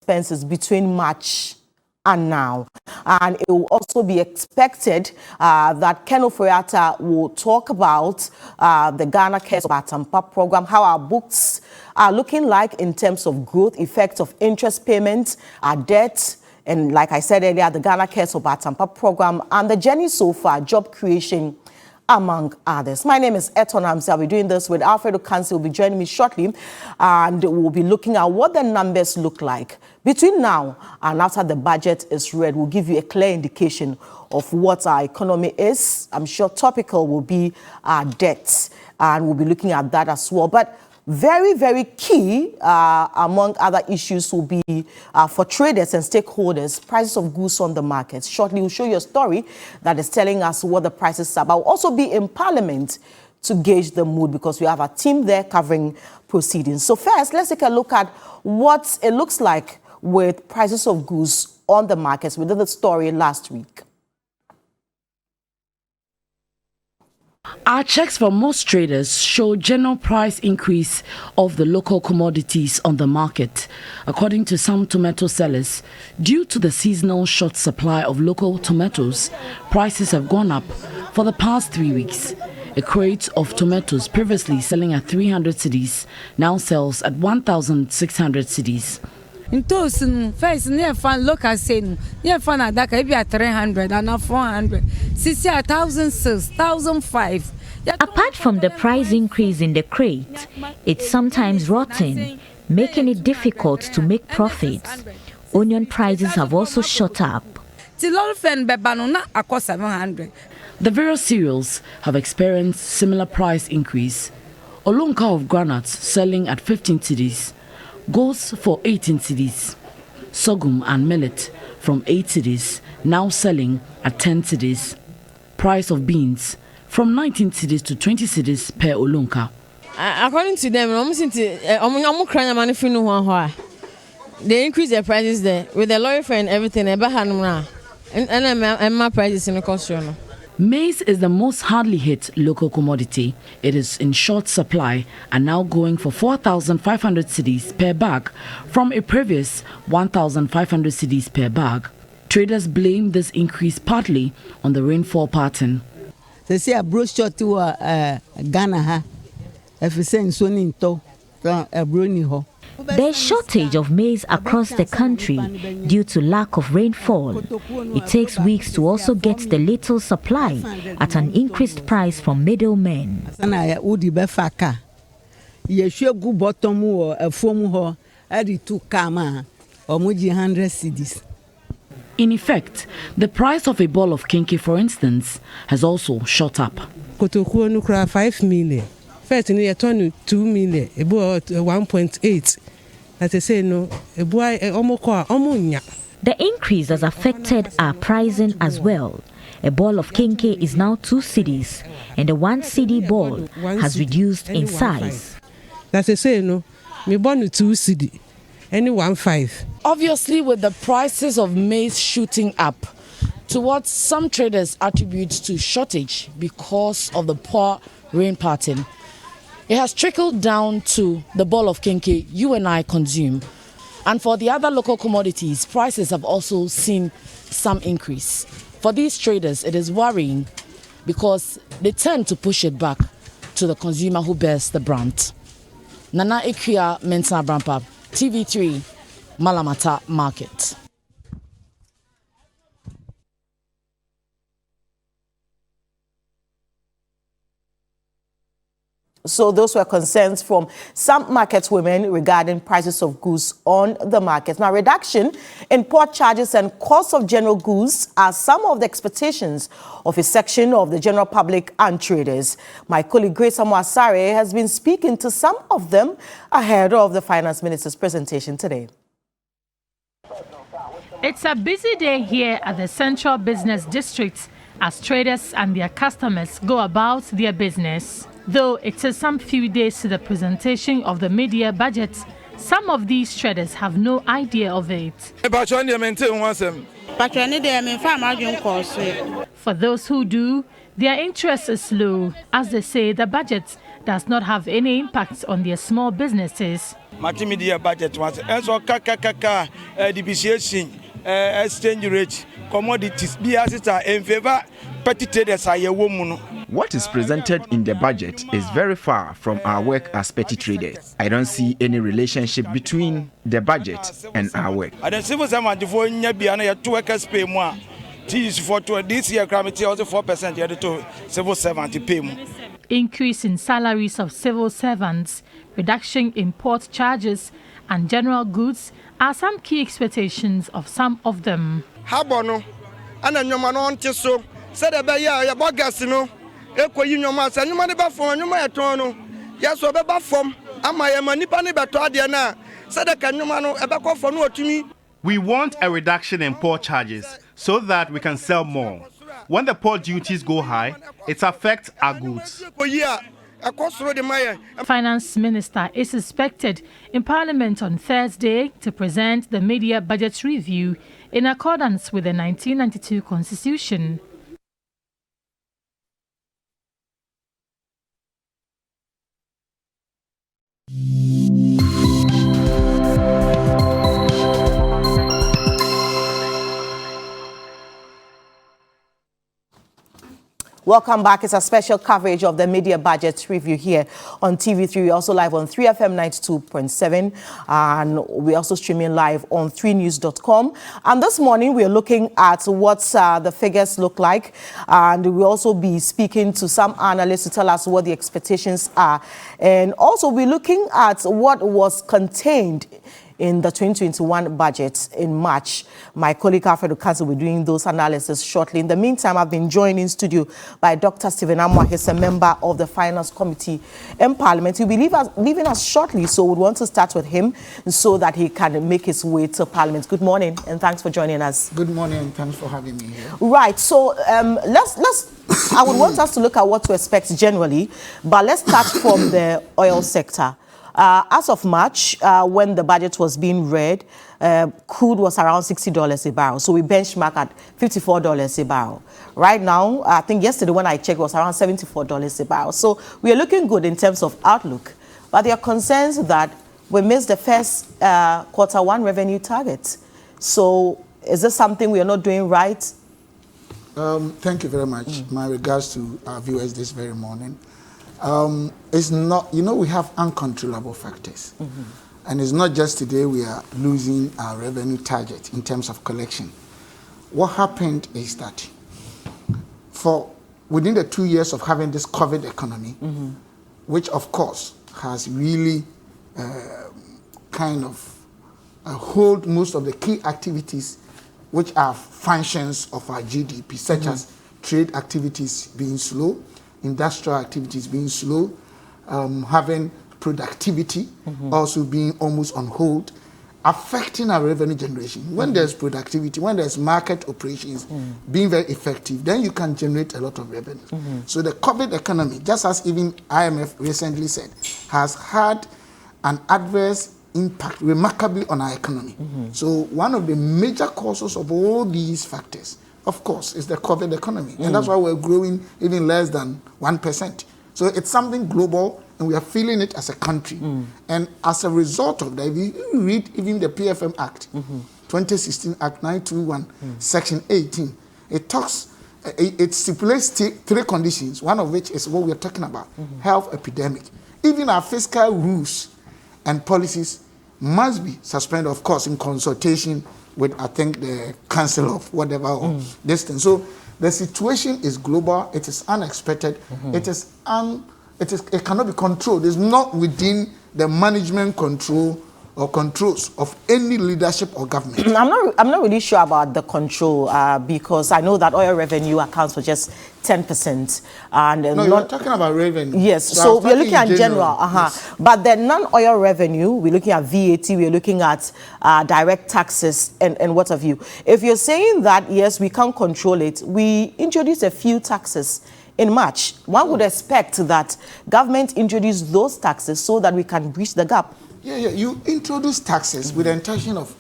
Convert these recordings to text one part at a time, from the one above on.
expenses between March and now. And it will also be expected that Ken Ofori-Atta will talk about the Ghana Cares of Atampa program, how our books are looking like in terms of growth, effects of interest payments, our debt, and like I said earlier, the Ghana Cares of Atampa program and the journey so far, job creation, among others. My name is Eton Ramsey. I'll be doing this with Alfredo Kansi. Will be joining me shortly, and we'll be looking at what the numbers look like between now and after the budget is read. We'll give you a clear indication of what our economy is. I'm sure topical will be our debts, and we'll be looking at that as well. But very, very key, among other issues, will be for traders and stakeholders, prices of goods on the market. Shortly, we'll show you a story that is telling us what the prices are. But we'll also be in Parliament to gauge the mood because we have a team there covering proceedings. So first, let's take a look at what it looks like with prices of goods on the markets. We did the story last week. Our checks for most traders show general price increase of the local commodities on the market. According to some tomato sellers, due to the seasonal short supply of local tomatoes, prices have gone up for the past 3 weeks. A crate of tomatoes previously selling at 300 cedis now sells at 1,600 cedis. In those first near fun local saying near fun at that maybe at 300 and now 400. 1,006, 1,005. Apart from the price increase in the crate, it's sometimes rotten, making it difficult to make profits. Onion prices have also shot up. The various cereals have experienced similar price increase. Olunka of granuts selling at 15 cedis goes for 18 cedis. Sorghum and millet from 8 cedis now selling at 10 cedis. Price of beans from 19 cedis to 20 cedis per Olunka. According to them, they increase their prices there with the lawyer and everything. And my prices in the costume. Maize is the most hardly hit local commodity. It is in short supply and now going for 4,500 cedis per bag from a previous 1,500 cedis per bag. Traders blame this increase partly on the rainfall pattern. They say a brochure to Ghana, if you say so, a brownie ho. There's shortage of maize across the country due to lack of rainfall. It takes weeks to also get the little supply at an increased price from middlemen. In effect, the price of a ball of kenkey, for instance, has also shot up. 5 million. First, you turn 2 million, about 1.8. As I say, no, The increase has affected our pricing as well. A ball of kenkey is now 2 cedis, and the 1 cedi ball has reduced in size. That's I say, no, me born 2 cedi, any 1.5. Obviously, with the prices of maize shooting up, to what some traders attribute to shortage because of the poor rain pattern, it has trickled down to the ball of kenkey you and I consume. And for the other local commodities, prices have also seen some increase. For these traders, it is worrying because they tend to push it back to the consumer who bears the brunt. Nana Ikuya Mensah Brampa, TV3, Malamata Market. So those were concerns from some market women regarding prices of goods on the market. Now, reduction in port charges and cost of general goods are some of the expectations of a section of the general public and traders. My colleague Grace Amwasare has been speaking to some of them ahead of the Finance Minister's presentation today. It's a busy day here at the Central Business District as traders and their customers go about their business. Though it is some few days to the presentation of the mid-year budget, some of these traders have no idea of it. For those who do, their interest is low, as they say the budget does not have any impact on their small businesses. Multimedia budget was also depreciation, exchange rate, commodities, biases in favor petty traders are a woman. What is presented in the budget is very far from our work as petty traders. I don't see any relationship between the budget and our work. I don't see what's for two workers pay more. For this year, gravity also 4% to civil servant to pay more. Increase in salaries of civil servants, reduction in port charges, and general goods are some key expectations of some of them. Habono, and then your man on so said a bay, ya bogasino, equal you your master, and you money back from you my tono. Yes, or back from, and my manipani batadiana, said a canumano, a back off for no to me. We want a reduction in port charges so that we can sell more. When the port duties go high, it affects our goods. Finance Minister is expected in Parliament on Thursday to present the media budget review in accordance with the 1992 Constitution. Welcome back. It's a special coverage of the media budget review here on TV3. We're also live on 3FM 92.7 and we're also streaming live on 3news.com. And this morning we're looking at what the figures look like, and we'll also be speaking to some analysts to tell us what the expectations are. And also we're looking at what was contained in the 2021 budget in March. My colleague Alfred Okazi will be doing those analysis shortly. In the meantime, I've been joined in studio by Dr. Stephen Amoah. He's a member of the Finance Committee in Parliament. He'll be leaving us shortly, so we want to start with him so that he can make his way to Parliament. Good morning, and thanks for joining us. Good morning, and thanks for having me here. Right, so I would want us to look at what to expect generally, but let's start from the oil sector. As of March, when the budget was being read, crude was around $60 a barrel. So we benchmark at $54 a barrel. Right now, I think yesterday when I checked, it was around $74 a barrel. So we are looking good in terms of outlook. But there are concerns that we missed the first Q1 revenue target. So is this something we are not doing right? Thank you very much. My regards to our viewers this very morning. It's not, we have uncontrollable factors. And it's not just today we are losing our revenue target in terms of collection. What happened is that within the 2 years of having this COVID economy, which of course has really kind of hold most of the key activities which are functions of our GDP, such as trade activities being slow, industrial activities being slow, having productivity also being almost on hold, affecting our revenue generation. When there's productivity, when there's market operations being very effective, then you can generate a lot of revenue. So the COVID economy, just as even IMF recently said, has had an adverse impact remarkably on our economy. So one of the major causes of all these factors, of course, is the COVID economy. And that's why we're growing even less than 1%. So it's something global, and we are feeling it as a country. And as a result of that, if you read even the PFM Act, 2016 Act 921, Section 18, it talks, it stipulates three conditions, one of which is what we are talking about, health epidemic. Even our fiscal rules and policies must be suspended, of course, in consultation with, I think, the council of whatever or this thing. So the situation is global. It is unexpected. It cannot be controlled. It's not within the management control or controls of any leadership or government. I'm not really sure about the control because I know that oil revenue accounts for just 10%. And no, you're talking about revenue. Yes, so we're looking at general. Yes. But the non-oil revenue, we're looking at VAT, we're looking at direct taxes and what have you. If you're saying that, yes, we can't control it, we introduced a few taxes in March. One would expect that government introduce those taxes so that we can bridge the gap. Yeah, you introduce taxes with the intention of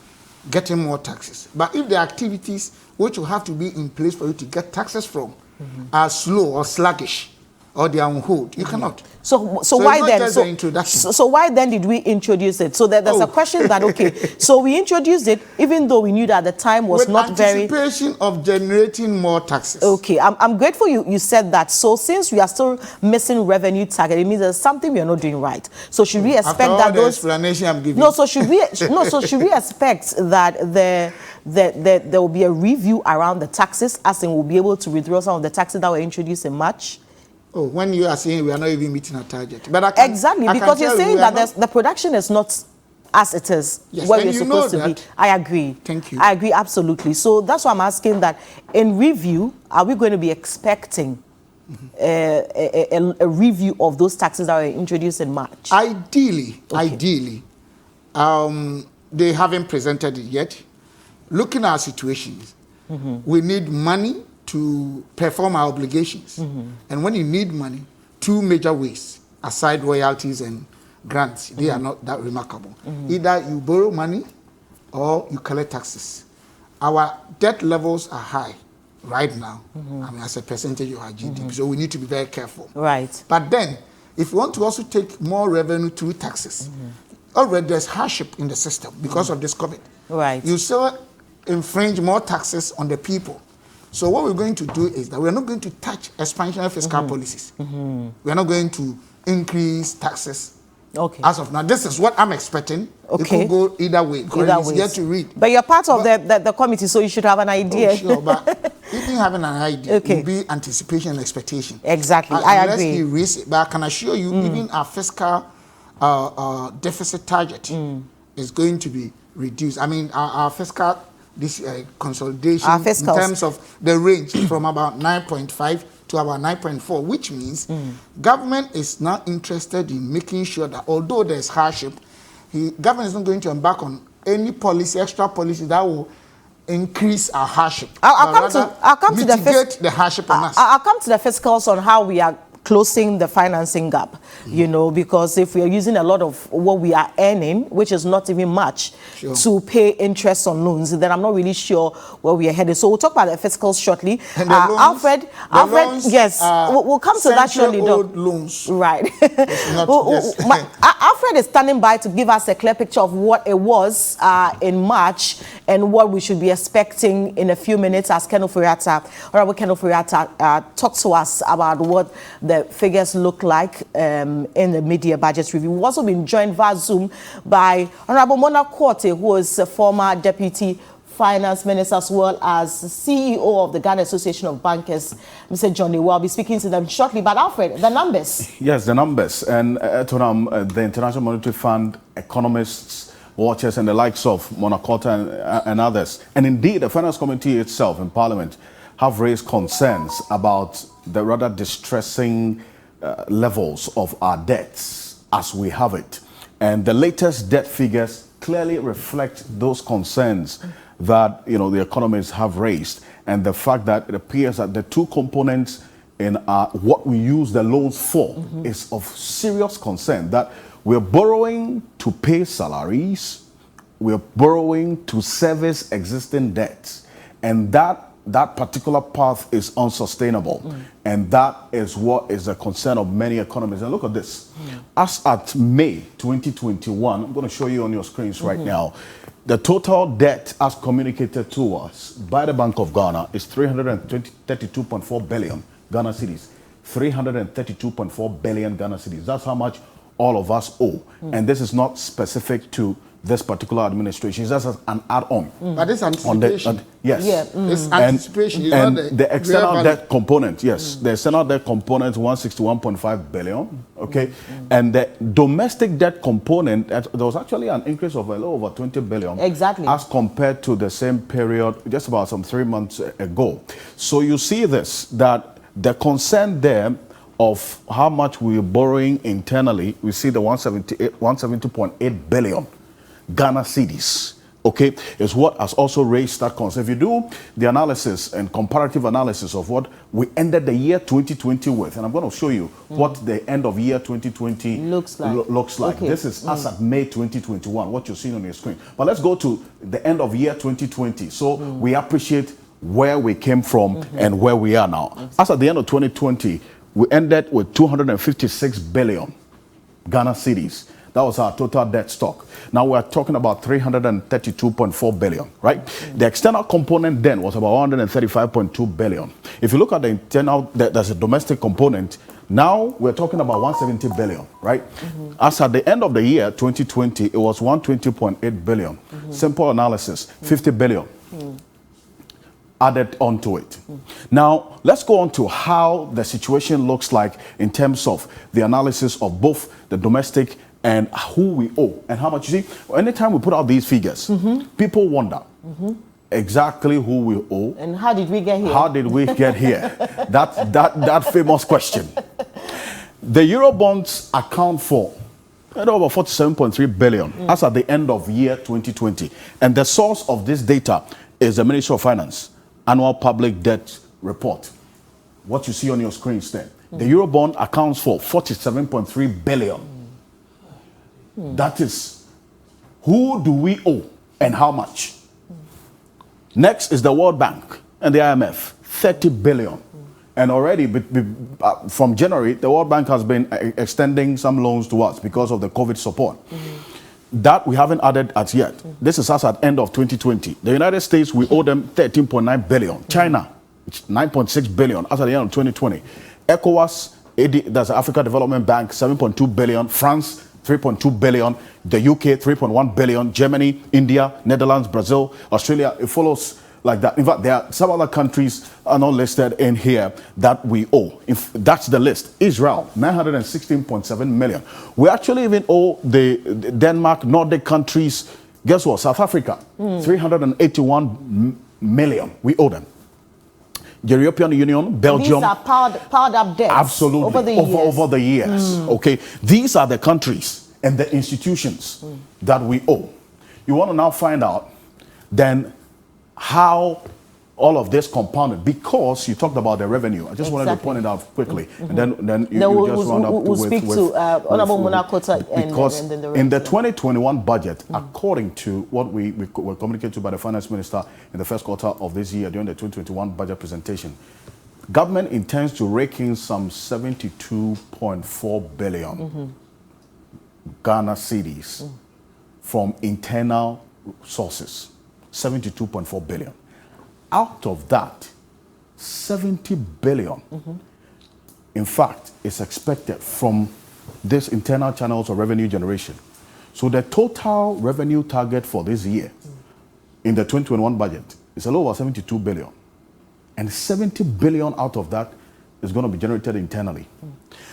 getting more taxes. But if the activities which will have to be in place for you to get taxes from are slow or sluggish, or they are on hold. You cannot. So why then? So why then did we introduce it? So there's a question that, okay, so we introduced it even though we knew that the time was not very... With anticipation of generating more taxes. Okay, I'm grateful you said that. So since we are still missing revenue target, it means there's something we are not doing right. So should we expect After all that the those... explanation I'm giving. No, so should we expect that there will be a review around the taxes, as in we'll be able to withdraw some of the taxes that were introduced in March? Oh, when you are saying we are not even meeting our target. But because you're saying that the production is not as it is, where we're supposed to be. I agree. Thank you. I agree, absolutely. So that's why I'm asking that in review, are we going to be expecting a review of those taxes that were introduced in March? Ideally, they haven't presented it yet. Looking at our situations, we need money to perform our obligations. And when you need money, two major ways, aside royalties and grants, they are not that remarkable. Either you borrow money or you collect taxes. Our debt levels are high right now, I mean, as a percentage of our GDP, so we need to be very careful. Right. But then, if you want to also take more revenue through taxes, already there's hardship in the system because of this COVID. Right. You still infringe more taxes on the people. So what we're going to do is that we're not going to touch expansionary fiscal policies. We're not going to increase taxes. Okay. As of now, this is what I'm expecting. Okay. It could go either way. It's yet to read. But you're part of the committee, so you should have an idea. Oh, sure, but even having an idea, it will be anticipation and expectation. Exactly, I agree. Unless we raise it, but I can assure you, even our fiscal deficit target is going to be reduced. I mean, our fiscal consolidation in terms of the range from about 9.5 to about 9.4, which means government is now interested in making sure that although there's hardship, government is not going to embark on any policy, extra policy that will increase our hardship. I'll come to the hardship on us. I'll come to the fiscals on how we are closing the financing gap, you know, because if we are using a lot of what we are earning, which is not even much, to pay interest on loans, then I'm not really sure where we are headed. So we'll talk about the fiscals shortly. And Alfred, yes, we'll come to that shortly. Loans. Right. Alfred is standing by to give us a clear picture of what it was in March and what we should be expecting in a few minutes as Honorable Kenneth Ofori-Atta talks to us about what the figures look like in the media budget review. We've also been joined via Zoom by Honorable Mona Quartey, who is a former Deputy Finance Minister as well as CEO of the Ghana Association of Bankers, Mr. Johnny. We'll be speaking to them shortly. But Alfred, the numbers. Yes, the numbers. And the International Monetary Fund economists, watchers, and the likes of Mona Quartey and others, and indeed the Finance Committee itself in Parliament, have raised concerns about the rather distressing levels of our debts as we have it. And the latest debt figures clearly reflect those concerns that, you know, the economists have raised, and the fact that it appears that the two components in what we use the loans for is of serious concern, that we're borrowing to pay salaries, we're borrowing to service existing debts, and that particular path is unsustainable. And that is what is a concern of many economists. And look at this. As at May 2021, I'm going to show you on your screens right now, the total debt as communicated to us by the Bank of Ghana is 332.4 billion Ghana cedis. 332.4 billion Ghana cedis. That's how much all of us owe. And this is not specific to this particular administration. It's just an add-on. But it's anticipation. Yes. Yeah. It's anticipation. And the external debt component, yes. The external debt component, 161.5 billion, okay? And the domestic debt component, there was actually an increase of a little over 20 billion. Exactly. As compared to the same period, just about some 3 months ago. So you see this, that the concern there of how much we're borrowing internally, we see the 170.8 billion Ghana cedis, okay, is what has also raised that concern. If you do the analysis and comparative analysis of what we ended the year 2020 with, and I'm going to show you what the end of year 2020 looks like. Okay. This is as at May 2021, what you're seeing on your screen. But let's go to the end of year 2020. So we appreciate where we came from and where we are now. As at the end of 2020, we ended with 256 billion Ghana cedis. That was our total debt stock. Now we are talking about 332.4 billion, right? The external component then was about 135.2 billion. If you look at the internal, there's a domestic component. Now we're talking about 170 billion, right? As at the end of the year, 2020, it was 120.8 billion. Simple analysis, 50 billion added onto it. Now, let's go on to how the situation looks like in terms of the analysis of both the domestic and who we owe and how much. You see, anytime we put out these figures, people wonder exactly who we owe. And how did we get here? How did we get here? that famous question. The Eurobonds account for over 47.3 billion as at the end of year 2020. And the source of this data is the Ministry of Finance Annual Public Debt Report. What you see on your screens there. The Eurobond accounts for 47.3 billion. That is, who do we owe and how much? Next is the World Bank and the IMF, 30 billion. And already from January, the World Bank has been extending some loans to us because of the COVID support. That we haven't added as yet. This is us at end of 2020. The United States, we owe them 13.9 billion. China, it's 9.6 billion as at the end of 2020. ECOWAS, that's the Africa Development Bank, 7.2 billion. France, 3.2 billion. The UK, 3.1 billion. Germany, India, Netherlands, Brazil, Australia. It follows like that. In fact, there are some other countries are not listed in here that we owe. If that's the list. Israel, 916.7 million. We actually even owe the Denmark, Nordic countries. Guess what? South Africa, 381 million. We owe them. The European Union, Belgium. These are piled up debts. Absolutely. Over the years. Okay. These are the countries and the institutions that we owe. You want to now find out then how all of this compounded, because you talked about the revenue. I just wanted to point it out quickly, and then you just round up we'll speak to Honorable Munakota because and then the in the 2021 budget, according to what we were communicated to by the finance minister in the first quarter of this year during the 2021 budget presentation, government intends to rake in some 72.4 billion Ghana cedis from internal sources. 72.4 billion. Out of that, 70 billion, in fact, is expected from these internal channels of revenue generation. So the total revenue target for this year in the 2021 budget is a little over 72 billion. And 70 billion out of that is going to be generated internally.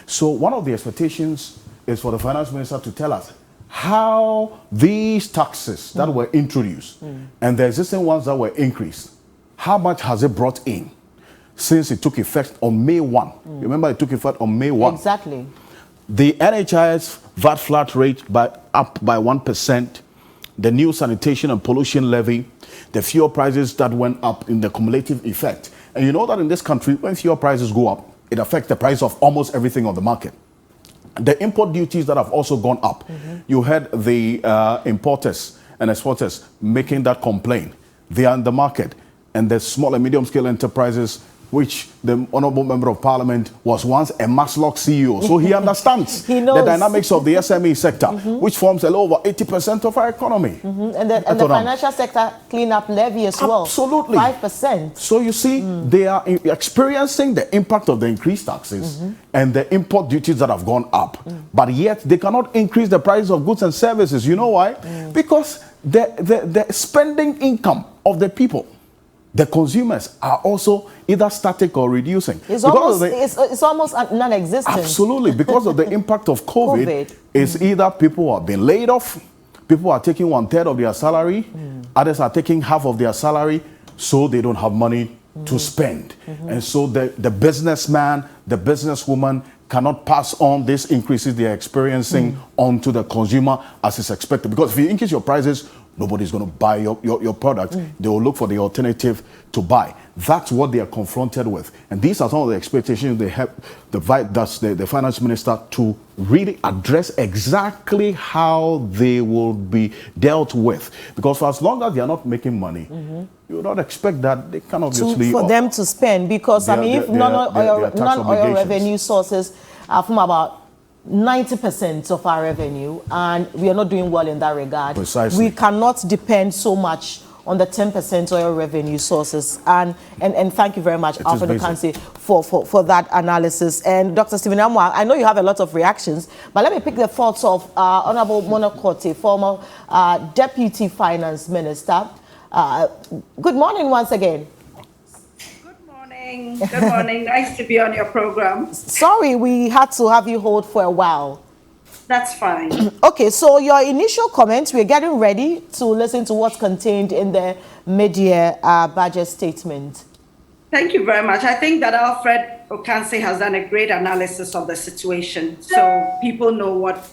So one of the expectations is for the finance minister to tell us how these taxes that were introduced and the existing ones that were increased, how much has it brought in since it took effect on May 1? Remember, it took effect on May 1. Exactly. The NHIS VAT flat rate up by 1%, the new sanitation and pollution levy, the fuel prices that went up in the cumulative effect. And you know that in this country, when fuel prices go up, it affects the price of almost everything on the market. The import duties that have also gone up. You heard the importers and exporters making that complaint. They are in the market. And the small and medium scale enterprises, which the Honorable Member of Parliament was once a Maslock CEO. So he understands the dynamics of the SME sector, which forms a little over 80% of our economy. And the financial sector cleanup levy as well. Absolutely. 5%. So you see, they are experiencing the impact of the increased taxes and the import duties that have gone up. But yet they cannot increase the price of goods and services. You know why? Because the spending income of the people, the consumers, are also either static or reducing. It's almost non-existent. Absolutely. Because of the impact of COVID, it's either people are being laid off, people are taking 1/3 of their salary, others are taking half of their salary, so they don't have money to spend. And so the businessman, the businesswoman cannot pass on these increases they are experiencing onto the consumer as is expected. Because if you increase your prices, nobody's going to buy your product. They will look for the alternative to buy. That's what they are confronted with. And these are some of the expectations they have the finance minister to really address exactly how they will be dealt with. Because for as long as they are not making money, you would not expect that they can obviously... for them to spend, because, I mean, if non-oil revenue sources are from about 90% of our revenue, and we are not doing well in that regard. Precisely. We cannot depend so much on the 10% oil revenue sources. And thank you very much, Alfred Okansi, for that analysis. And Dr. Stephen Amoah, I know you have a lot of reactions, but let me pick the thoughts of Honorable Mona Kortey, former Deputy Finance Minister. Good morning once again. Good morning. Nice to be on your program. Sorry, we had to have you hold for a while. That's fine. Okay, so your initial comments, we're getting ready to listen to what's contained in the mid-year budget statement. Thank you very much. I think that Alfred Okansi has done a great analysis of the situation, so people know what...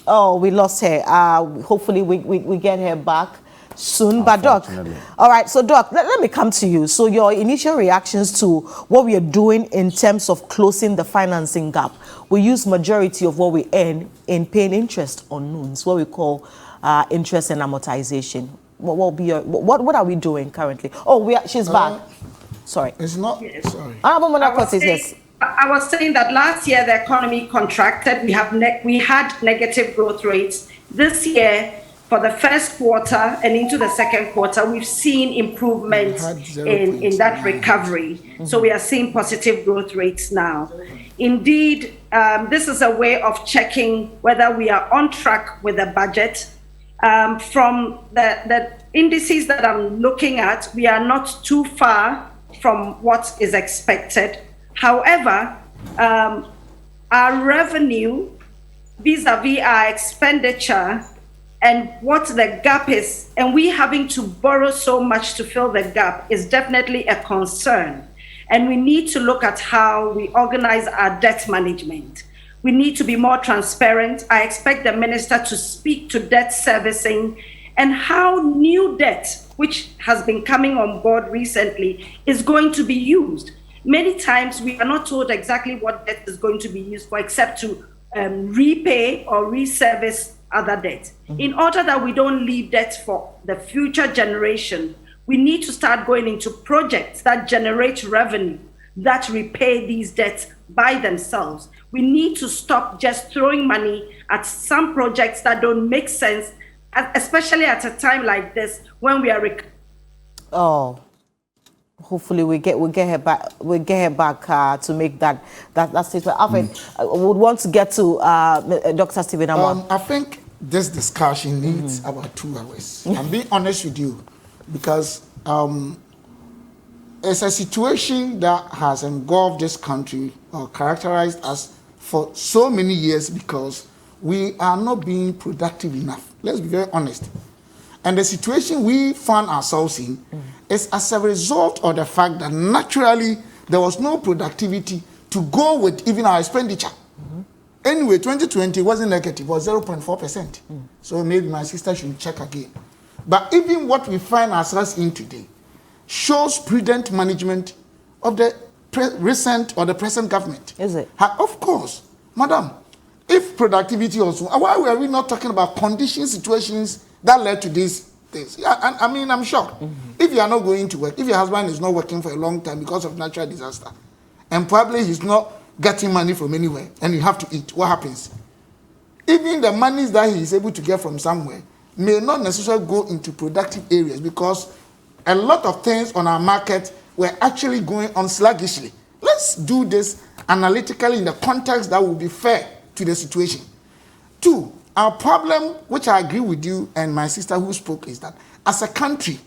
Oh, we lost her. Hopefully we get her back soon. But Doc, all right, so Doc, let me come to you. So your initial reactions to what we are doing in terms of closing the financing gap. We use majority of what we earn in paying interest on loans, what we call interest and amortization. What will be your, what are we doing currently? Oh, she's back. Sorry. It's not. Yes. Sorry. I was saying that last year the economy contracted. We had negative growth rates. This year, for the first quarter and into the second quarter, we've seen improvements in that recovery. So we are seeing positive growth rates now. Indeed, this is a way of checking whether we are on track with the budget. From the indices that I'm looking at, we are not too far from what is expected. However, our revenue vis-a-vis our expenditure and what the gap is, and we having to borrow so much to fill the gap, is definitely a concern. And we need to look at how we organize our debt management. We need to be more transparent. I expect the minister to speak to debt servicing and how new debt, which has been coming on board recently, is going to be used. Many times we are not told exactly what debt is going to be used for, except to repay or reservice other debt. In order that we don't leave debt for the future generation, we need to start going into projects that generate revenue, that repay these debts by themselves. We need to stop just throwing money at some projects that don't make sense, especially at a time like this when we are... Hopefully we get her back to make that statement. Alfred, I would want to get to Dr. Stephen Amoah. I think this discussion needs about 2 hours. I'm being honest with you, because it's a situation that has engulfed this country or characterized us for so many years because we are not being productive enough. Let's be very honest. And the situation we found ourselves in is as a result of the fact that naturally there was no productivity to go with even our expenditure. Anyway, 2020 wasn't negative, it was 0.4%. So maybe my sister should check again. But even what we find ourselves in today shows prudent management of the recent or the present government. Is it? Of course. Madam, if productivity also, why were we not talking about conditions, situations that led to these things? I mean, I'm shocked. If you are not going to work, if your husband is not working for a long time because of natural disaster, and probably he's not getting money from anywhere, and you have to eat, what happens? Even the monies that he is able to get from somewhere may not necessarily go into productive areas, because a lot of things on our market were actually going on sluggishly. Let's do this analytically in the context that will be fair to the situation. 2, our problem, which I agree with you and my sister who spoke, is that as a country,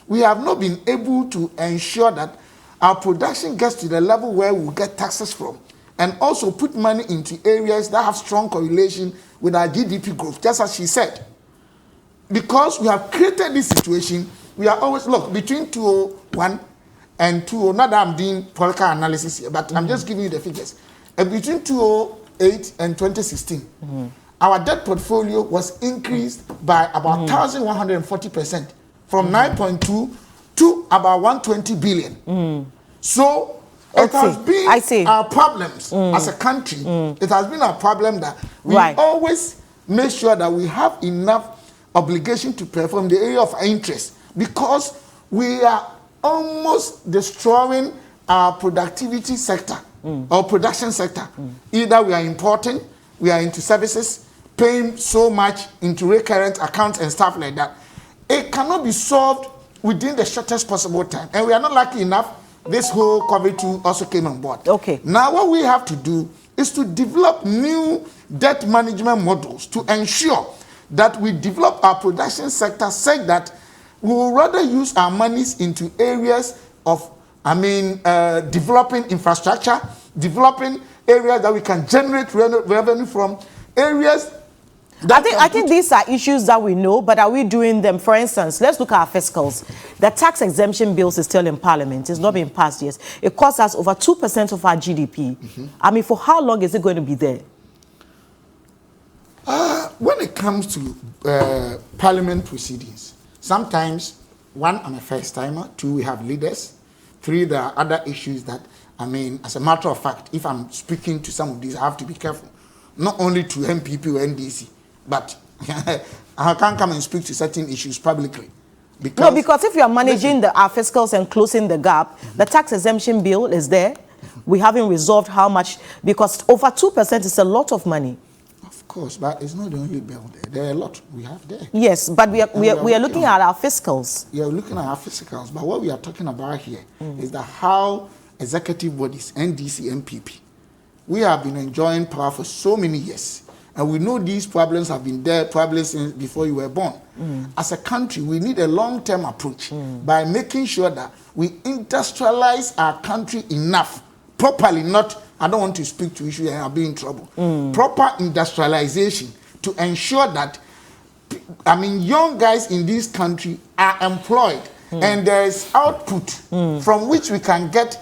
we have not been able to ensure that our production gets to the level where we'll get taxes from, and also put money into areas that have strong correlation with our GDP growth, just as she said. Because we have created this situation, we are always, look, between 2001 and 20, not that I'm doing political analysis here, but I'm just giving you the figures. Between 2008 and 2016, our debt portfolio was increased by about 1,140%, from 9.2 to about 120 billion. So it has been our problems as a country. It has been our problem that we always make sure that we have enough obligation to perform the area of interest, because we are almost destroying our productivity sector or production sector. Either we are importing, we are into services, paying so much into recurrent accounts and stuff like that. It cannot be solved within the shortest possible time. And we are not lucky enough. This whole COVID-2 also came on board. Okay. Now what we have to do is to develop new debt management models to ensure that we develop our production sector such that we will rather use our monies into areas of, developing infrastructure, developing areas that we can generate revenue from, areas. I think these are issues that we know, but are we doing them? For instance, let's look at our fiscals. The tax exemption bills is still in Parliament. It's not been passed yet. It costs us over 2% of our GDP. I mean, for how long is it going to be there? When it comes to Parliament proceedings, sometimes, one, I'm a first timer. Two, we have leaders. Three, there are other issues that, as a matter of fact, if I'm speaking to some of these, I have to be careful. Not only to MPP or NDC, but I can't come and speak to certain issues publicly. Because if you are managing our fiscals and closing the gap, the tax exemption bill is there. We haven't resolved how much, because over 2% is a lot of money. Of course, but it's not the only bill there. There are a lot we have there. Yes, but we are looking at our fiscals. We are looking at our fiscals, but what we are talking about here is that how executive bodies, NDC, MPP, we have been enjoying power for so many years. And we know these problems have been there probably since before you were born. As a country, we need a long-term approach by making sure that we industrialize our country enough, properly, not, I don't want to speak to issues and I'll be in trouble. Proper industrialization to ensure that, young guys in this country are employed and there is output from which we can get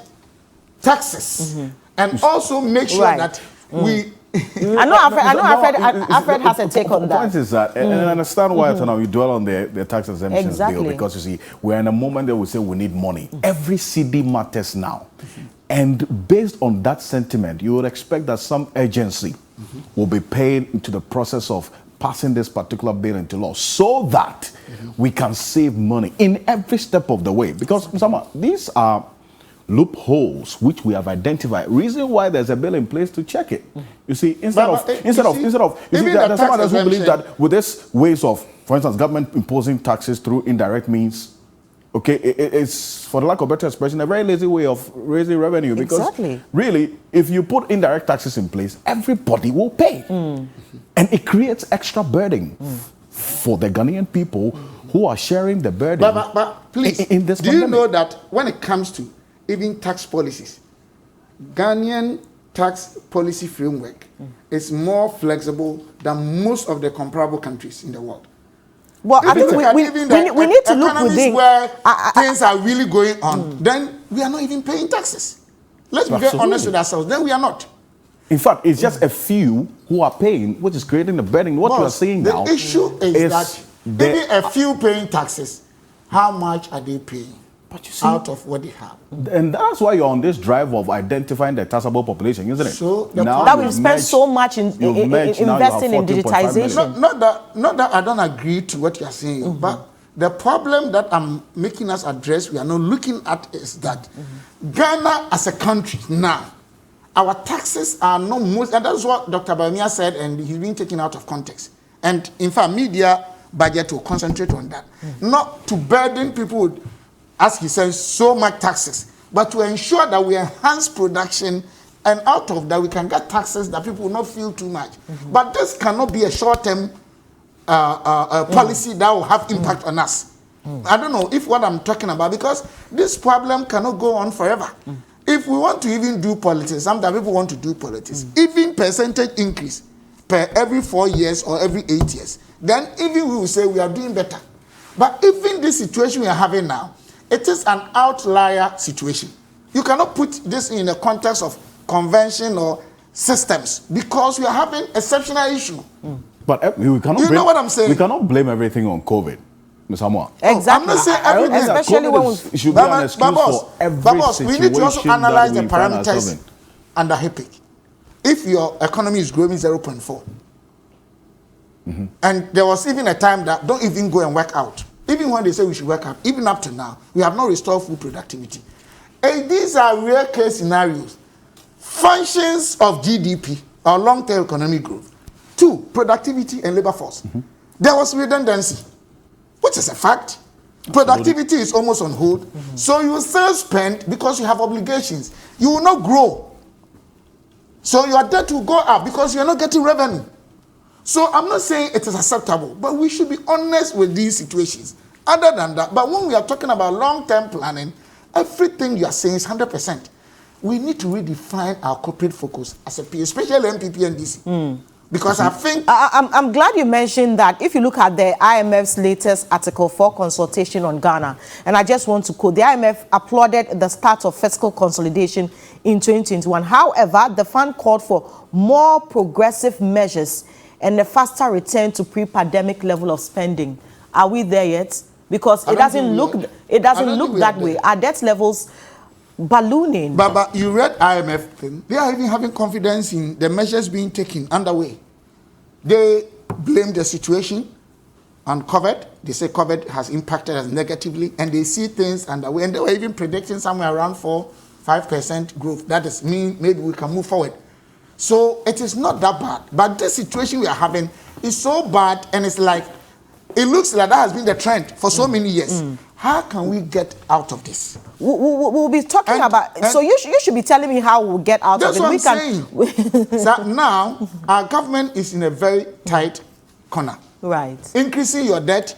taxes. And also make sure that we... I know Alfred has a take on that. The point is that, and I understand why you dwell on the tax exemptions bill, because you see, we're in a moment that we say we need money. Every CD matters now. And based on that sentiment, you would expect that some agency will be paid into the process of passing this particular bill into law so that we can save money in every step of the way. Because these are loopholes which we have identified. Reason why there's a bill in place to check it. You see, instead of there's someone who believes that with this ways of, for instance, government imposing taxes through indirect means, it's, for the lack of better expression, a very lazy way of raising revenue, because really, if you put indirect taxes in place, everybody will pay. And it creates extra burden for the Ghanaian people who are sharing the burden. But please, in this do you know that when it comes to even tax policies, Ghanaian tax policy framework is more flexible than most of the comparable countries in the world. Well, I think we need to look within where things are really going on. Then we are not even paying taxes. Let's be very honest with ourselves. Then we are not. In fact, it's just a few who are paying, which is creating the burden. What you are saying now, the issue is that even a few paying taxes, how much are they paying? But you see, out of what they have. And that's why you're on this drive of identifying the taxable population, isn't it? So that we spend so much in investing in digitization. Not that I don't agree to what you're saying, but the problem that I'm making us address, we are not looking at, is that Ghana as a country now, our taxes are not most, and that's what Dr. Bawumia said, and he's been taken out of context. And in fact, media budget will concentrate on that. Not to burden people with, as he says, so much taxes, but to ensure that we enhance production, and out of that we can get taxes that people will not feel too much. But this cannot be a short-term policy that will have impact on us. I don't know if what I'm talking about, because this problem cannot go on forever. If we want to even do politics, sometimes people want to do politics, even percentage increase per every 4 years or every 8 years, then even we will say we are doing better. But even this situation we are having now, it is an outlier situation. You cannot put this in the context of convention or systems, because we are having exceptional issue. But we cannot. You know what I'm saying? We cannot blame everything on COVID, Ms. Amwa. Exactly. I'm not saying everything. Especially when we should be an excuse for every situation we need to also analyze the that we find ourselves parameters in. under HIPIC. If your economy is growing 0.4, and there was even a time that don't even go and work out. Even when they say we should work out, even up to now, we have not restored full productivity. And these are real case scenarios. Functions of GDP or long-term economic growth. 2, productivity and labor force. There was redundancy, which is a fact. Productivity is almost on hold. So you will still spend because you have obligations. You will not grow. So your debt will go up because you're not getting revenue. So I'm not saying it is acceptable, but we should be honest with these situations. Other than that, but when we are talking about long-term planning, everything you are saying is 100%. We need to redefine our corporate focus as a P, especially MPP and DC. Because I think... I'm glad you mentioned that. If you look at the IMF's latest Article 4 consultation on Ghana, and I just want to quote, the IMF applauded the start of fiscal consolidation in 2021. However, the fund called for more progressive measures and a faster return to pre-pandemic level of spending. Are we there yet? Because it doesn't look that way. Our debt levels ballooning. But you read IMF thing. They are even having confidence in the measures being taken underway. They blame the situation on COVID. They say COVID has impacted us negatively, and they see things underway. And they were even predicting somewhere around 4-5% growth. That is mean maybe we can move forward. So it is not that bad. But this situation we are having is so bad, and it's like, it looks like that has been the trend for so many years. How can we get out of this? We'll be talking about... So you should be telling me how we'll get out of it. That's what I'm saying. So now, our government is in a very tight corner. Right. Increasing your debt,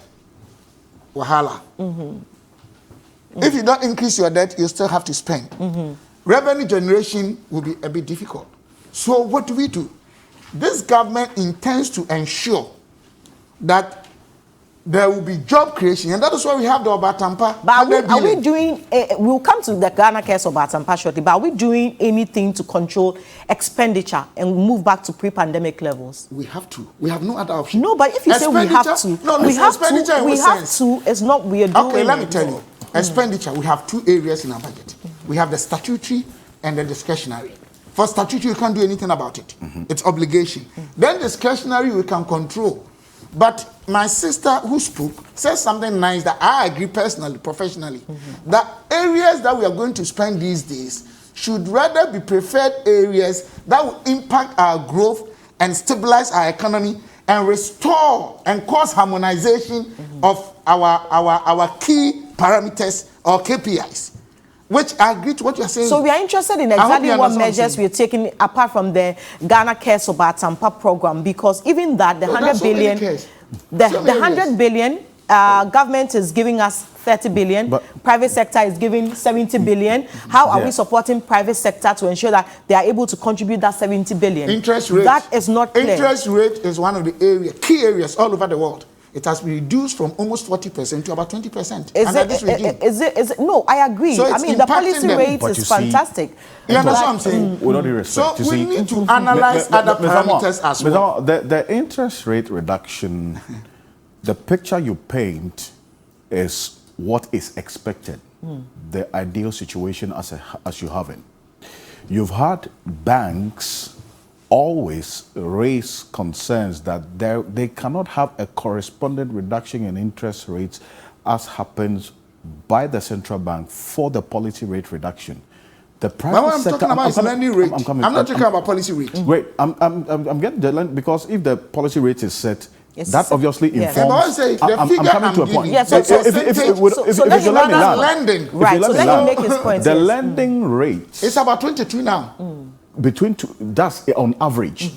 wahala. If you don't increase your debt, you still have to spend. Revenue generation will be a bit difficult. So what do? This government intends to ensure that there will be job creation, and that is why we have the Obatampa. But are we doing, we'll come to the Ghana Cares Obatampa shortly, but are we doing anything to control expenditure and move back to pre-pandemic levels? We have to. We have no other option. No, but if you say we have to, we have to, it's not we are doing. Okay, let me tell you. Expenditure, we have 2 areas in our budget. We have the statutory and the discretionary. For statutory, you can't do anything about it. It's obligation. Then discretionary, we can control. But my sister who spoke said something nice that I agree personally, professionally. That areas that we are going to spend these days should rather be preferred areas that will impact our growth and stabilize our economy and restore and cause harmonization of our key parameters or KPIs. Which I agree to what you're saying. So we are interested in exactly what measures we are taking apart from the Ghana Cares Obatampa program, because even that, the 100 billion, the 100 billion, government is giving us 30 billion, private sector is giving 70 billion. How are we supporting private sector to ensure that they are able to contribute that 70 billion? Interest rate. That is not clear. Interest rate is one of the key areas all over the world. It has been reduced from almost 40% to about 20%. Is it? No, I agree. So I mean, the policy rate is fantastic. You understand what I'm saying? With all due respect, so we need to analyze other parameters as well. The interest rate reduction, the picture you paint is what is expected, the ideal situation as you have it. You've had banks always raise concerns that they cannot have a corresponding reduction in interest rates as happens by the central bank for the policy rate reduction. The private sector, talking about is lending rate. I'm not talking about policy rate. Wait, I'm getting the lending, because if the policy rate is set, that obviously informs. I'm coming to a point. Yes, so let me lending. Right, so let me make his point. The lending rate. It's about 22 now. Between two, that's on average.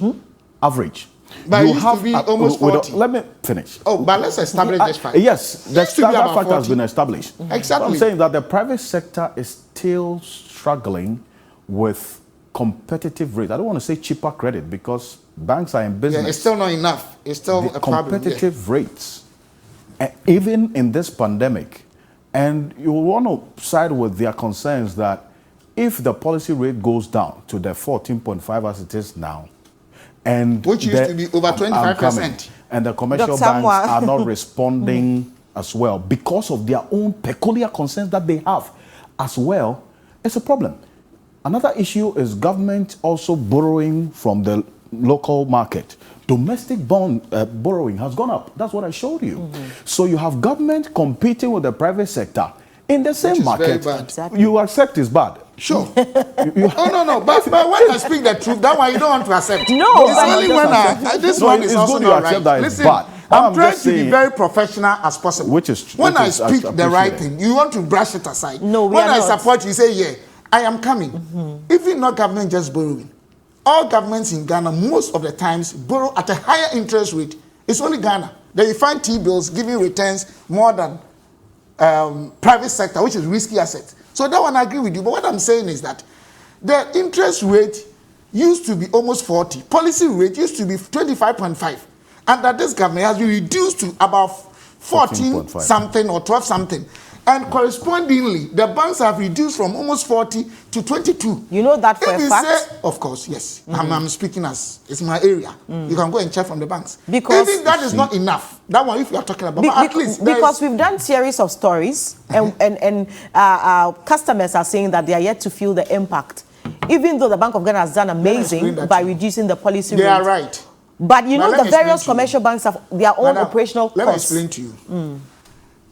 Average. But it used to be almost 40. Let me finish. Oh, but let's establish this fact. Yes, the standard factor has been established. Exactly. I'm saying that the private sector is still struggling with competitive rates. I don't want to say cheaper credit, because banks are in business. Yeah, it's still not enough. It's still a problem. Competitive rates, even in this pandemic. And you want to side with their concerns that if the policy rate goes down to the 14.5 as it is now, And which used to be over 25%. And the commercial Dr. banks are not responding as well because of their own peculiar concerns that they have as well. It's a problem. Another issue is government also borrowing from the local market. Domestic bond borrowing has gone up. That's what I showed you. So you have government competing with the private sector in the same market. Very bad. Exactly. You accept it's bad. Sure. Oh, no. But when I speak the truth, that one you don't want to accept. No, it's only when this one is also not right. Listen, I'm trying to be very professional as possible. When I speak the right thing, you want to brush it aside. No, when I support you, say, yeah, I am coming. Even not government just borrowing. All governments in Ghana, most of the times, borrow at a higher interest rate. It's only Ghana. Then you find T-bills giving returns more than private sector, which is risky assets. So that one I agree with you. But what I'm saying is that the interest rate used to be almost 40. Policy rate used to be 25.5. And that this government has been reduced to about 14 something or 12 something. And correspondingly, the banks have reduced from almost 40 to 22. You know that for a fact? Say, of course, yes. I'm speaking as it's my area. You can go and check from the banks. Because even that is not enough. That one, if you are talking about, but at least because we've done series of stories, and customers are saying that they are yet to feel the impact, even though the Bank of Ghana has done amazing by reducing the policy rate. They are right. But you know, the various commercial banks have their own operational costs. Let me explain to you.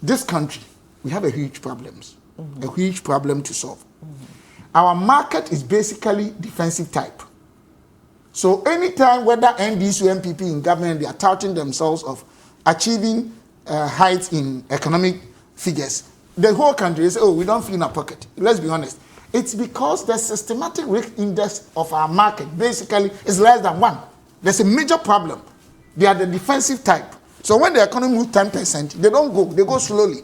This country, we have a huge problem to solve. Our market is basically defensive type. So anytime whether NDC or MPP in government, they are touting themselves of achieving heights in economic figures, the whole country is, oh, we don't feel in our pocket. Let's be honest. It's because the systematic risk index of our market basically is less than 1. There's a major problem. They are the defensive type. So when the economy moves 10%, they don't go. They go slowly.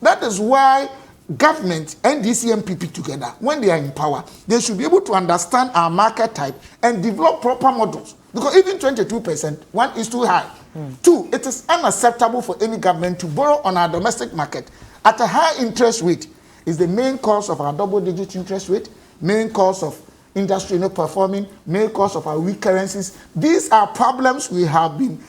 That is why government, NDC, MPP together, when they are in power, they should be able to understand our market type and develop proper models. Because even 22%, 1 is too high. 2, it is unacceptable for any government to borrow on our domestic market at a high interest rate. Is the main cause of our double-digit interest rate, main cause of industry not performing, main cause of our weak currencies. These are problems we have been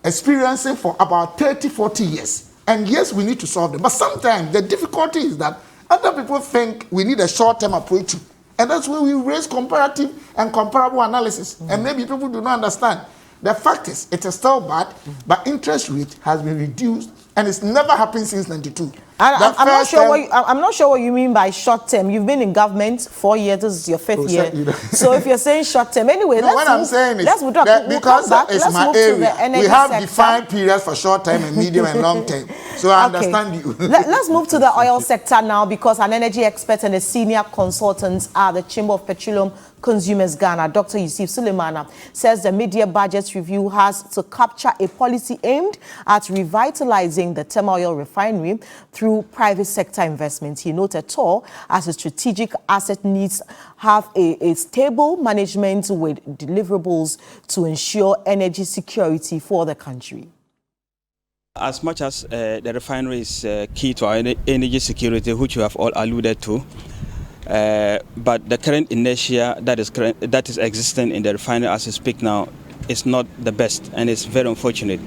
experiencing for about 30, 40 years. And yes, we need to solve them. But sometimes the difficulty is that other people think we need a short-term approach. And that's where we raise comparative and comparable analysis. And maybe people do not understand. The fact is, it is still bad, but interest rate has been reduced, and it's never happened since 92. I'm not sure what you mean by short term. You've been in government 4 years. This is your 5th year. So if you're saying short term, anyway, what I'm saying is because it's my area, we have defined periods for short term and medium and long term. So I understand you. Let's move to the oil sector now, because an energy expert and a senior consultant at the Chamber of Petroleum Consumers Ghana, Dr. Yusuf Sulemana, says the mid-year budget review has to capture a policy aimed at revitalizing the Tema Oil refinery through private sector investments. He noted too, as a strategic asset needs have a stable management with deliverables to ensure energy security for the country. As much as the refinery is key to our energy security, which you have all alluded to, but the current inertia that is existing in the refinery as we speak now is not the best, and it's very unfortunate.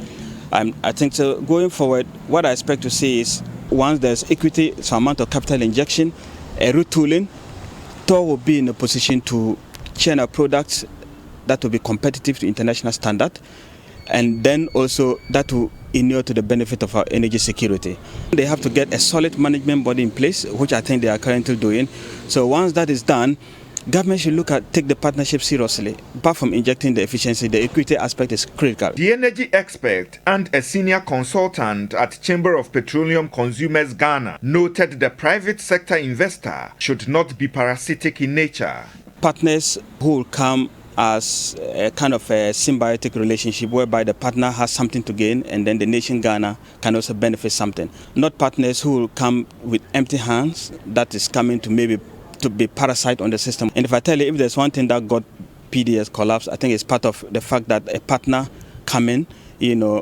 I think so. Going forward, what I expect to see is once there's equity, some amount of capital injection, a retooling, TOR will be in a position to churn out products that will be competitive to international standard, and then also that will inure to the benefit of our energy security. They have to get a solid management body in place, which I think they are currently doing. So once that is done, government should take the partnership seriously. Apart from injecting the efficiency, the equity aspect is critical. The energy expert and a senior consultant at Chamber of Petroleum Consumers Ghana noted the private sector investor should not be parasitic in nature. Partners who will come as a kind of a symbiotic relationship whereby the partner has something to gain and then the nation Ghana can also benefit something. Not partners who will come with empty hands, that is coming to maybe to be parasite on the system. And if I tell you, if there's one thing that got PDS collapse, I think it's part of the fact that a partner come in,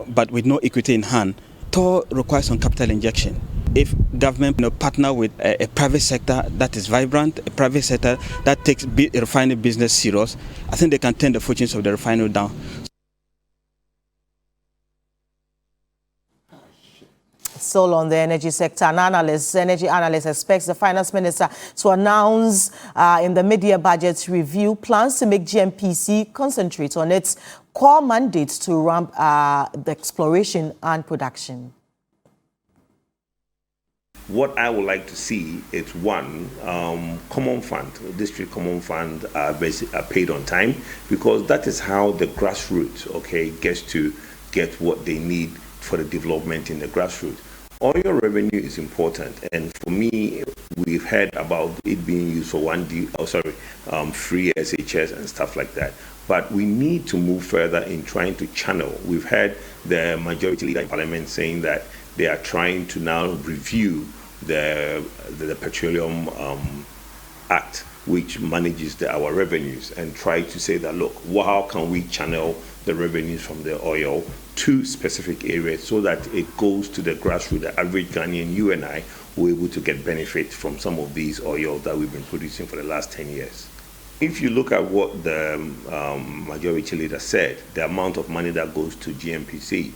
but with no equity in hand. TOR requires some capital injection. if government partner with a private sector that is vibrant, a private sector that takes refining business serious, I think they can turn the fortunes of the refinery down. Still on the energy sector, energy analyst expects the finance minister to announce in the mid-year budget review plans to make GNPC concentrate on its core mandates to ramp the exploration and production. What I would like to see is one, common fund, district common fund are paid on time, because that is how the grassroots, gets to get what they need for the development in the grassroots. Oil revenue is important, and for me, we've heard about it being used for free SHS and stuff like that. But we need to move further in trying to channel. We've heard the majority leader in Parliament saying that they are trying to now review the Petroleum Act, which manages our revenues, and try to say that, look, how can we channel the revenues from the oil to specific areas so that it goes to the grassroots, the average Ghanaian, you and I, who are able to get benefit from some of these oil that we've been producing for the last 10 years. If you look at what the majority leader said, the amount of money that goes to GNPC,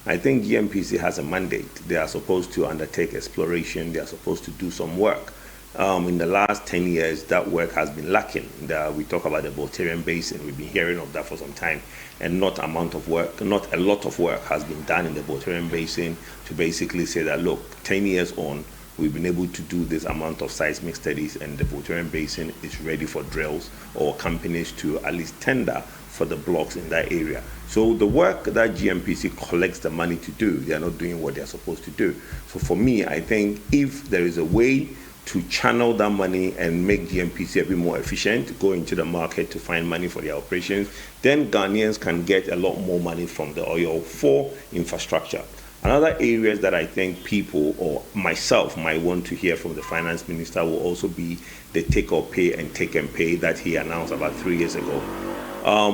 I think GNPC has a mandate. They are supposed to undertake exploration. They are supposed to do some work. In the last 10 years, that work has been lacking. We talk about the Voltarian Basin. We've been hearing of that for some time, and not a lot of work has been done in the Voltarian Basin to basically say that, look, 10 years on, we've been able to do this amount of seismic studies, and the Voltarian Basin is ready for drills or companies to at least tender for the blocks in that area. So the work that GNPC collects the money to do, they are not doing what they're supposed to do. So for me, I think if there is a way to channel that money and make GNPC a bit more efficient, go into the market to find money for their operations, then Ghanaians can get a lot more money from the oil for infrastructure. Another areas that I think people or myself might want to hear from the finance minister will also be the take or pay and take and pay that he announced about 3 years ago.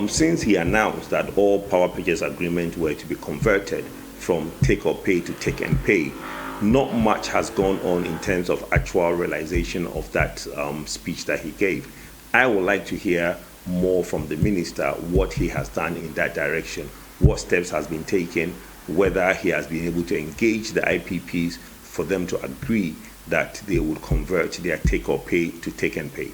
Since he announced that all power purchase agreements were to be converted from take or pay to take and pay, not much has gone on in terms of actual realization of that speech that he gave. I would like to hear more from the minister what he has done in that direction, what steps has been taken, whether he has been able to engage the IPPs for them to agree that they would convert their take or pay to take and pay.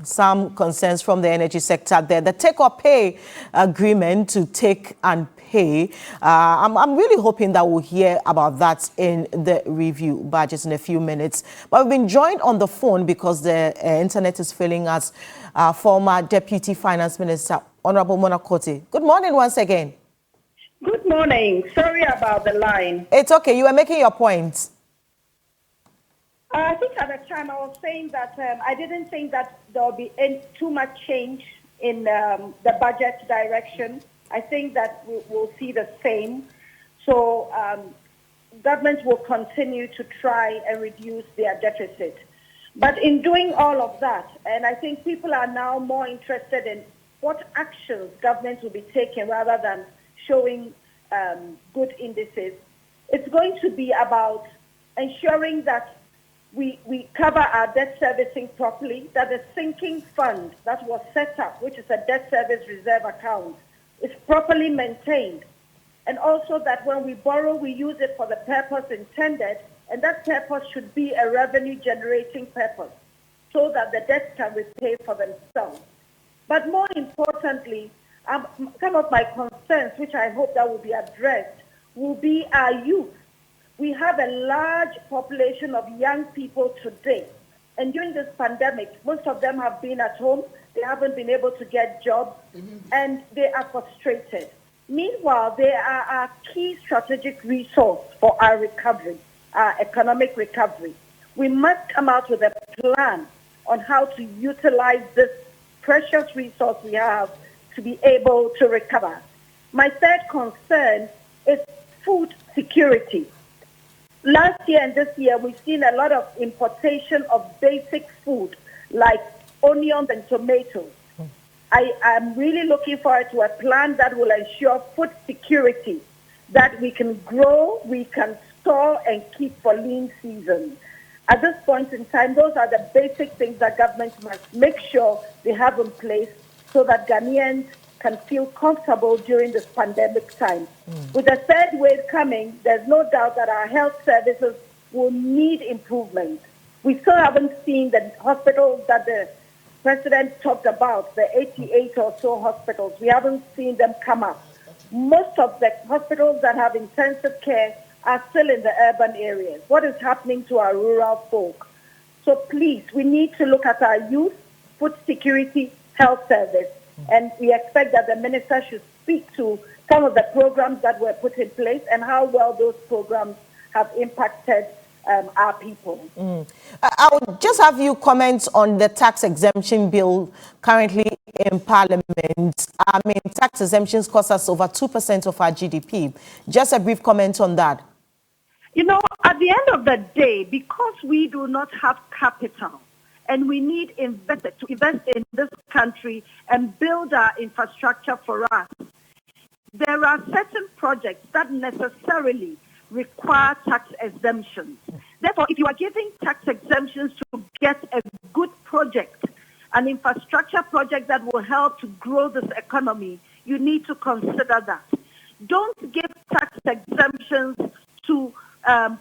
Some concerns from the energy sector there. The take or pay agreement to take and pay. I'm really hoping that we'll hear about that in the review budget in a few minutes. But we've been joined on the phone because the internet is failing us. Former Deputy Finance Minister, Honorable Mona Kotey. Good morning once again. Good morning. Sorry about the line. It's okay. You were making your point. I think at the time I was saying that I didn't think that there will be too much change in the budget direction. I think that we'll see the same. So government will continue to try and reduce their deficit. But in doing all of that, and I think people are now more interested in what actions government will be taking rather than showing good indices, it's going to be about ensuring that we cover our debt servicing properly, that the sinking fund that was set up, which is a debt service reserve account, is properly maintained. And also that when we borrow, we use it for the purpose intended, and that purpose should be a revenue-generating purpose so that the debts can repay for themselves. But more importantly, some of my concerns, which I hope that will be addressed, will be our youth. We have a large population of young people today. And during this pandemic, most of them have been at home. They haven't been able to get jobs, and they are frustrated. Meanwhile, they are our key strategic resource for our recovery, our economic recovery. We must come out with a plan on how to utilize this precious resource we have to be able to recover. My third concern is food security. Last year and this year, we've seen a lot of importation of basic food like onions and tomatoes. I am really looking forward to a plan that will ensure food security that we can grow, we can store and keep for lean season. At this point in time, those are the basic things that government must make sure they have in place so that Ghanaians can feel comfortable during this pandemic time. With the third wave coming, there's no doubt that our health services will need improvement. We still haven't seen the hospitals that the President talked about, the 88 or so hospitals. We haven't seen them come up. Most of the hospitals that have intensive care are still in the urban areas. What is happening to our rural folk? So please, we need to look at our youth, food security, health service, and we expect that the minister should speak to some of the programs that were put in place and how well those programs have impacted our people. I would just have you comment on the tax exemption bill currently in Parliament. I mean, tax exemptions cost us over 2% of our GDP. Just a brief comment on that. You know, at the end of the day, because we do not have capital and we need investors to invest in this country and build our infrastructure for us, there are certain projects that necessarily require tax exemptions. Therefore, if you are giving tax exemptions to get a good project, an infrastructure project that will help to grow this economy, you need to consider that. Don't give tax exemptions to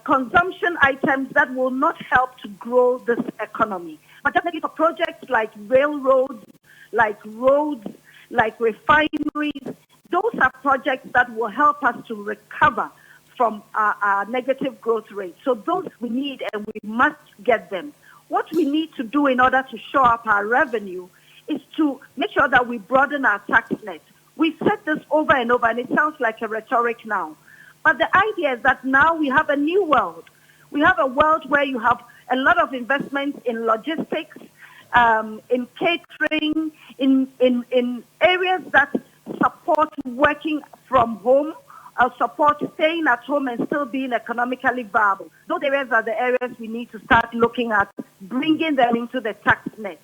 consumption items that will not help to grow this economy. But definitely for projects like railroads, like roads, like refineries, those are projects that will help us to recover from our negative growth rate. So those we need and we must get them. What we need to do in order to show up our revenue is to make sure that we broaden our tax net. We've said this over and over, and it sounds like a rhetoric now. But the idea is that now we have a new world. We have a world where you have a lot of investments in logistics, in catering, in areas that support working from home, support staying at home and still being economically viable. Those areas are the areas we need to start looking at, bringing them into the tax net.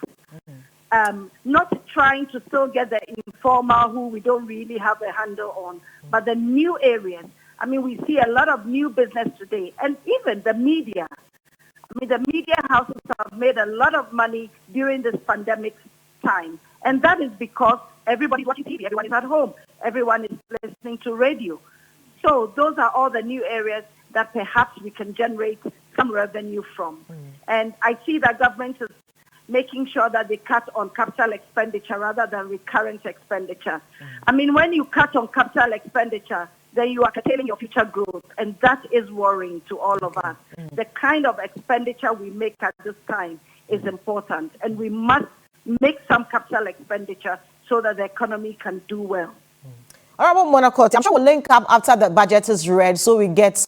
Not trying to still get the informal who we don't really have a handle on, but the new areas. I mean, we see a lot of new business today, and even the media. I mean, the media houses have made a lot of money during this pandemic time, and that is because everybody's watching TV, everyone is at home, everyone is listening to radio. So those are all the new areas that perhaps we can generate some revenue from. And I see that government is making sure that they cut on capital expenditure rather than recurrent expenditure. I mean, when you cut on capital expenditure, then you are curtailing your future growth, and that is worrying to all of us. The kind of expenditure we make at this time is important, and we must make some capital expenditure so that the economy can do well. Honorable Monakoti, I'm sure we'll link up after the budget is read so we get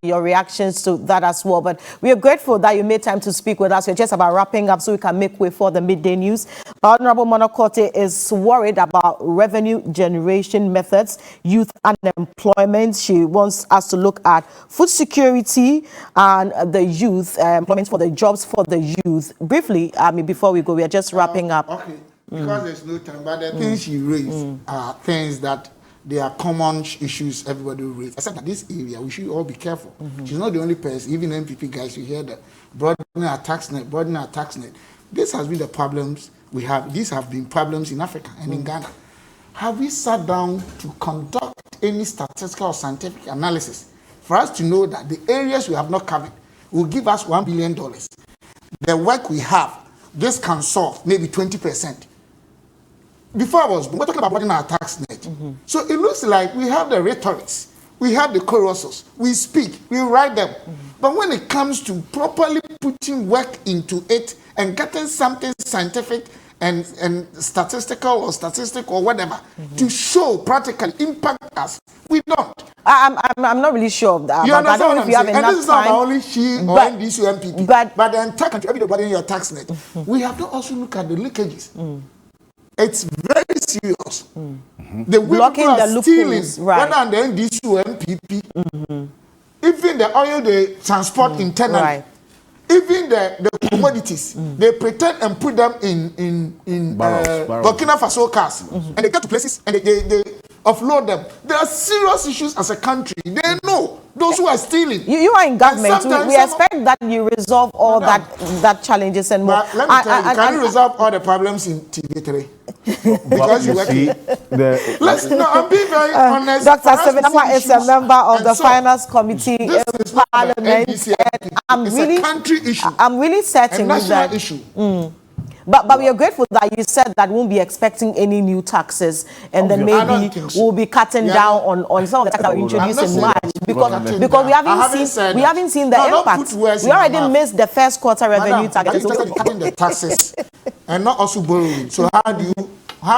your reactions to that as well. But we are grateful that you made time to speak with us. We're just about wrapping up so we can make way for the midday news. Honorable Monakoti is worried about revenue generation methods, youth unemployment. She wants us to look at food security and the youth, employment for the jobs for the youth. Briefly, I mean, before we go, we are just wrapping up. Okay, because there's no time, but the things you raise are things that they are common issues everybody will raise. Except that this area, we should all be careful. She's not the only person. Even MPP guys, you hear that broadening our tax net, broadening our tax net. This has been the problems we have. These have been problems in Africa and in Ghana. Have we sat down to conduct any statistical or scientific analysis for us to know that the areas we have not covered will give us $1 billion? The work we have, this can solve maybe 20%. Before I was born, we're talking about broadening our tax net. So it looks like we have the rhetorics, we have the choruses, we speak, we write them. But when it comes to properly putting work into it and getting something scientific and statistical or whatever to show practically impact us, we don't. I'm not really sure of that. You understand I don't know if you have enough and this is time. not only she or NDC MPP, but the entire country, everybody in your tax net. We have to also look at the leakages. It's very serious. The Blocking people are the stealing, loopholes, right. whether on the NDC or MPP. Even the oil they transport internally, even the commodities, they pretend and put them in barrels. Burkina Faso cars, and they get to places and they offload them. There are serious issues as a country. They know those who are stealing. You are in government. We expect that you resolve all that challenges and more. But let me tell you, can you resolve all the problems in TV3? Because you work here. I'm being very honest. Dr. Sevenama is a member of the Finance Committee in Parliament. It's a country issue. I'm really certain with that issue. But we are grateful that you said that we won't be expecting any new taxes, and then maybe we'll be cutting down on some of the taxes that were introduced in March because we haven't seen the impact. We already missed the first quarter revenue target. Cutting the taxes and not also borrowing. So how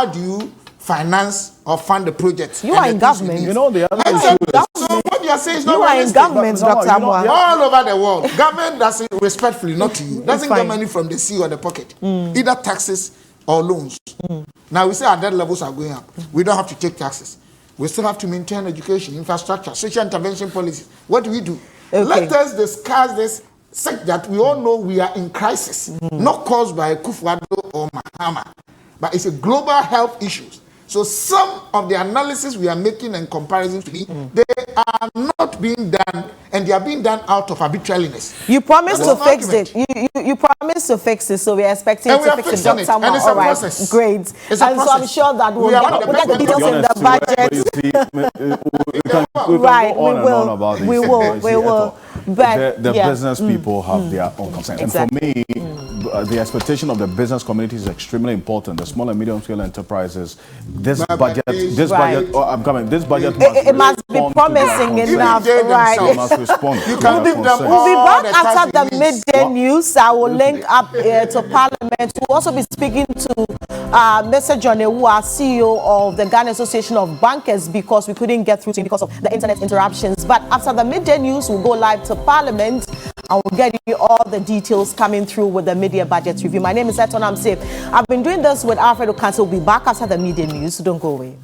do you finance or fund the project? You are in government. You know the other issue is. So what you are saying is not you are in government, Dr. Amoah. All over the world, government does it respectfully, not to you. Doesn't get money from the sea or the pocket, either taxes or loans. Now we say our debt levels are going up. We don't have to take taxes. We still have to maintain education, infrastructure, social intervention policies. What do we do? Okay. Let us discuss this such that we all know we are in crisis, not caused by Kufuor or Mahama, but it's a global health issues. So some of the analysis we are making and comparisons to they are not being done, and they are being done out of arbitrariness. You promised to fix it. You promised to fix it, so we are expecting to fix it. Dr. Amoah, all right, great. And so I'm sure that we'll get the details in the budget. Right, we will. But the business people have their own concerns. Exactly. And for me, the expectation of the business community is extremely important. The small and medium scale enterprises, this budget must be promising enough, right? Must respond. We'll be back after the midday news. I will link up to Parliament. We'll also be speaking to Mr. John Ewua, CEO of the Ghana Association of Bankers, because we couldn't get through to him because of the internet interruptions. But after the midday news, we'll go live to Parliament and we'll get you all the details coming through with the media budget review. My name is Eton Amsafe. I've been doing this with Alfred Okansi. We'll be back after the media news, so don't go away.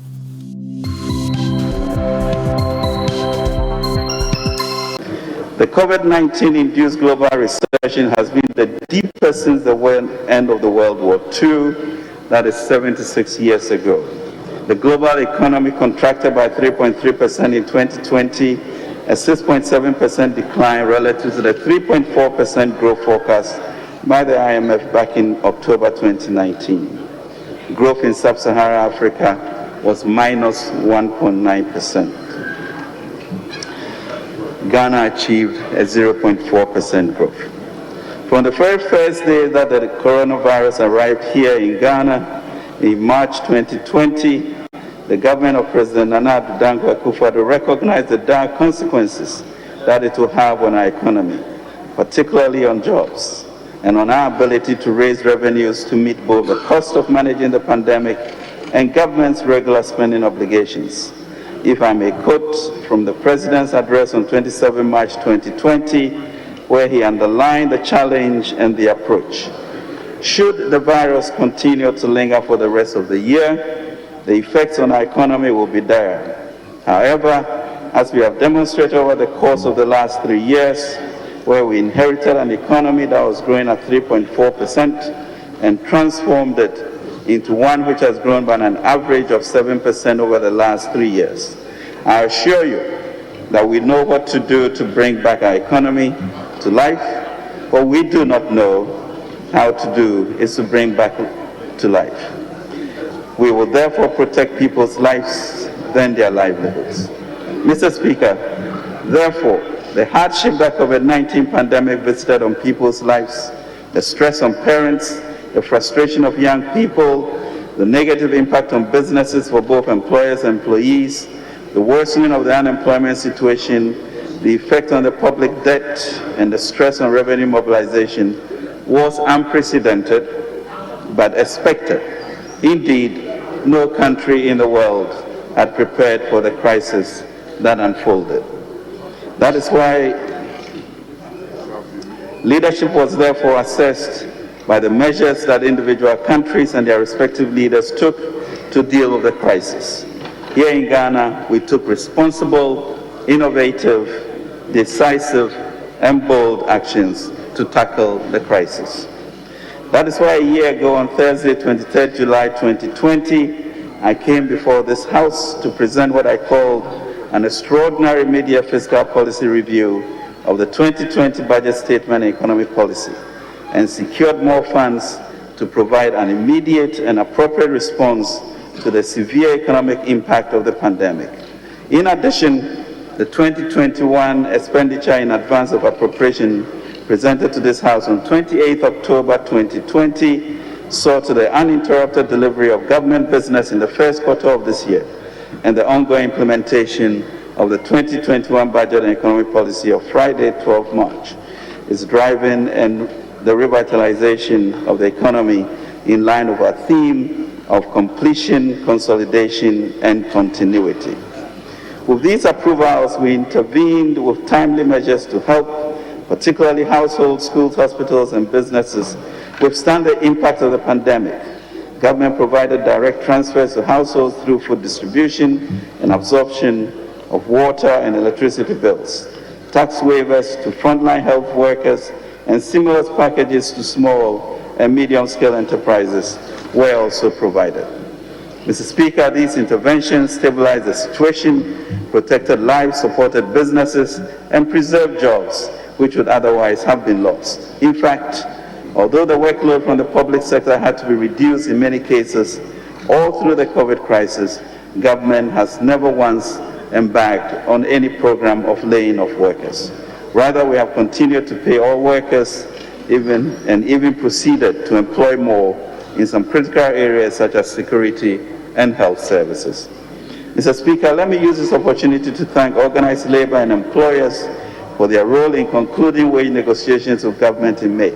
The COVID-19 induced global recession has been the deepest since the end of the World War II, that is 76 years ago. The global economy contracted by 3.3% in 2020, a 6.7% decline relative to the 3.4% growth forecast by the IMF back in October 2019. Growth in sub-Saharan Africa was minus 1.9%. Ghana achieved a 0.4% growth. From the very first day that the coronavirus arrived here in Ghana in March 2020, the government of President Nana Addo Dankwa Akufo-Addo recognized the dire consequences that it will have on our economy, particularly on jobs, and on our ability to raise revenues to meet both the cost of managing the pandemic and government's regular spending obligations. If I may quote from the President's address on 27 March 2020, where he underlined the challenge and the approach. Should the virus continue to linger for the rest of the year, the effects on our economy will be dire. However, as we have demonstrated over the course of the last 3 years, where we inherited an economy that was growing at 3.4% and transformed it into one which has grown by an average of 7% over the last 3 years. I assure you that we know what to do to bring back our economy to life. What we do not know how to do is to bring back to life. We will therefore protect people's lives than their livelihoods. Mr. Speaker, therefore, the hardship that COVID-19 pandemic visited on people's lives, the stress on parents, the frustration of young people, the negative impact on businesses for both employers and employees, the worsening of the unemployment situation, the effect on the public debt, and the stress on revenue mobilization was unprecedented but expected. Indeed, no country in the world had prepared for the crisis that unfolded. That is why leadership was therefore assessed by the measures that individual countries and their respective leaders took to deal with the crisis. Here in Ghana, we took responsible, innovative, decisive, and bold actions to tackle the crisis. That is why a year ago on Thursday, 23rd July 2020, I came before this House to present what I called an extraordinary mid-year fiscal policy review of the 2020 budget statement and economic policy, and secured more funds to provide an immediate and appropriate response to the severe economic impact of the pandemic. In addition, the 2021 expenditure in advance of appropriation presented to this House on 28 October 2020 saw to the uninterrupted delivery of government business in the first quarter of this year and the ongoing implementation of the 2021 budget and economic policy of Friday, 12 March is driving and the revitalization of the economy in line with our theme of completion, consolidation, and continuity. With these approvals, we intervened with timely measures to help, particularly households, schools, hospitals, and businesses, withstand the impact of the pandemic. Government provided direct transfers to households through food distribution and absorption of water and electricity bills, tax waivers to frontline health workers, and stimulus packages to small and medium-scale enterprises were also provided. Mr. Speaker, these interventions stabilized the situation, protected lives, supported businesses, and preserved jobs which would otherwise have been lost. In fact, although the workload from the public sector had to be reduced in many cases all through the COVID crisis, government has never once embarked on any program of laying off workers. Rather, we have continued to pay all workers and even proceeded to employ more in some critical areas such as security and health services. Mr. Speaker, let me use this opportunity to thank organized labor and employers for their role in concluding wage negotiations with government in May.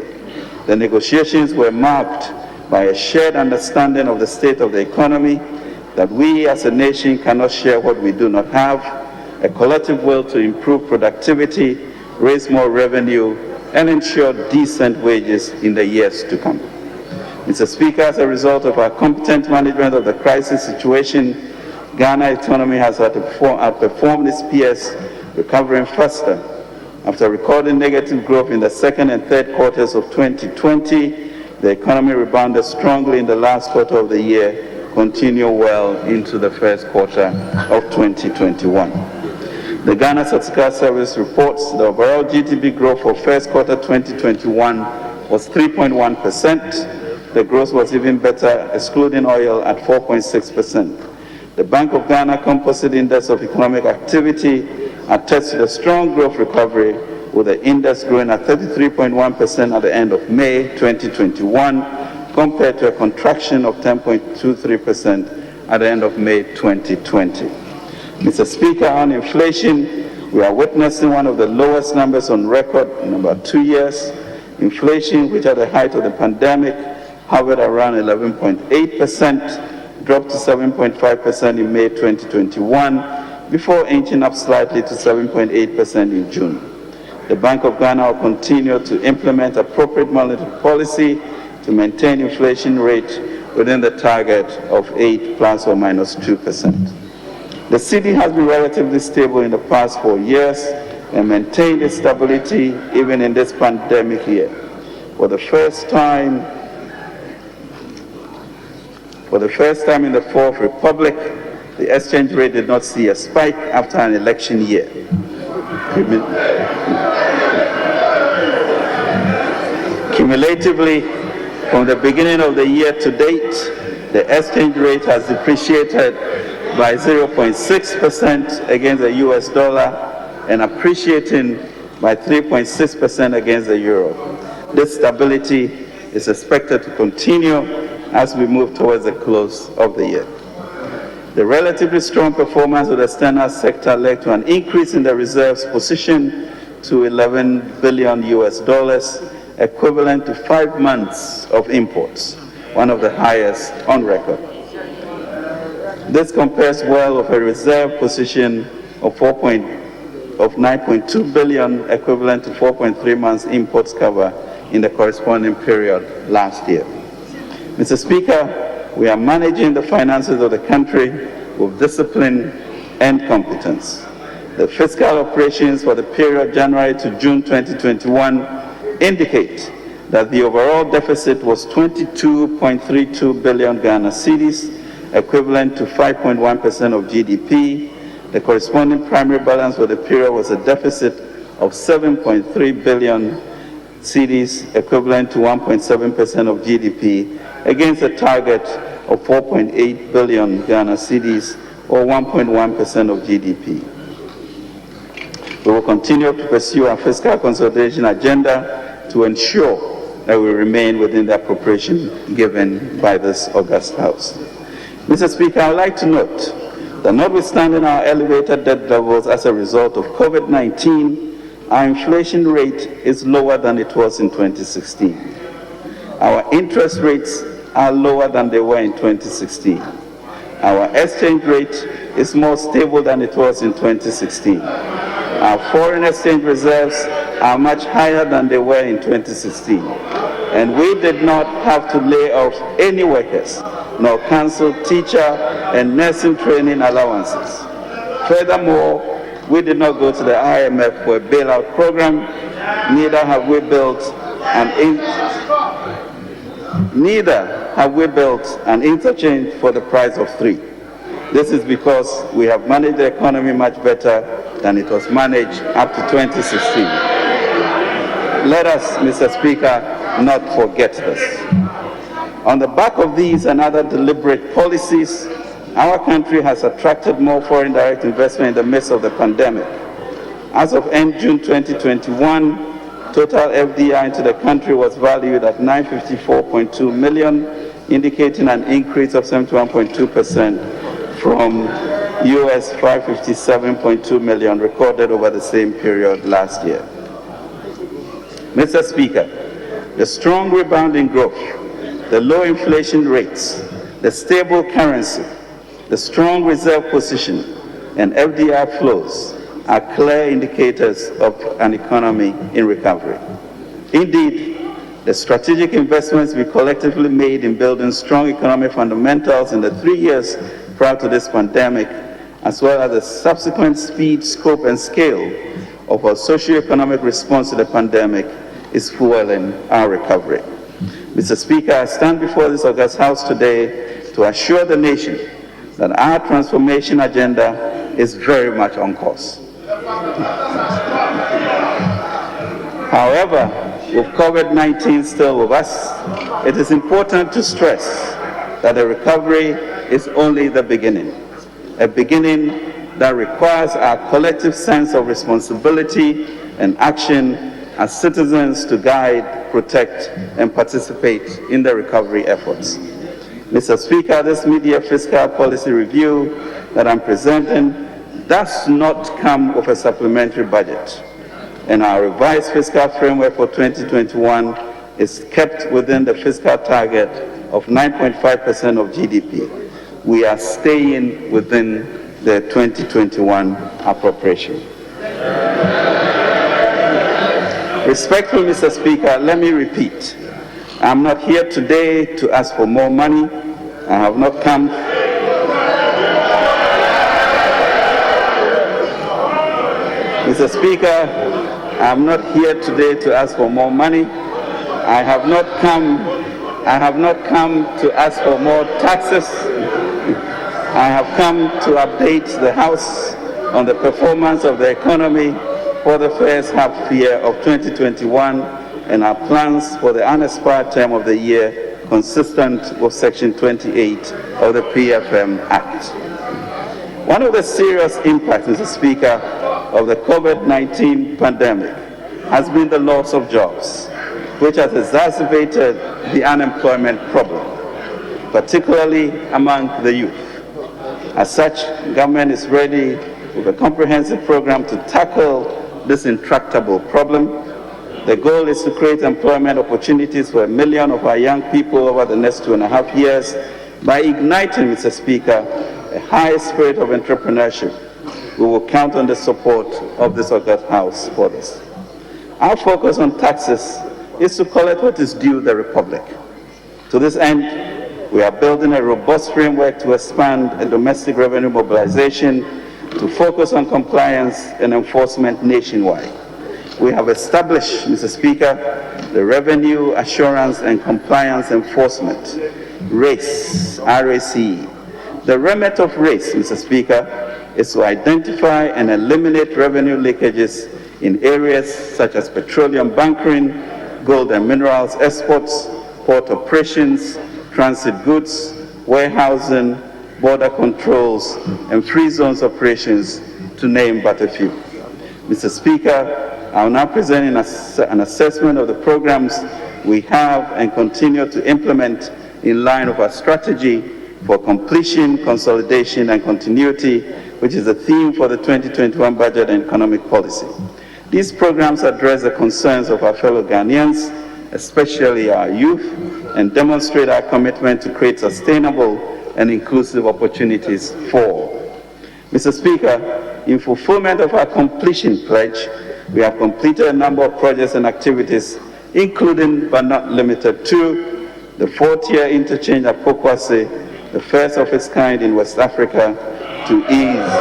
The negotiations were marked by a shared understanding of the state of the economy, that we as a nation cannot share what we do not have, a collective will to improve productivity, raise more revenue, and ensure decent wages in the years to come. Mr. Speaker, as a result of our competent management of the crisis situation, Ghana's economy has outperformed its peers, recovering faster. After recording negative growth in the second and third quarters of 2020, the economy rebounded strongly in the last quarter of the year, continuing well into the first quarter of 2021. The Ghana Statistical Service reports the overall GDP growth for first quarter 2021 was 3.1%. The growth was even better, excluding oil, at 4.6%. The Bank of Ghana Composite Index of Economic Activity attests to the strong growth recovery, with the index growing at 33.1% at the end of May 2021, compared to a contraction of 10.23% at the end of May 2020. Mr. Speaker, on inflation, we are witnessing one of the lowest numbers on record in about 2 years. Inflation, which at the height of the pandemic hovered around 11.8%, dropped to 7.5% in May 2021, before inching up slightly to 7.8% in June. The Bank of Ghana will continue to implement appropriate monetary policy to maintain inflation rate within the target of 8 plus or minus 2%. The cedi has been relatively stable in the past 4 years and maintained its stability even in this pandemic year. For the first time in the Fourth Republic, the exchange rate did not see a spike after an election year. Cumulatively, from the beginning of the year to date, the exchange rate has depreciated by 0.6% against the US dollar and appreciating by 3.6% against the euro. This stability is expected to continue as we move towards the close of the year. The relatively strong performance of the standard sector led to an increase in the reserves position to $11 billion US, equivalent to 5 months of imports, one of the highest on record. This compares well with a reserve position of $9.2 billion, equivalent to 4.3 months imports cover in the corresponding period last year. Mr. Speaker, we are managing the finances of the country with discipline and competence. The fiscal operations for the period January to June 2021 indicate that the overall deficit was 22.32 billion Ghana cedis, equivalent to 5.1% of GDP. The corresponding primary balance for the period was a deficit of 7.3 billion cedis, equivalent to 1.7% of GDP, against a target of 4.8 billion Ghana cedis, or 1.1% of GDP. We will continue to pursue our fiscal consolidation agenda to ensure that we remain within the appropriation given by this august House. Mr. Speaker, I would like to note that notwithstanding our elevated debt levels as a result of COVID-19, our inflation rate is lower than it was in 2016. Our interest rates are lower than they were in 2016. Our exchange rate is more stable than it was in 2016. Our foreign exchange reserves are much higher than they were in 2016. And we did not have to lay off any workers, nor cancel teacher and nursing training allowances. Furthermore, we did not go to the IMF for a bailout program, neither have we built an interchange for the price of 3. This is because we have managed the economy much better than it was managed up to 2016. Let us, Mr. Speaker, not forget this. On the back of these and other deliberate policies, our country has attracted more foreign direct investment in the midst of the pandemic. As of end June 2021, total FDI into the country was valued at $954.2 million, indicating an increase of 71.2% from US $557.2 million recorded over the same period last year. Mr. Speaker, the strong rebound in growth, the low inflation rates, the stable currency, the strong reserve position, and FDI flows are clear indicators of an economy in recovery. Indeed, the strategic investments we collectively made in building strong economic fundamentals in the 3 years prior to this pandemic, as well as the subsequent speed, scope, and scale of our socio-economic response to the pandemic, is fueling our recovery. Mr. Speaker, I stand before this august House today to assure the nation that our transformation agenda is very much on course. However, with COVID-19 still with us, it is important to stress that the recovery is only the beginning, a beginning that requires our collective sense of responsibility and action as citizens to guide, protect, and participate in the recovery efforts. Mr. Speaker, this mid-year fiscal policy review that I'm presenting does not come with a supplementary budget, and our revised fiscal framework for 2021 is kept within the fiscal target of 9.5% of GDP. We are staying within the 2021 appropriation. Respectfully, Mr. Speaker, let me repeat. I'm not here today to ask for more money. I have not come. Mr. Speaker, I'm not here today to ask for more money. I have not come to ask for more taxes. I have come to update the House on the performance of the economy for the first half year of 2021 and our plans for the unexpired term of the year consistent with Section 28 of the PFM Act. One of the serious impacts, Mr. Speaker, of the COVID-19 pandemic has been the loss of jobs, which has exacerbated the unemployment problem, particularly among the youth. As such, government is ready with a comprehensive program to tackle this intractable problem. The goal is to create employment opportunities for 1 million of our young people over the next 2.5 years by igniting, Mr. Speaker, a high spirit of entrepreneurship. We will count on the support of this august House for this. Our focus on taxes is to collect what is due the Republic. To this end, we are building a robust framework to expand a domestic revenue mobilization to focus on compliance and enforcement nationwide. We have established, Mr. Speaker, the Revenue Assurance and Compliance Enforcement, RACE, The remit of race, Mr. Speaker, is to identify and eliminate revenue leakages in areas such as petroleum bunkering, gold and minerals exports, port operations, transit goods, warehousing, border controls, and free zones operations, to name but a few. Mr. Speaker, I will now present an assessment of the programs we have and continue to implement in line with our strategy for completion, consolidation, and continuity, which is the theme for the 2021 budget and economic policy. These programs address the concerns of our fellow Ghanaians, especially our youth, and demonstrate our commitment to create sustainable and inclusive opportunities for all. Mr. Speaker, in fulfillment of our completion pledge, we have completed a number of projects and activities, including but not limited to the 4-tier interchange at Pokwase, the first of its kind in West Africa, to ease,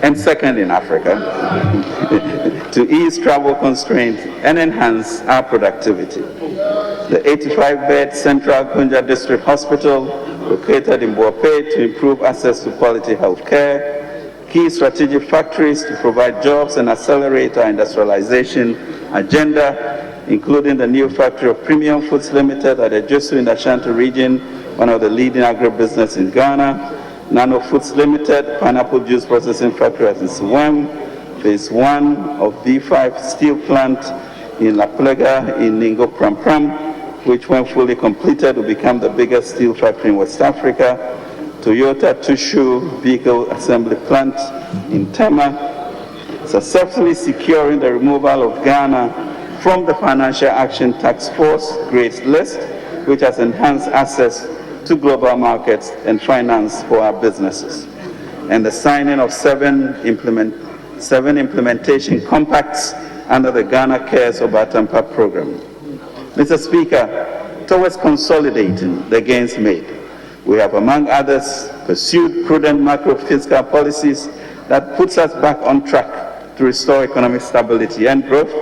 and second in Africa, to ease travel constraints and enhance our productivity. The 85-bed Central Gunja District Hospital, located in Boape, to improve access to quality health care. Key strategic factories to provide jobs and accelerate our industrialization agenda, including the new factory of Premium Foods Limited at Ejosu in the Ashanti region, one of the leading agribusiness in Ghana. Nano Foods Limited, pineapple juice processing factory at Nsewem. Phase 1 of B5 steel plant in La Plega in Ningo Pram Pram, which when fully completed will become the biggest steel factory in West Africa. Toyota Tushu vehicle assembly plant in Tema, successfully securing the removal of Ghana from the Financial Action Task Force grades list, which has enhanced access to global markets and finance for our businesses, and the signing of seven implementation compacts under the Ghana Cares Obatampa program. Mr. Speaker, towards consolidating the gains made, we have, among others, pursued prudent macro-fiscal policies that puts us back on track to restore economic stability and growth,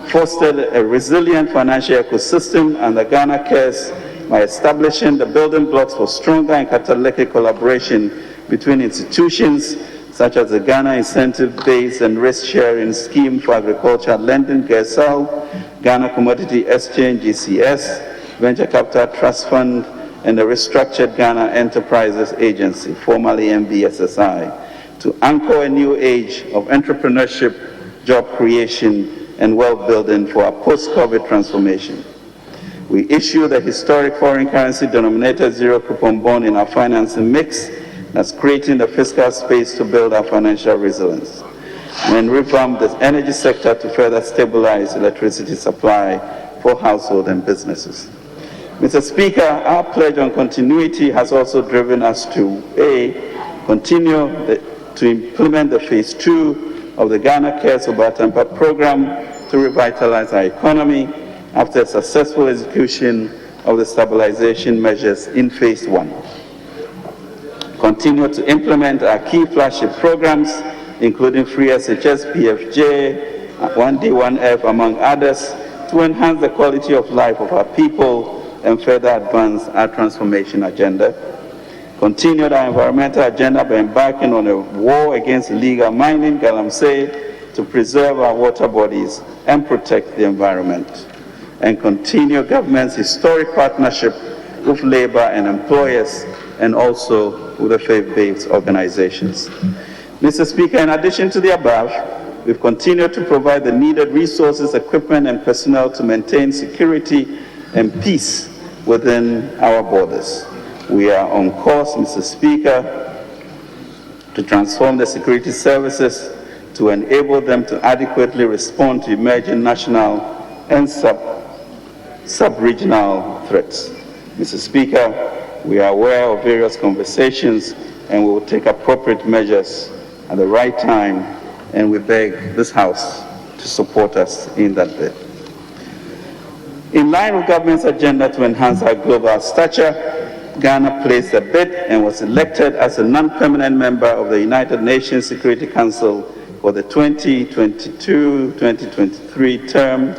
fostered a resilient financial ecosystem under Ghana Cares by establishing the building blocks for stronger and catalytic collaboration between institutions such as the Ghana Incentive-Based and Risk-Sharing Scheme for Agricultural Lending, GESAL, Ghana Commodity Exchange, GCS, Venture Capital Trust Fund, and the Restructured Ghana Enterprises Agency, formerly MBSSI, to anchor a new age of entrepreneurship, job creation, and wealth building for our post-COVID transformation. We issued a historic foreign currency denominated zero-coupon bond in our financing mix that's creating the fiscal space to build our financial resilience, and revamp the energy sector to further stabilize electricity supply for households and businesses. Mr. Speaker, our pledge on continuity has also driven us to continue to implement the phase 2 of the Ghana Cares Obatampa program to revitalize our economy after successful execution of the stabilization measures in phase 1. Continue to implement our key flagship programs, including Free SHS, PFJ, 1D, 1F, among others, to enhance the quality of life of our people and further advance our transformation agenda. Continued our environmental agenda by embarking on a war against illegal mining, Galamsey, to preserve our water bodies and protect the environment. And continue government's historic partnership with labor and employers, and also with the faith-based organizations. Mr. Speaker, in addition to the above, we've continued to provide the needed resources, equipment, and personnel to maintain security and peace within our borders. We are on course, Mr. Speaker, to transform the security services to enable them to adequately respond to emerging national and sub-regional threats. Mr. Speaker, we are aware of various conversations and we will take appropriate measures at the right time, and we beg this House to support us in that bid. In line with government's agenda to enhance our global stature, Ghana placed a bid and was elected as a non-permanent member of the United Nations Security Council for the 2022-2023 term.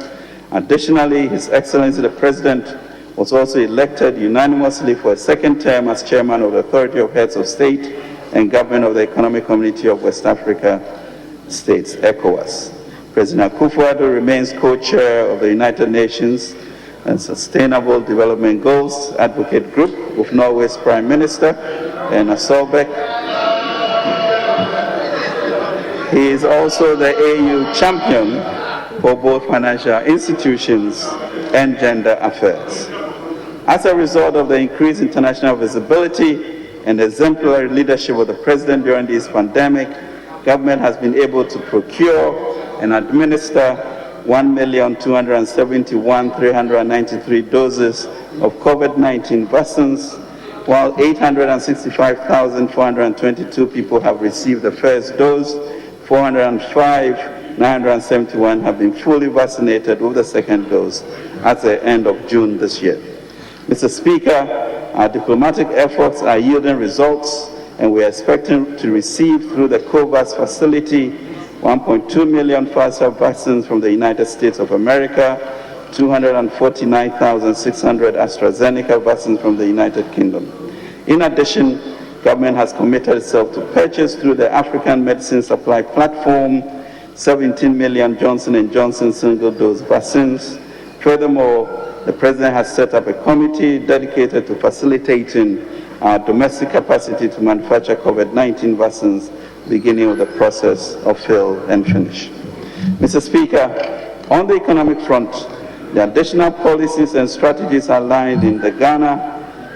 Additionally, His Excellency the President was also elected unanimously for a second term as chairman of the Authority of Heads of State and Government of the Economic Community of West Africa States, ECOWAS. President Akufo-Addo remains co-chair of the United Nations and Sustainable Development Goals Advocate Group with Norway's Prime Minister, Erna Solberg. He is also the AU champion for both financial institutions and gender affairs. As a result of the increased international visibility and exemplary leadership of the President during this pandemic, government has been able to procure and administer 1,271,393 doses of COVID-19 vaccines, while 865,422 people have received the first dose, 405,971 have been fully vaccinated with the second dose at the end of June this year. Mr. Speaker, our diplomatic efforts are yielding results, and we are expecting to receive through the COVAX facility 1.2 million Pfizer vaccines from the United States of America, 249,600 AstraZeneca vaccines from the United Kingdom. In addition, government has committed itself to purchase through the African Medicine Supply Platform 17 million Johnson & Johnson single-dose vaccines. Furthermore, the President has set up a committee dedicated to facilitating our domestic capacity to manufacture COVID-19 vaccines, beginning with the process of fill and finish. Mr. Speaker, on the economic front, the additional policies and strategies outlined in the Ghana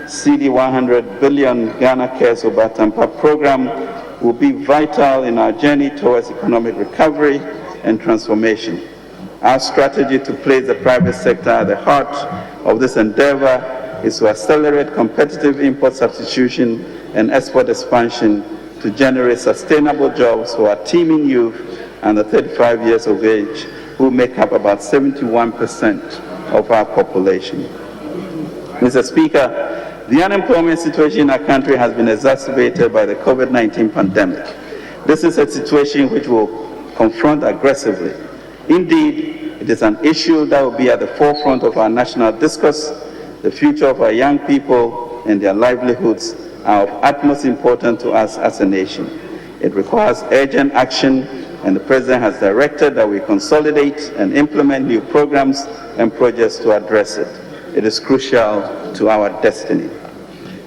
CD 100 billion Ghana Cares over Tampa program will be vital in our journey towards economic recovery and transformation. Our strategy to place the private sector at the heart of this endeavor is to accelerate competitive import substitution and export expansion to generate sustainable jobs for our teeming youth under 35 years of age, who make up about 71% of our population. Mr. Speaker, the unemployment situation in our country has been exacerbated by the COVID-19 pandemic. This is a situation which we'll confront aggressively. Indeed, it is an issue that will be at the forefront of our national discourse. The future of our young people and their livelihoods are of utmost importance to us as a nation. It requires urgent action, and the President has directed that we consolidate and implement new programs and projects to address it. It is crucial to our destiny.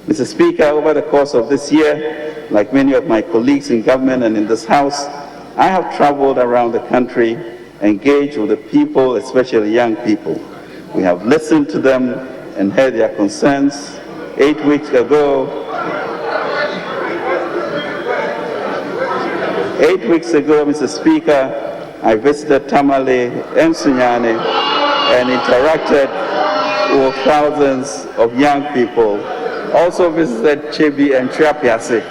Mr. Speaker, over the course of this year, like many of my colleagues in government and in this House, I have traveled around the country, engaged with the people, especially young people. We have listened to them and heard their concerns. 8 weeks ago, Mr. Speaker, I visited Tamale and Sunyani and interacted with thousands of young people. Also visited Chebi and Triapiase,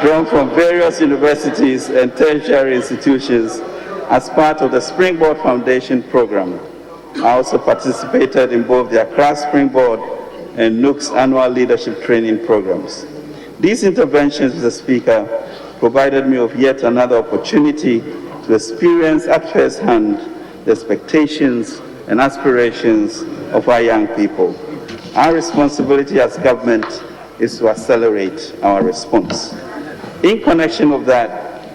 drawn from various universities and tertiary institutions as part of the Springboard Foundation program. I also participated in both the Accra Springboard and NUC's annual leadership training programs. These interventions, Mr. Speaker, provided me with yet another opportunity to experience at first hand the expectations and aspirations of our young people. Our responsibility as government is to accelerate our response. In connection with that,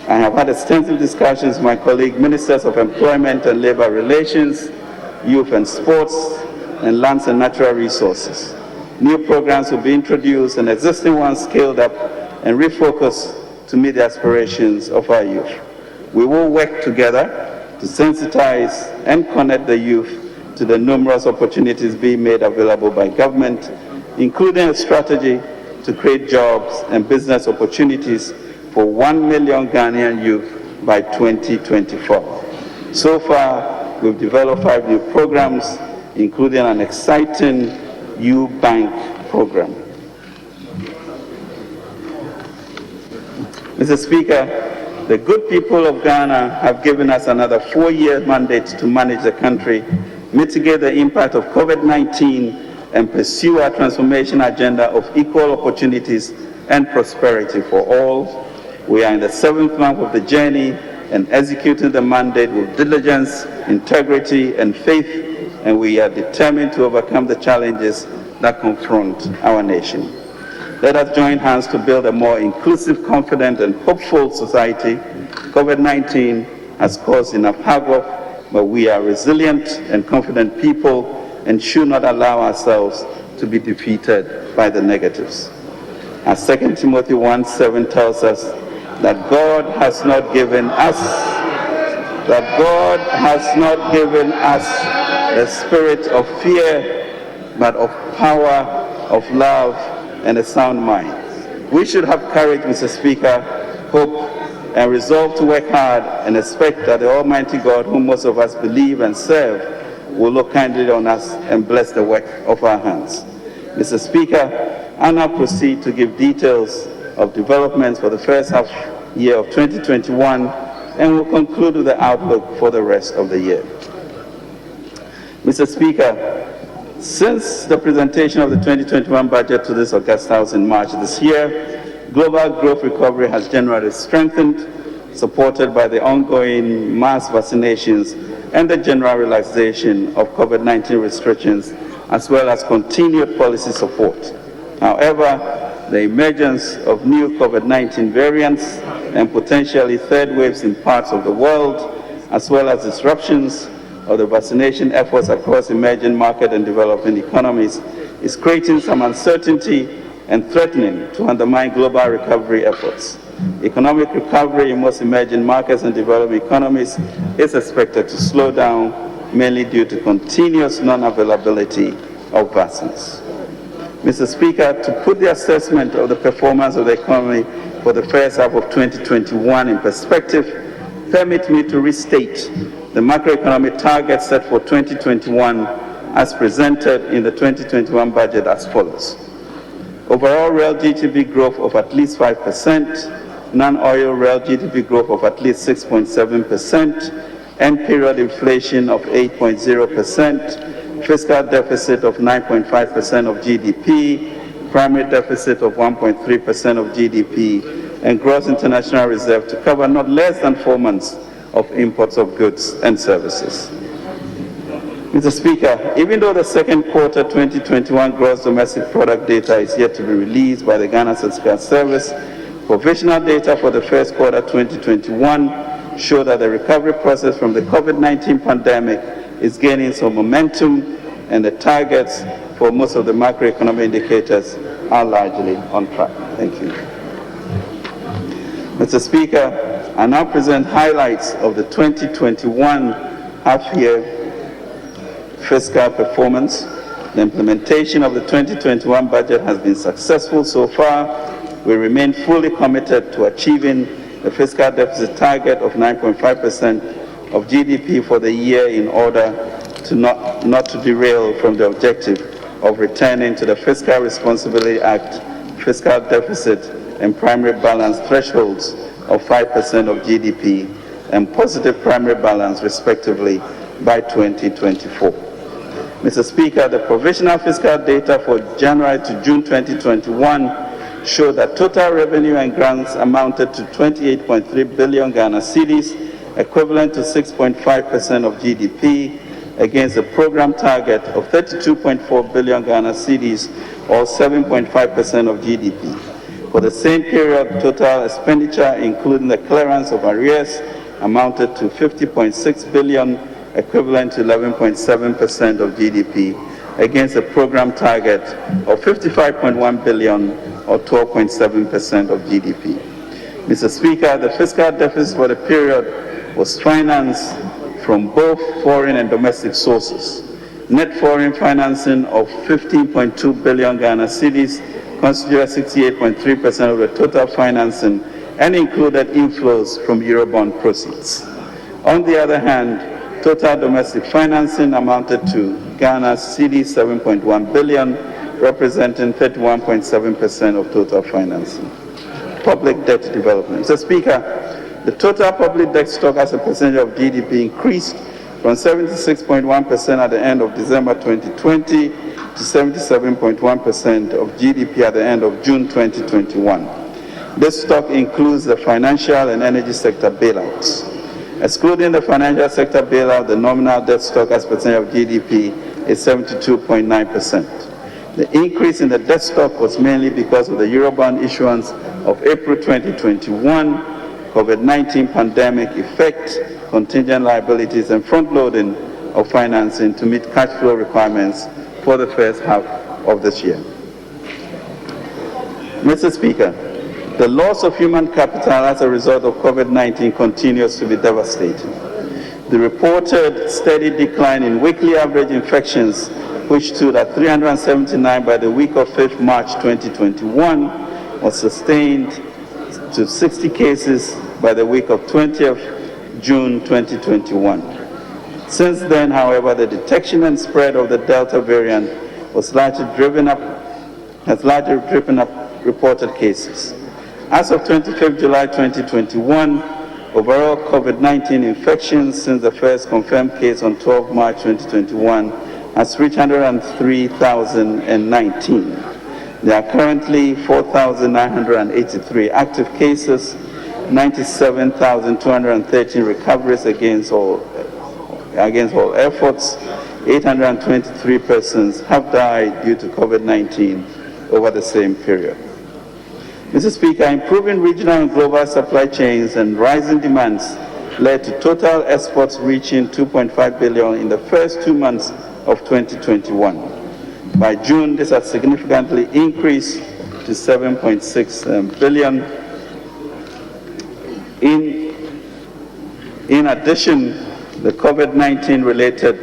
I have had extensive discussions with my colleague ministers of employment and labor relations, youth and sports, and lands and natural resources. New programs will be introduced and existing ones scaled up and refocused to meet the aspirations of our youth. We will work together to sensitize and connect the youth to the numerous opportunities being made available by government, including a strategy to create jobs and business opportunities for 1 million Ghanaian youth by 2024. So far, we've developed 5 new programs, including an exciting U-Bank program. Mr. Speaker, the good people of Ghana have given us another 4-year mandate to manage the country, mitigate the impact of COVID-19, and pursue our transformation agenda of equal opportunities and prosperity for all. We are in the 7th month of the journey, and executing the mandate with diligence, integrity, and faith, and we are determined to overcome the challenges that confront our nation. Let us join hands to build a more inclusive, confident, and hopeful society. COVID-19 has caused enough havoc, but we are resilient and confident people and should not allow ourselves to be defeated by the negatives. As 2 Timothy 1:7 tells us that God has not given us the spirit of fear, but of power, of love, and a sound mind. We should have courage, Mr. Speaker, hope, and resolve to work hard and expect that the Almighty God, whom most of us believe and serve, will look kindly on us and bless the work of our hands. Mr. Speaker, I now proceed to give details of developments for the first half year of 2021 and will conclude with the outlook for the rest of the year. Mr. Speaker, since the presentation of the 2021 budget to this August House in March this year, global growth recovery has generally strengthened, supported by the ongoing mass vaccinations and the general relaxation of COVID-19 restrictions, as well as continued policy support. However, the emergence of new COVID-19 variants and potentially third waves in parts of the world, as well as disruptions of the vaccination efforts across emerging market and developing economies, is creating some uncertainty and threatening to undermine global recovery efforts. Economic recovery in most emerging markets and developing economies is expected to slow down, mainly due to continuous non-availability of vaccines. Mr. Speaker, to put the assessment of the performance of the economy for the first half of 2021 in perspective, permit me to restate the macroeconomic targets set for 2021 as presented in the 2021 budget as follows. Overall real GDP growth of at least 5%, non-oil real GDP growth of at least 6.7%, end period inflation of 8.0%, fiscal deficit of 9.5% of GDP, primary deficit of 1.3% of GDP, and gross international reserve to cover not less than 4 months of imports of goods and services. Mr. Speaker, even though the second quarter 2021 gross domestic product data is yet to be released by the Ghana Statistical Service, provisional data for the first quarter 2021 show that the recovery process from the COVID-19 pandemic is gaining some momentum, and the targets for most of the macroeconomic indicators are largely on track. Thank you. Mr. Speaker, I now present highlights of the 2021 half-year fiscal performance. The implementation of the 2021 budget has been successful so far. We remain fully committed to achieving the fiscal deficit target of 9.5% of GDP for the year in order to not to derail from the objective of returning to the Fiscal Responsibility Act fiscal deficit and primary balance thresholds of 5% of GDP and positive primary balance, respectively, by 2024. Mr. Speaker, the provisional fiscal data for January to June 2021 show that total revenue and grants amounted to 28.3 billion Ghana cedis, equivalent to 6.5% of GDP, against a program target of 32.4 billion Ghana cedis, or 7.5% of GDP. For the same period, total expenditure, including the clearance of arrears, amounted to 50.6 billion, equivalent to 11.7% of GDP, against a program target of 55.1 billion, or 12.7% of GDP. Mr. Speaker, the fiscal deficit for the period was financed from both foreign and domestic sources. Net foreign financing of 15.2 billion Ghana cedis constituted 68.3% of the total financing and included inflows from Eurobond proceeds. On the other hand, total domestic financing amounted to Ghana cedis 7.1 billion, representing 31.7% of total financing. Public debt development. Mr. Speaker, the total public debt stock as a percentage of GDP increased from 76.1% at the end of December 2020 to 77.1% of GDP at the end of June 2021. This stock includes the financial and energy sector bailouts. Excluding the financial sector bailout, the nominal debt stock as percentage of GDP is 72.9%. The increase in the debt stock was mainly because of the Eurobond issuance of April 2021, COVID-19 pandemic effect, contingent liabilities, and front-loading of financing to meet cash flow requirements for the first half of this year. Mr. Speaker, the loss of human capital as a result of COVID-19 continues to be devastating. The reported steady decline in weekly average infections, which stood at 379 by the week of 5th March 2021, was sustained to 60 cases by the week of 20th June 2021. Since then, however, the detection and spread of the Delta variant has largely driven up reported cases. As of 25th July 2021, overall COVID-19 infections since the first confirmed case on 12 March 2021 has reached 103,019. There are currently 4,983 active cases, 97,213 recoveries against all efforts. 823 persons have died due to COVID-19 over the same period. Mr. Speaker, improving regional and global supply chains and rising demands led to total exports reaching $2.5 billion in the first 2 months of 2021. By June, this has significantly increased to $7.6 billion. In addition, the COVID-19 related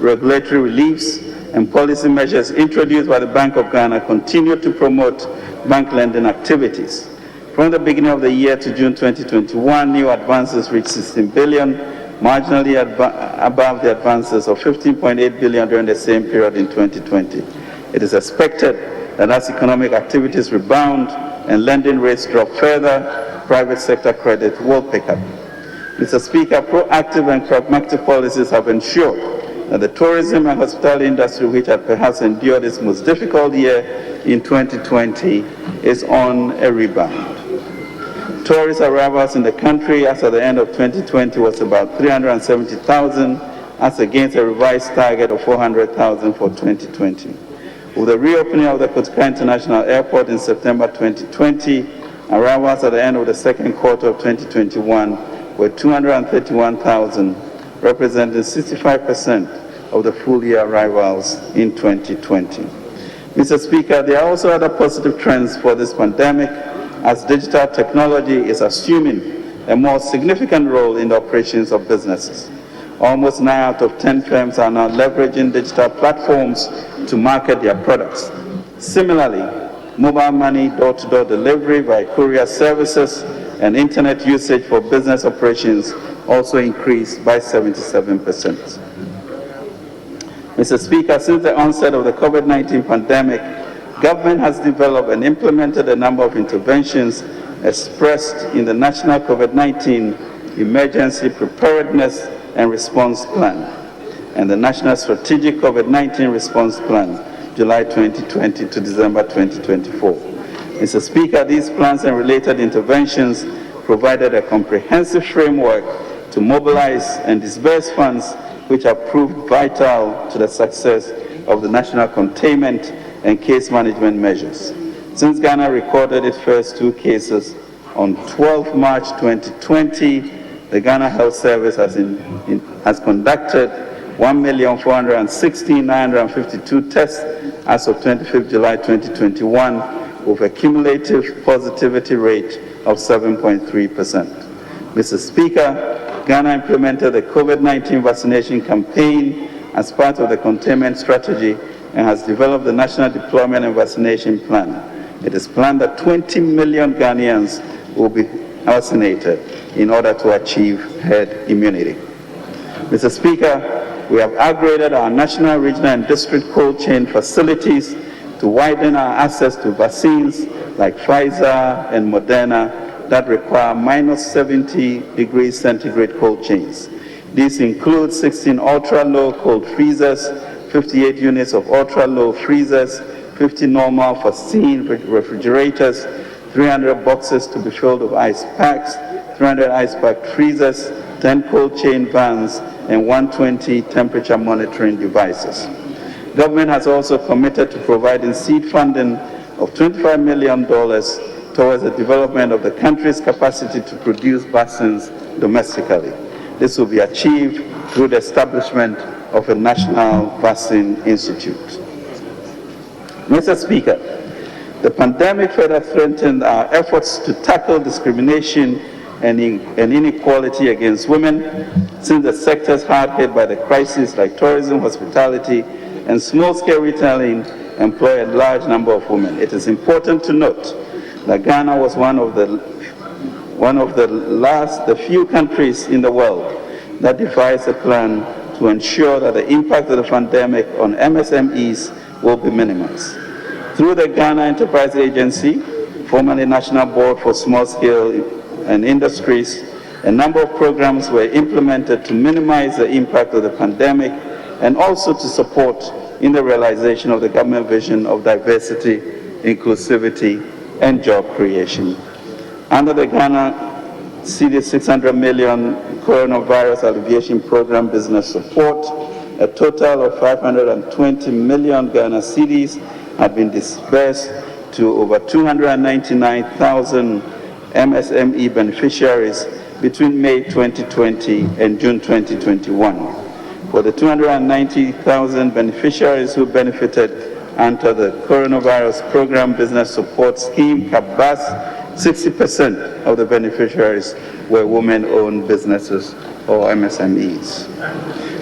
regulatory reliefs and policy measures introduced by the Bank of Ghana continue to promote bank lending activities. From the beginning of the year to June 2021, new advances reached $16 billion, marginally above the advances of $15.8 billion during the same period in 2020. It is expected that as economic activities rebound and lending rates drop further, private sector credit will pick up. Mr. Speaker, proactive and pragmatic policies have ensured that the tourism and hospitality industry, which had perhaps endured its most difficult year in 2020, is on a rebound. Tourist arrivals in the country as at the end of 2020 was about 370,000, as against a revised target of 400,000 for 2020. With the reopening of the Kotoka International Airport in September 2020, arrivals at the end of the second quarter of 2021 were 231,000, representing 65% of the full year arrivals in 2020. Mr. Speaker, there are also other positive trends for this pandemic, as digital technology is assuming a more significant role in the operations of businesses. Almost 9 out of 10 firms are now leveraging digital platforms to market their products. Similarly, mobile money, door-to-door delivery by courier services, and internet usage for business operations also increased by 77%. Mr. Speaker, since the onset of the COVID-19 pandemic, government has developed and implemented a number of interventions expressed in the National COVID-19 Emergency Preparedness and Response Plan and the National Strategic COVID-19 Response Plan, July 2020 to December 2024. Mr. Speaker, these plans and related interventions provided a comprehensive framework to mobilize and disburse funds which have proved vital to the success of the national containment and case management measures. Since Ghana recorded its first 2 cases on 12 March 2020, the Ghana Health Service has conducted 1,416,952 tests as of 25th July 2021, with a cumulative positivity rate of 7.3%. Mr. Speaker, Ghana implemented the COVID-19 vaccination campaign as part of the containment strategy and has developed the National Deployment and Vaccination Plan. It is planned that 20 million Ghanaians will be vaccinated in order to achieve herd immunity. Mr. Speaker, we have upgraded our national, regional, and district cold chain facilities to widen our access to vaccines like Pfizer and Moderna that require -70 degrees centigrade cold chains. These include 16 ultra-low cold freezers, 58 units of ultra-low freezers, 50 normal vaccine refrigerators, 300 boxes to be filled with ice packs, 300 ice pack freezers, 10 cold chain vans, and 120 temperature monitoring devices. Government has also committed to providing seed funding of $25 million towards the development of the country's capacity to produce vaccines domestically. This will be achieved through the establishment of a National Vaccine Institute. Mr. Speaker, the pandemic further threatened our efforts to tackle discrimination and inequality against women, since the sectors hard hit by the crisis like tourism, hospitality, and small-scale retailing employ a large number of women. It is important to note that Ghana was one of the few countries in the world that devised a plan to ensure that the impact of the pandemic on MSMEs will be minimized. Through the Ghana Enterprise Agency, formerly National Board for Small Scale and Industries, a number of programs were implemented to minimize the impact of the pandemic and also to support in the realization of the government vision of diversity, inclusivity, and job creation. Under the Ghana cedi 600 million coronavirus alleviation program business support, a total of 520 million Ghana cedis have been disbursed to over 299,000 MSME beneficiaries between May 2020 and June 2021. For the 290,000 beneficiaries who benefited under the Coronavirus Program Business Support Scheme, CAPBAS, 60% of the beneficiaries were women-owned businesses or MSMEs.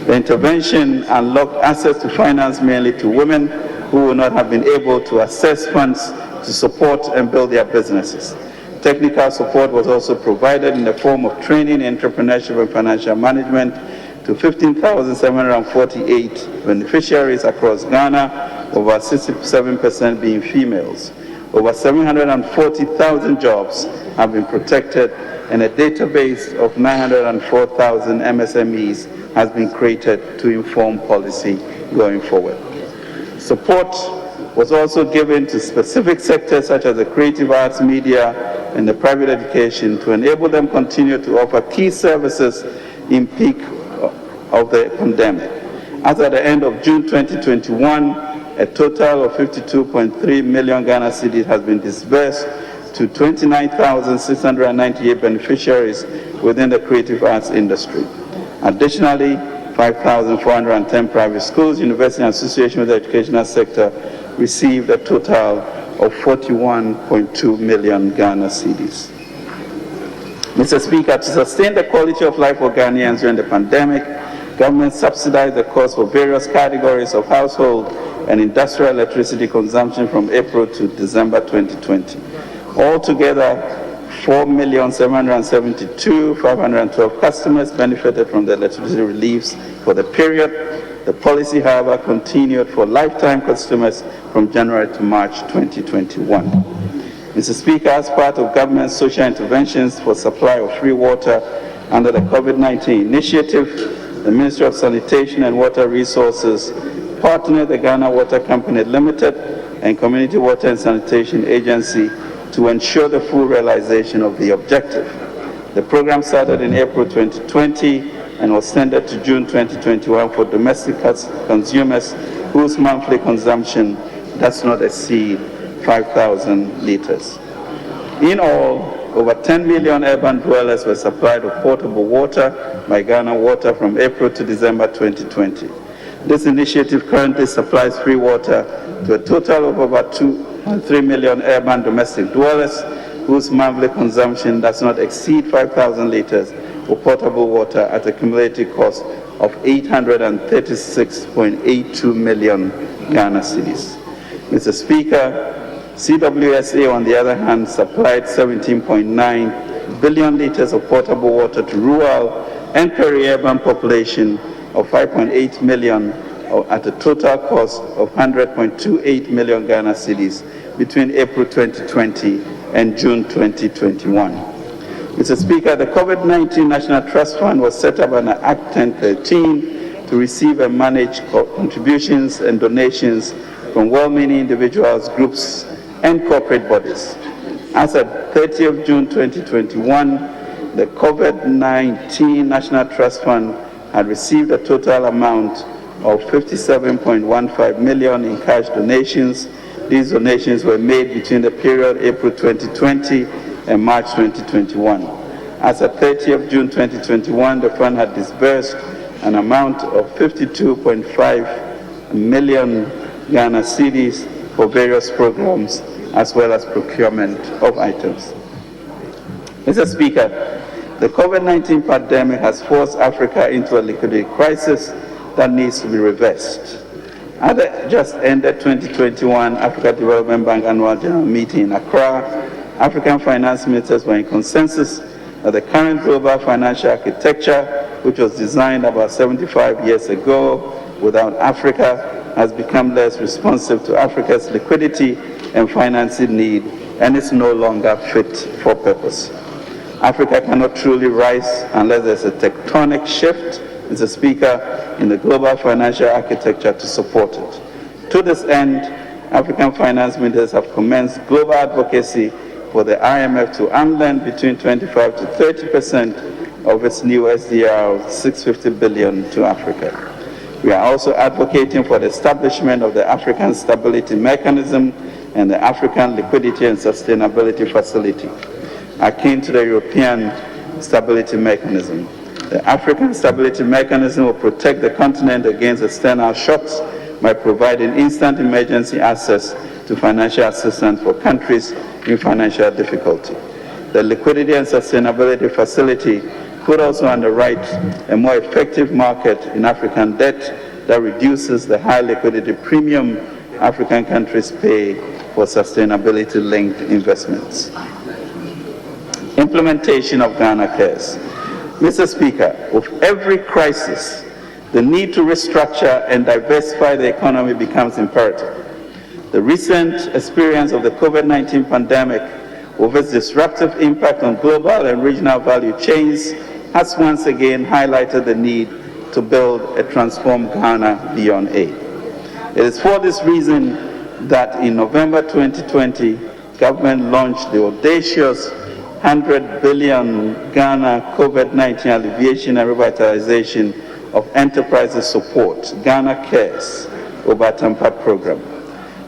The intervention unlocked access to finance mainly to women who would not have been able to access funds to support and build their businesses. Technical support was also provided in the form of training, entrepreneurship, and financial management to 15,748 beneficiaries across Ghana, over 67% being females. Over 740,000 jobs have been protected, and a database of 904,000 MSMEs has been created to inform policy going forward. Support was also given to specific sectors such as the creative arts, media, and the private education to enable them continue to offer key services in peak of the pandemic. As at the end of June 2021, a total of 52.3 million Ghana cedis has been disbursed to 29,698 beneficiaries within the creative arts industry. Additionally, 5,410 private schools, universities, and associations with the educational sector received a total of 41.2 million Ghana cedis. Mr. Speaker, to sustain the quality of life for Ghanaians during the pandemic, government subsidized the cost for various categories of household and industrial electricity consumption from April to December 2020. Altogether, 4,772,512 customers benefited from the electricity reliefs for the period. The policy, however, continued for lifetime customers from January to March 2021. Mr. Speaker, as part of government's social interventions for supply of free water under the COVID-19 initiative, the Ministry of Sanitation and Water Resources partnered the Ghana Water Company Limited and Community Water and Sanitation Agency to ensure the full realization of the objective. The program started in April 2020 and was extended to June 2021 for domestic consumers whose monthly consumption does not exceed 5,000 liters. In all, over 10 million urban dwellers were supplied with potable water by Ghana Water from April to December 2020. This initiative currently supplies free water to a total of over 2.3 million urban domestic dwellers whose monthly consumption does not exceed 5,000 liters of potable water at a cumulative cost of 836.82 million Ghana cedis. Mr. Speaker, CWSA, on the other hand, supplied 17.9 billion liters of potable water to rural and peri-urban population of 5.8 million at a total cost of 100.28 million Ghana cedis between April 2020 and June 2021. Mr. Speaker, the COVID-19 National Trust Fund was set up under Act 1013 to receive and manage contributions and donations from well-meaning individuals, groups, and corporate bodies. As at 30th June 2021, the COVID-19 National Trust Fund had received a total amount of 57.15 million in cash donations. These donations were made between the period April 2020 and March 2021. As at 30th June 2021, the fund had disbursed an amount of 52.5 million Ghana cedis for various programs as well as procurement of items. Mr. Speaker, the COVID-19 pandemic has forced Africa into a liquidity crisis that needs to be reversed. At the just ended 2021 Africa Development Bank Annual General Meeting in Accra, African finance ministers were in consensus that the current global financial architecture, which was designed about 75 years ago without Africa, has become less responsive to Africa's liquidity and financing need and is no longer fit for purpose. Africa cannot truly rise unless there's a tectonic shift, Mr. Speaker, in the global financial architecture to support it. To this end, African finance ministers have commenced global advocacy for the IMF to unlend between 25 to 30% of its new SDR of $650 billion to Africa. We are also advocating for the establishment of the African Stability Mechanism and the African Liquidity and Sustainability Facility, akin to the European Stability Mechanism. The African Stability Mechanism will protect the continent against external shocks by providing instant emergency access to financial assistance for countries in financial difficulty. The Liquidity and Sustainability Facility could also underwrite a more effective market in African debt that reduces the high liquidity premium African countries pay for sustainability-linked investments. Implementation of Ghana Cares. Mr. Speaker, with every crisis, the need to restructure and diversify the economy becomes imperative. The recent experience of the COVID-19 pandemic, with its disruptive impact on global and regional value chains, has once again highlighted the need to build a transformed Ghana beyond aid. It is for this reason that in November 2020, government launched the audacious 100 billion Ghana COVID-19 alleviation and revitalization of enterprises support, Ghana Cares, Obatampa program.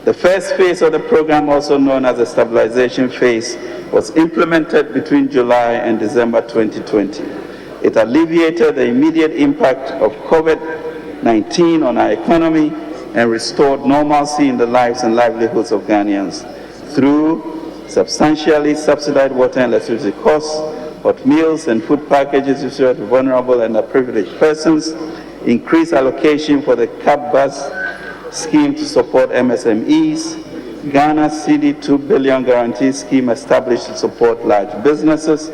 The first phase of the program, also known as the stabilization phase, was implemented between July and December 2020. It alleviated the immediate impact of COVID-19 on our economy and restored normalcy in the lives and livelihoods of Ghanaians through substantially subsidized water and electricity costs, hot meals and food packages distributed to vulnerable and underprivileged persons, increased allocation for the CAP bus scheme to support MSMEs, Ghana CD 2 billion guarantee scheme established to support large businesses,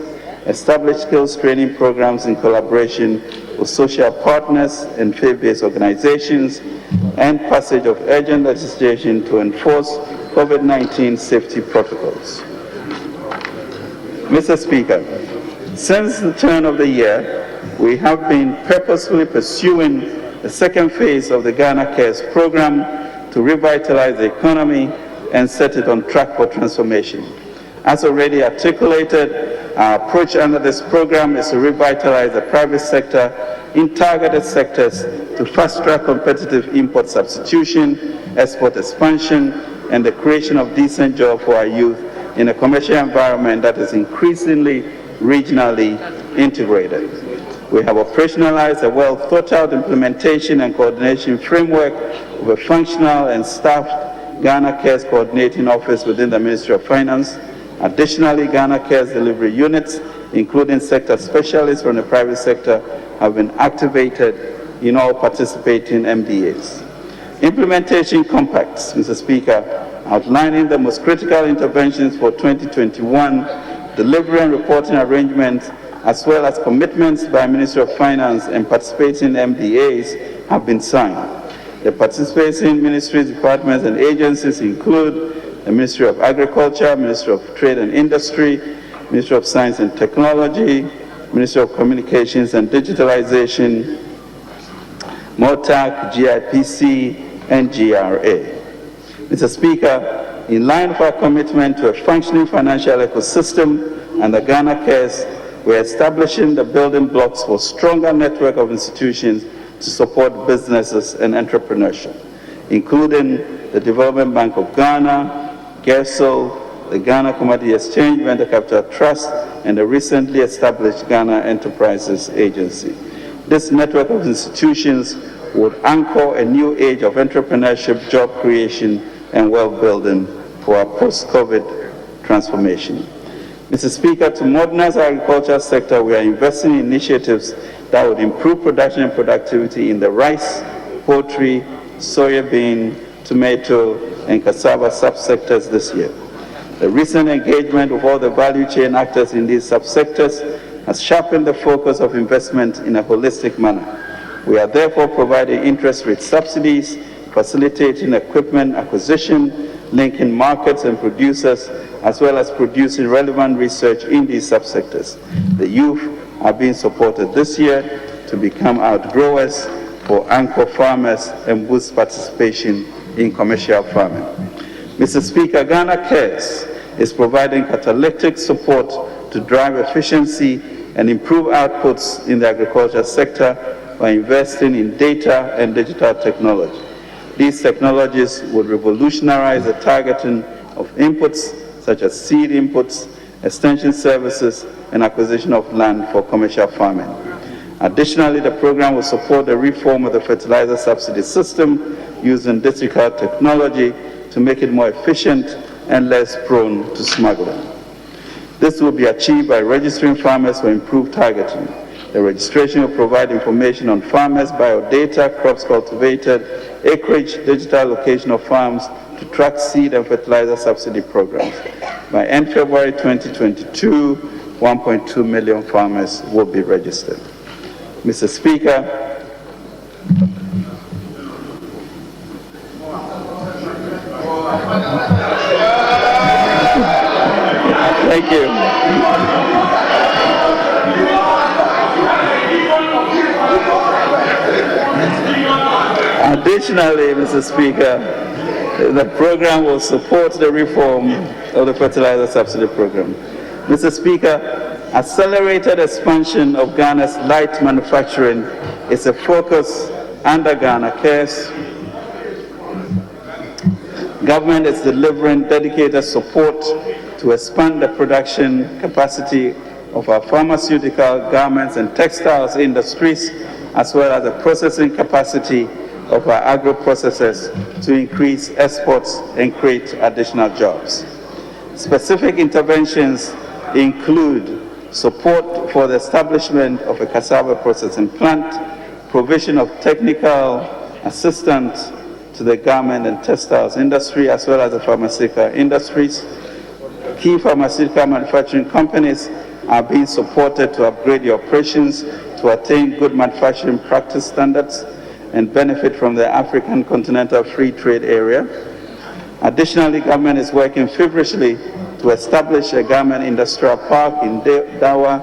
established skills training programs in collaboration with social partners and faith-based organizations, and passage of urgent legislation to enforce COVID-19 safety protocols. Mr. Speaker, since the turn of the year, we have been purposefully pursuing the second phase of the Ghana Cares program to revitalize the economy and set it on track for transformation. As already articulated, our approach under this program is to revitalize the private sector in targeted sectors to fast-track competitive import substitution, export expansion, and the creation of decent jobs for our youth in a commercial environment that is increasingly regionally integrated. We have operationalized a well-thought-out implementation and coordination framework of a functional and staffed Ghana Cares Coordinating Office within the Ministry of Finance. Additionally, Ghana Cares delivery units, including sector specialists from the private sector, have been activated in all participating MDAs. Implementation compacts, Mr. Speaker, outlining the most critical interventions for 2021, delivery and reporting arrangements, as well as commitments by Ministry of Finance and participating MDAs have been signed. The participating ministries, departments, and agencies include the Ministry of Agriculture, Ministry of Trade and Industry, Ministry of Science and Technology, Ministry of Communications and Digitalization, MOTAC, GIPC, and GRA. Mr. Speaker, In line with our commitment to a functioning financial ecosystem and the Ghana Cares, we're establishing the building blocks for a stronger network of institutions to support businesses and entrepreneurship, including the Development Bank of Ghana, GERSO, the Ghana Commodity Exchange Venture Capital Trust, and the recently established Ghana Enterprises Agency. This network of institutions would anchor a new age of entrepreneurship, job creation, and wealth building for our post-COVID transformation. Mr. Speaker, to modernize our agricultural sector, we are investing in initiatives that would improve production and productivity in the rice, poultry, soybean, tomato, and cassava subsectors this year. The recent engagement with all the value chain actors in these subsectors has sharpened the focus of investment in a holistic manner. We are therefore providing interest rate subsidies, facilitating equipment acquisition, linking markets and producers, as well as producing relevant research in these subsectors. The youth are being supported this year to become outgrowers for anchor farmers and boost participation in commercial farming. Mr. Speaker, Ghana Cares is providing catalytic support to drive efficiency and improve outputs in the agriculture sector by investing in data and digital technology. These technologies would revolutionize the targeting of inputs such as seed inputs, extension services, and acquisition of land for commercial farming. Additionally, the program will support the reform of the fertilizer subsidy system using digital technology to make it more efficient and less prone to smuggling. This will be achieved by registering farmers for improved targeting. The registration will provide information on farmers, biodata, crops cultivated, acreage, digital location of farms to track seed and fertilizer subsidy programs. By end February 2022, 1.2 million farmers will be registered. Mr. Speaker, thank you. Additionally, Mr. Speaker, the program will support the reform of the fertilizer subsidy program. Mr. Speaker, accelerated expansion of Ghana's light manufacturing is a focus under Ghana Cares. Government is delivering dedicated support to expand the production capacity of our pharmaceutical, garments, and textiles industries, as well as the processing capacity of our agro-processors to increase exports and create additional jobs. Specific interventions include support for the establishment of a cassava processing plant, provision of technical assistance to the garment and textiles industry, as well as the pharmaceutical industries. Key pharmaceutical manufacturing companies are being supported to upgrade their operations to attain good manufacturing practice standards and benefit from the African Continental Free Trade Area. Additionally, government is working feverishly to establish a garment industrial park in Dawa,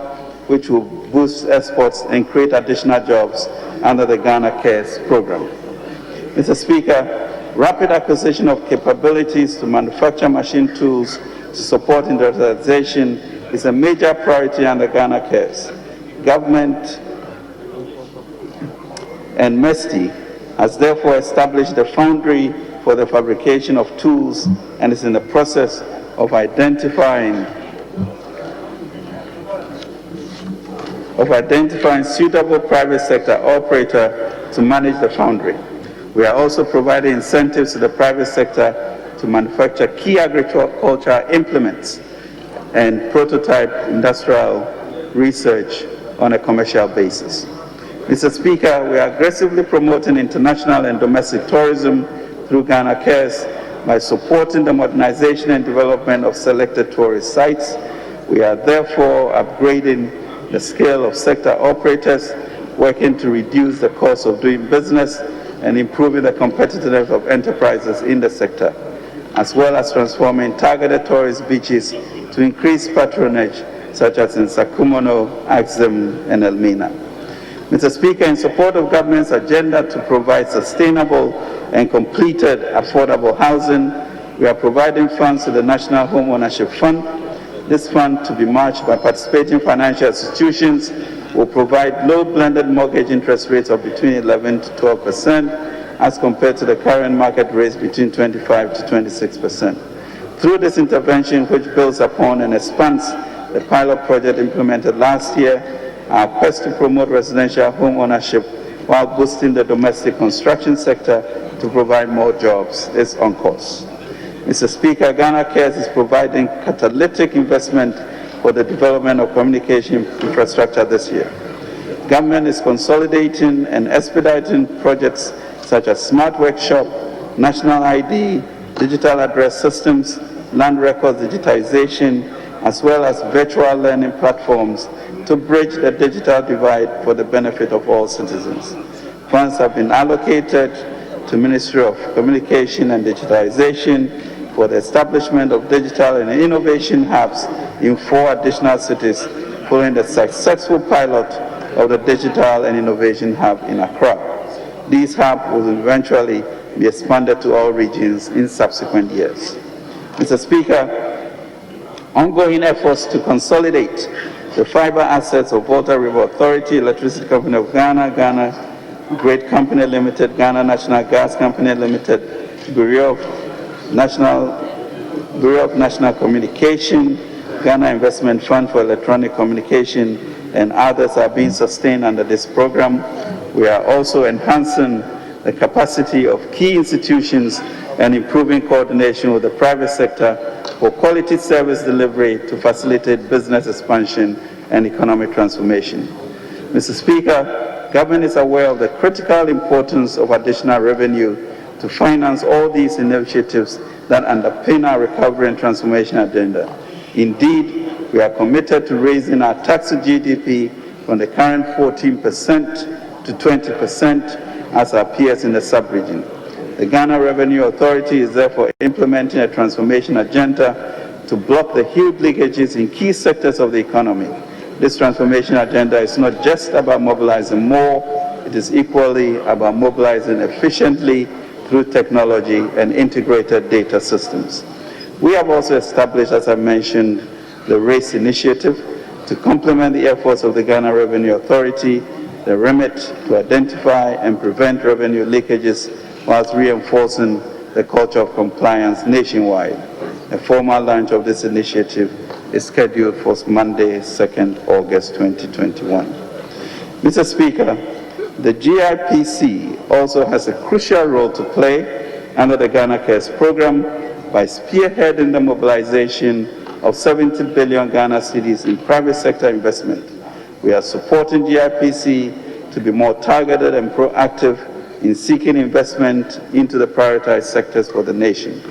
which will boost exports and create additional jobs under the Ghana Cares program. Mr. Speaker, rapid acquisition of capabilities to manufacture machine tools to support industrialization is a major priority under Ghana Cares. Government and MESTI has therefore established the foundry for the fabrication of tools and is in the process of identifying suitable private sector operator to manage the foundry. We are also providing incentives to the private sector to manufacture key agricultural implements and prototype industrial research on a commercial basis. Mr. Speaker, we are aggressively promoting international and domestic tourism through Ghana Cares by supporting the modernization and development of selected tourist sites. We are therefore upgrading the scale of sector operators, working to reduce the cost of doing business and improving the competitiveness of enterprises in the sector, as well as transforming targeted tourist beaches to increase patronage, such as in Sakumono, Axum, and Elmina. Mr. Speaker, in support of government's agenda to provide sustainable and completed affordable housing, we are providing funds to the National Home Ownership Fund. This fund, to be matched by participating financial institutions, will provide low blended mortgage interest rates of between 11 to 12% as compared to the current market rates between 25 to 26%. Through this intervention, which builds upon and expands the pilot project implemented last year, our quest to promote residential home ownership while boosting the domestic construction sector to provide more jobs is on course. Mr. Speaker, Ghana Cares is providing catalytic investment for the development of communication infrastructure this year. Government is consolidating and expediting projects such as Smart Workshop, National ID, digital address systems, land records digitization, as well as virtual learning platforms to bridge the digital divide for the benefit of all citizens. Funds have been allocated to Ministry of Communication and Digitization for the establishment of digital and innovation hubs in 4 additional cities following the successful pilot of the Digital and Innovation Hub in Accra. These hubs will eventually be expanded to all regions in subsequent years. Mr. Speaker, ongoing efforts to consolidate the fiber assets of Volta River Authority, Electricity Company of Ghana, Ghana Great Company Limited, Ghana National Gas Company Limited, Bureau of National Communication, Ghana Investment Fund for Electronic Communication, and others are being sustained under this program. We are also enhancing the capacity of key institutions and improving coordination with the private sector for quality service delivery to facilitate business expansion and economic transformation. Mr. Speaker, government is aware of the critical importance of additional revenue to finance all these initiatives that underpin our recovery and transformation agenda. Indeed, we are committed to raising our tax to GDP from the current 14% to 20% as our peers in the sub-region. The Ghana Revenue Authority is therefore implementing a transformation agenda to block the huge leakages in key sectors of the economy. This transformation agenda is not just about mobilizing more, it is equally about mobilizing efficiently through technology and integrated data systems. We have also established, as I mentioned, the RACE initiative to complement the efforts of the Ghana Revenue Authority, the remit to identify and prevent revenue leakages whilst reinforcing the culture of compliance nationwide. A formal launch of this initiative is scheduled for Monday, 2nd August 2021. Mr. Speaker, the GIPC also has a crucial role to play under the Ghana Cares program by spearheading the mobilization of 70 billion Ghana cedis in private sector investment. We are supporting GIPC to be more targeted and proactive in seeking investment into the prioritized sectors for the nation.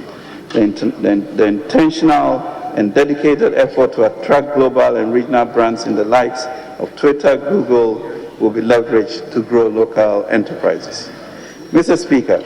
The intentional and dedicated effort to attract global and regional brands in the likes of Twitter, Google, will be leveraged to grow local enterprises. Mr. Speaker,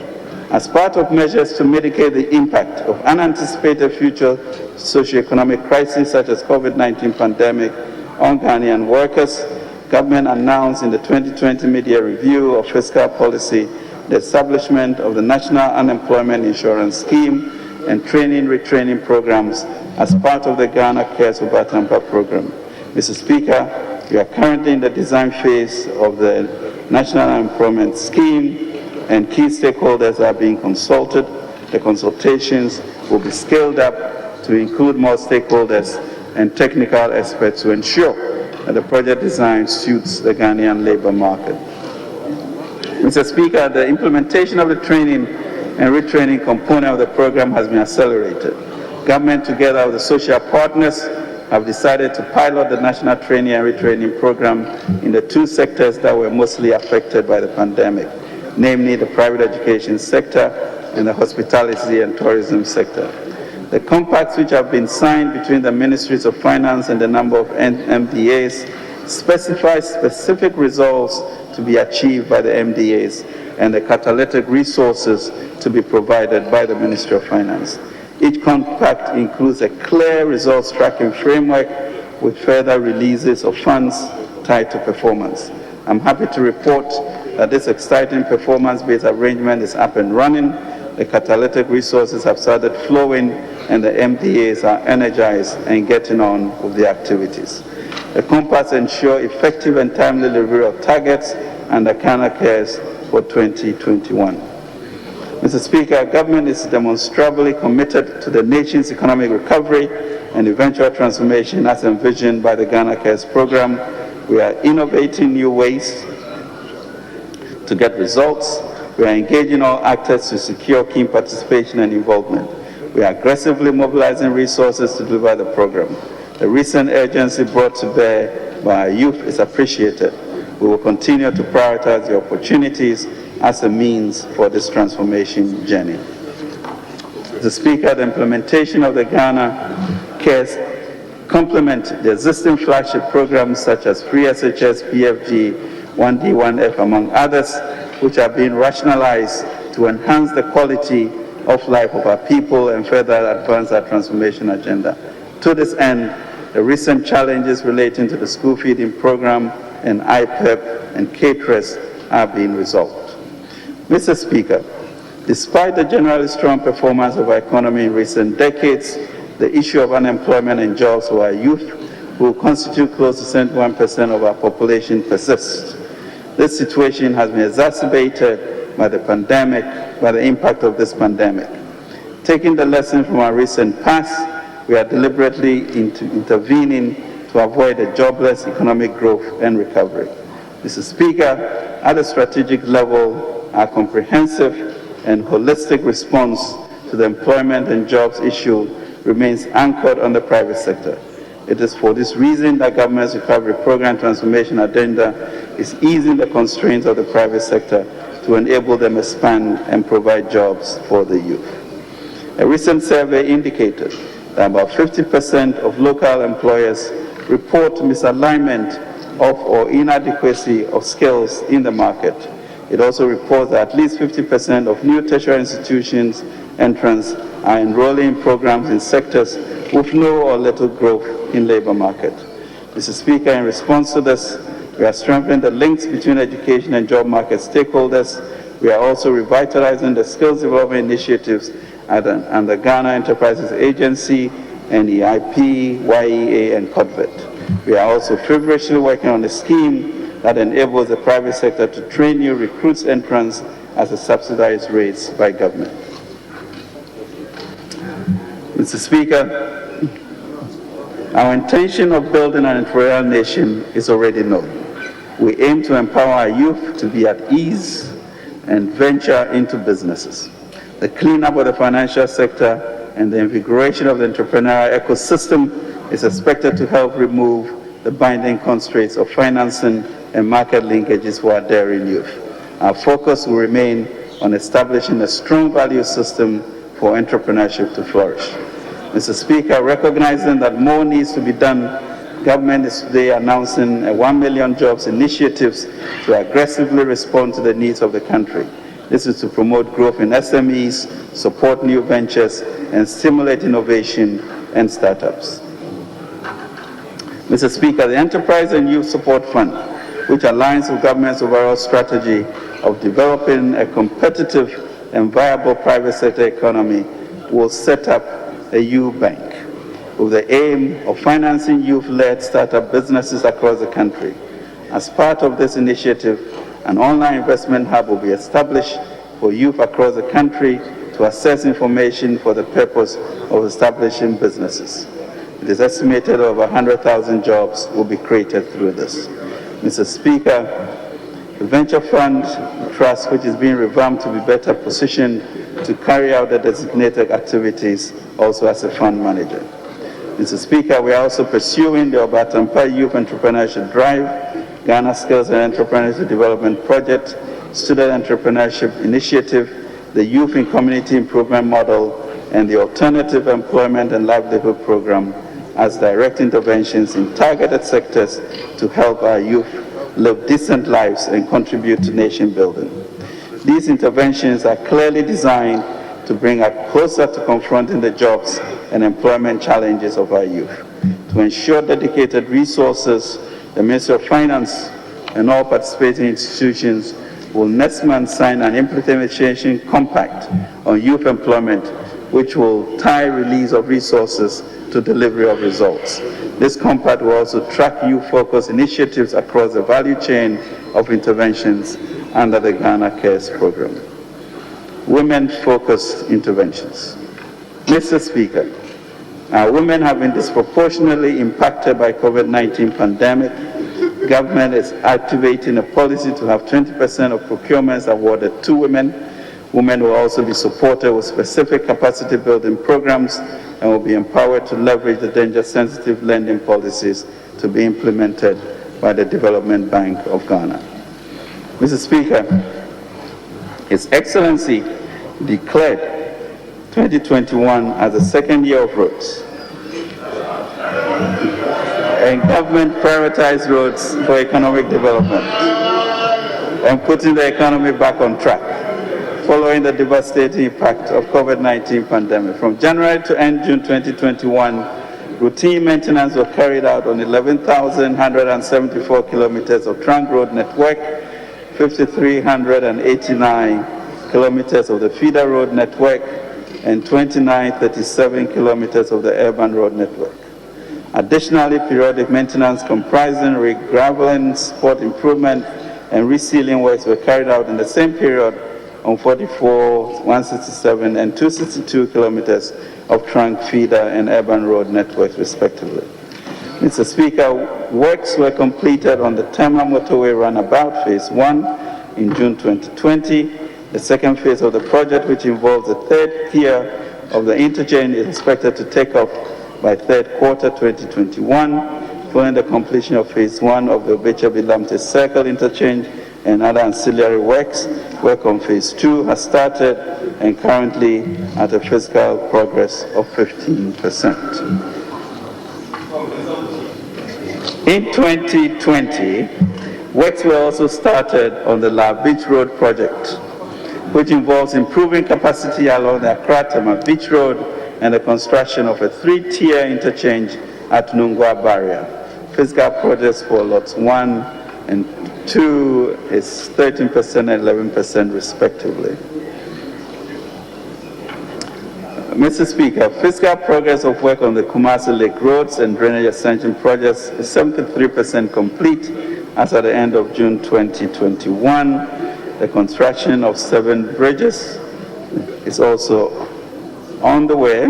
as part of measures to mitigate the impact of unanticipated future socioeconomic crises such as COVID-19 pandemic on Ghanaian workers, government announced in the 2020 media review of fiscal policy the establishment of the National Unemployment Insurance Scheme and training-retraining programs as part of the Ghana Cares Obatampa program. Mr. Speaker, we are currently in the design phase of the National Unemployment Scheme, and key stakeholders are being consulted. The consultations will be scaled up to include more stakeholders and technical experts to ensure that the project design suits the Ghanaian labor market. Mr. Speaker, the implementation of the training and retraining component of the program has been accelerated. Government, together with the social partners, have decided to pilot the national training and retraining program in the 2 sectors that were mostly affected by the pandemic, namely the private education sector and the hospitality and tourism sector. The compacts which have been signed between the Ministries of Finance and the number of MDAs specify specific results to be achieved by the MDAs and the catalytic resources to be provided by the Ministry of Finance. Each compact includes a clear results tracking framework with further releases of funds tied to performance. I'm happy to report that this exciting performance-based arrangement is up and running the catalytic resources have started flowing and the MDAs are energized and getting on with the activities. The Compass ensures effective and timely delivery of targets under Ghana Cares for 2021. Mr. Speaker, government is demonstrably committed to the nation's economic recovery and eventual transformation as envisioned by the Ghana Cares program. We are innovating new ways to get results. We are engaging all actors to secure keen participation and involvement. We are aggressively mobilizing resources to deliver the program. The recent urgency brought to bear by our youth is appreciated. We will continue to prioritize the opportunities as a means for this transformation journey. Mr. Speaker, the implementation of the Ghana Cares complement the existing flagship programs such as Free SHS, PFG, 1D, 1F, among others, which are being rationalized to enhance the quality of life of our people and further advance our transformation agenda. To this end, the recent challenges relating to the school feeding program and IPEP and caterers are being resolved. Mr. Speaker, despite the generally strong performance of our economy in recent decades, the issue of unemployment and jobs for our youth, who constitute close to 71% of our population, persists. This situation has been exacerbated by the pandemic, by the impact of this pandemic. Taking the lesson from our recent past, we are deliberately intervening to avoid a jobless economic growth and recovery. Mr. Speaker, at a strategic level, our comprehensive and holistic response to the employment and jobs issue remains anchored on the private sector. It is for this reason that government's recovery program transformation agenda is easing the constraints of the private sector to enable them to expand and provide jobs for the youth. A recent survey indicated that about 50% of local employers report misalignment of or inadequacy of skills in the market. It also reports that at least 50% of new tertiary institutions entrants are enrolling in programs in sectors with no or little growth in labor market. Mr. Speaker, in response to this, we are strengthening the links between education and job market stakeholders. We are also revitalizing the skills development initiatives under Ghana Enterprises Agency, NEIP, YEA, and CODVET. We are also feverishly working on a scheme that enables the private sector to train new recruits entrants at a subsidized rates by government. Mr. Speaker, our intention of building an entrepreneurial nation is already known. We aim to empower our youth to be at ease and venture into businesses. The cleanup of the financial sector and the invigoration of the entrepreneurial ecosystem is expected to help remove the binding constraints of financing and market linkages for our daring youth. Our focus will remain on establishing a strong value system for entrepreneurship to flourish. Mr. Speaker, recognizing that more needs to be done, government is today announcing a 1 million jobs initiatives to aggressively respond to the needs of the country. This is to promote growth in SMEs, support new ventures, and stimulate innovation and startups. Mr. Speaker, the Enterprise and Youth Support Fund, which aligns with government's overall strategy of developing a competitive and viable private sector economy, will set up a youth bank with the aim of financing youth-led startup businesses across the country. As part of this initiative, an online investment hub will be established for youth across the country to access information for the purpose of establishing businesses. It is estimated over 100,000 jobs will be created through this. Mr. Speaker, the Venture Fund Trust, which is being revamped to be better positioned to carry out the designated activities, also as a fund manager. Mr. Speaker, we are also pursuing the Obatampa Youth Entrepreneurship Drive, Ghana Skills and Entrepreneurship Development Project, Student Entrepreneurship Initiative, the Youth in Community Improvement Model, and the Alternative Employment and Livelihood Program as direct interventions in targeted sectors to help our youth live decent lives and contribute to nation building. These interventions are clearly designed to bring us closer to confronting the jobs and employment challenges of our youth. To ensure dedicated resources, the Ministry of Finance and all participating institutions will next month sign an implementation compact on youth employment, which will tie release of resources to delivery of results. This compact will also track youth-focused initiatives across the value chain of interventions under the Ghana Cares program. Women-focused interventions. Mr. Speaker, women have been disproportionately impacted by COVID-19 pandemic. Government is activating a policy to have 20% of procurements awarded to women. Women will also be supported with specific capacity building programs and will be empowered to leverage the danger-sensitive lending policies to be implemented by the Development Bank of Ghana. Mr. Speaker, His Excellency declared 2021 as the second year of roads, and government prioritized roads for economic development and putting the economy back on track following the devastating impact of COVID-19 pandemic. From January to end June 2021, routine maintenance was carried out on 11,174 kilometers of trunk road network, 5,389 kilometers of the feeder road network, and 2,937 kilometers of the urban road network. Additionally, periodic maintenance comprising regraveling, spot improvement, and resealing works were carried out in the same period on 44, 167, and 262 kilometers of trunk, feeder, and urban road networks, respectively. Mr. Speaker, works were completed on the Tema Motorway Runabout Phase 1 in June 2020. The second phase of the project, which involves the third tier of the interchange, is expected to take off by third quarter 2021, following the completion of Phase 1 of the Obecha-Bilamte Circle interchange and other ancillary works. Work on Phase 2 has started and currently at a physical progress of 15%. In 2020, works were also started on the La Beach Road project, which involves improving capacity along the Accra-Tema Beach Road and the construction of a 3-tier interchange at Nungwa Barrier. Physical progress for lots 1 and 2 is 13% and 11% respectively. Mr. Speaker, physical progress of work on the Kumasi Lake Roads and Drainage Extension projects is 73% complete as at the end of June 2021. The construction of 7 bridges is also on the way,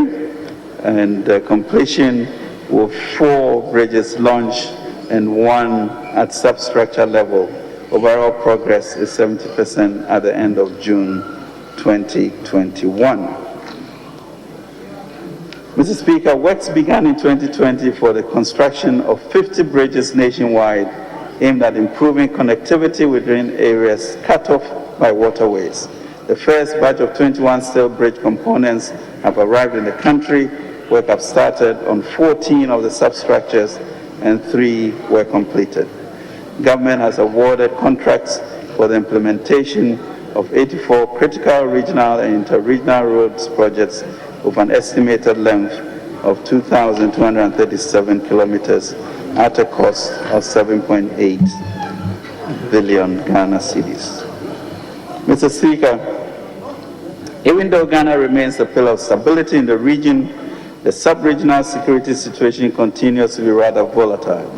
and completion with 4 bridges launched and 1 at substructure level. Overall progress is 70% at the end of June 2021. Mr. Speaker, works began in 2020 for the construction of 50 bridges nationwide aimed at improving connectivity within areas cut off by waterways. The first batch of 21 steel bridge components have arrived in the country. Work have started on 14 of the substructures and 3 were completed. Government has awarded contracts for the implementation of 84 critical regional and inter-regional roads projects with an estimated length of 2,237 kilometers at a cost of 7.8 billion Ghana cedis. Mr. Speaker, even though Ghana remains a pillar of stability in the region, the sub-regional security situation continues to be rather volatile.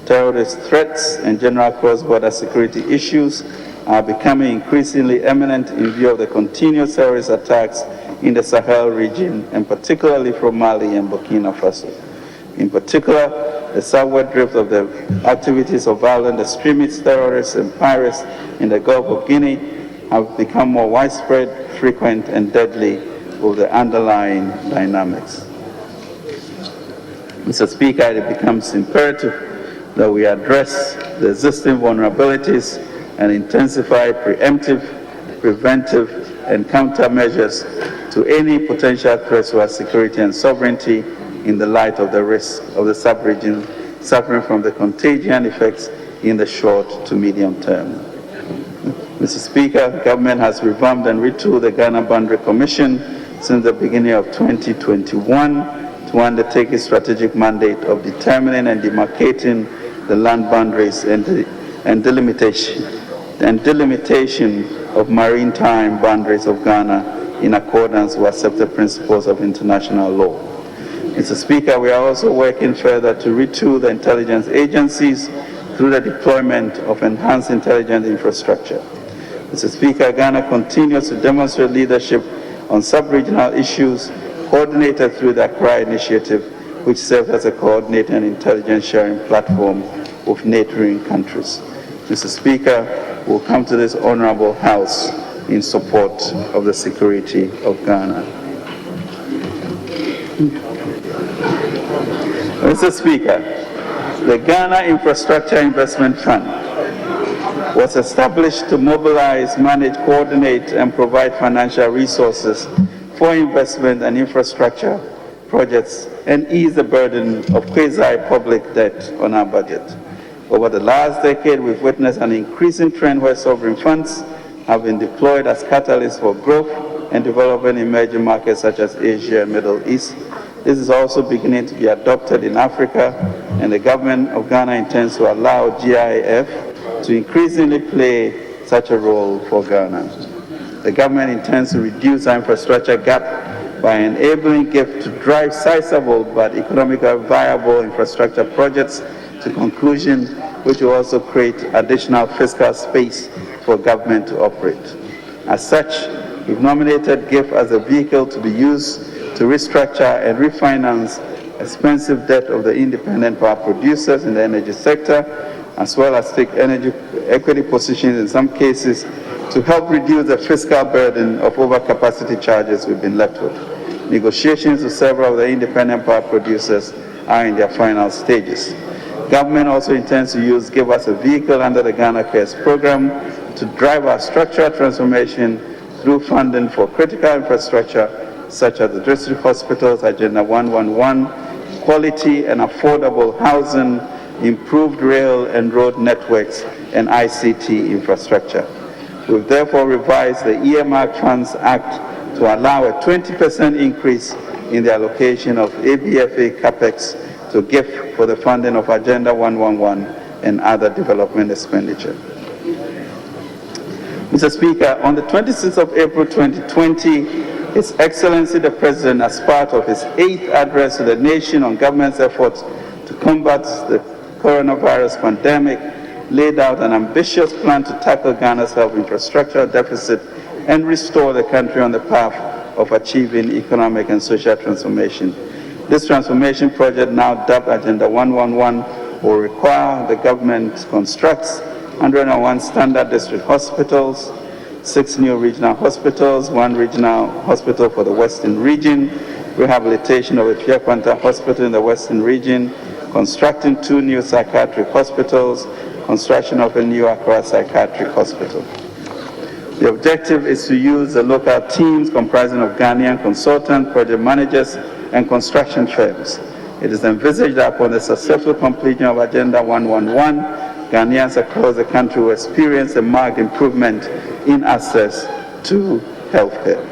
Terrorist threats and general cross-border security issues are becoming increasingly imminent in view of the continuous terrorist attacks in the Sahel region, and particularly from Mali and Burkina Faso. In particular, the southward drift of the activities of violent extremist terrorists and pirates in the Gulf of Guinea have become more widespread, frequent, and deadly with the underlying dynamics. Mr. Speaker, it becomes imperative that we address the existing vulnerabilities and intensify preemptive, preventive, and countermeasures to any potential threats to our security and sovereignty in the light of the risk of the sub-region suffering from the contagion effects in the short to medium term. Mr. Speaker, the government has revamped and retooled the Ghana Boundary Commission since the beginning of 2021 to undertake its strategic mandate of determining and demarcating the land boundaries and delimitation and delimitation of maritime boundaries of Ghana in accordance with accepted principles of international law. Mr. Speaker, we are also working further to retool the intelligence agencies through the deployment of enhanced intelligence infrastructure. Mr. Speaker, Ghana continues to demonstrate leadership on sub-regional issues coordinated through the Accra Initiative, which serves as a coordinated and intelligence sharing platform of neighboring countries. Mr. Speaker, we'll come to this honorable House in support of the security of Ghana. Mr. Speaker, the Ghana Infrastructure Investment Fund was established to mobilize, manage, coordinate, and provide financial resources for investment and infrastructure projects and ease the burden of quasi-public debt on our budget. Over the last decade, we've witnessed an increasing trend where sovereign funds have been deployed as catalysts for growth and development in emerging markets such as Asia and Middle East. This is also beginning to be adopted in Africa, and the government of Ghana intends to allow GIF to increasingly play such a role for Ghana. The government intends to reduce our infrastructure gap by enabling GIF to drive sizable but economically viable infrastructure projects to conclusion, which will also create additional fiscal space for government to operate. As such, we've nominated GIF as a vehicle to be used to restructure and refinance expensive debt of the independent power producers in the energy sector, as well as take energy equity positions in some cases to help reduce the fiscal burden of overcapacity charges we've been left with. Negotiations with several of the independent power producers are in their final stages. Government also intends to use GIF as a vehicle under the Ghana Cares program to drive our structural transformation through funding for critical infrastructure such as the district hospitals, Agenda 111, quality and affordable housing, improved rail and road networks, and ICT infrastructure. We've therefore revised the Earmark Funds Act to allow a 20% increase in the allocation of ABFA CAPEX to GIF for the funding of Agenda 111 and other development expenditure. Mr. Speaker, on the 26th of April 2020, His Excellency the President, as part of his 8th address to the nation on government's efforts to combat the coronavirus pandemic, laid out an ambitious plan to tackle Ghana's health infrastructure deficit and restore the country on the path of achieving economic and social transformation. This transformation project, now dubbed Agenda 111, will require the government to construct 101 standard district hospitals, 6 new regional hospitals, 1 regional hospital for the Western region, rehabilitation of the Pierre-Quanta Hospital in the Western region, constructing 2 new psychiatric hospitals, construction of a new Accra Psychiatric Hospital. The objective is to use the local teams comprising of Ghanaian consultants, project managers, and construction firms. It is envisaged that upon the successful completion of Agenda 111, Ghanaians across the country will experience a marked improvement in access to healthcare.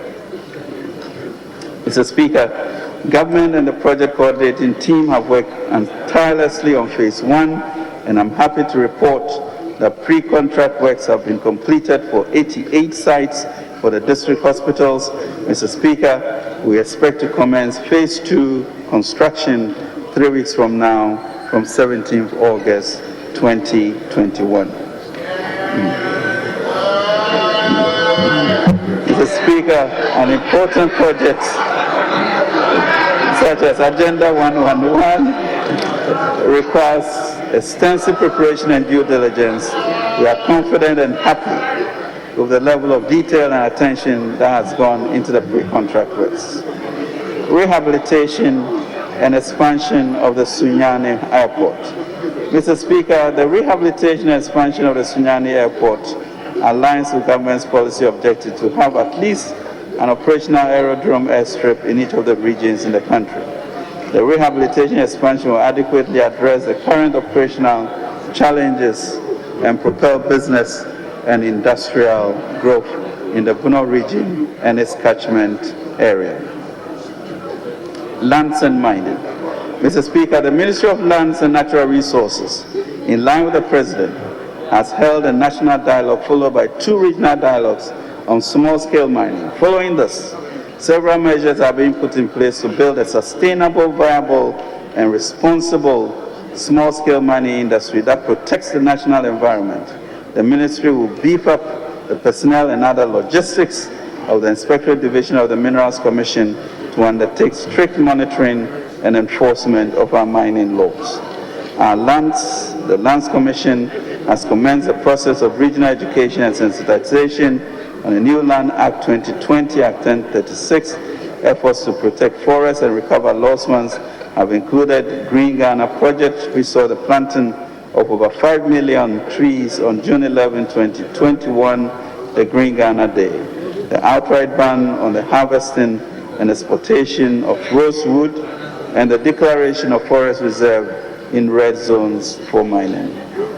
Mr. Speaker, government and the project coordinating team have worked tirelessly on phase 1, and I'm happy to report that pre-contract works have been completed for 88 sites for the district hospitals. Mr. Speaker, we expect to commence phase 2 construction 3 weeks from now, from 17th August 2021. Mr. Speaker, an important project such as Agenda 111 requires extensive preparation and due diligence. We are confident and happy with the level of detail and attention that has gone into the pre-contract works. Rehabilitation and expansion of the Sunyani Airport. Mr. Speaker, the rehabilitation and expansion of the Sunyani Airport aligns with government's policy objective to have at least an operational aerodrome airstrip in each of the regions in the country. The rehabilitation expansion will adequately address the current operational challenges and propel business and industrial growth in the Bono region and its catchment area. Lands and mining. Mr. Speaker, the Ministry of Lands and Natural Resources, in line with the President, has held a national dialogue followed by 2 regional dialogues on small-scale mining. Following this, several measures are being put in place to build a sustainable, viable, and responsible small-scale mining industry that protects the national environment. The ministry will beef up the personnel and other logistics of the Inspectorate Division of the Minerals Commission to undertake strict monitoring and enforcement of our mining laws. The Lands Commission has commenced the process of regional education and sensitization on the new Land Act 2020, Act 1036. Efforts to protect forests and recover lost ones have included Green Ghana project, which saw the planting of over 5 million trees on June 11, 2021, the Green Ghana Day. The outright ban on the harvesting and exportation of rosewood, and the declaration of forest reserve in red zones for mining.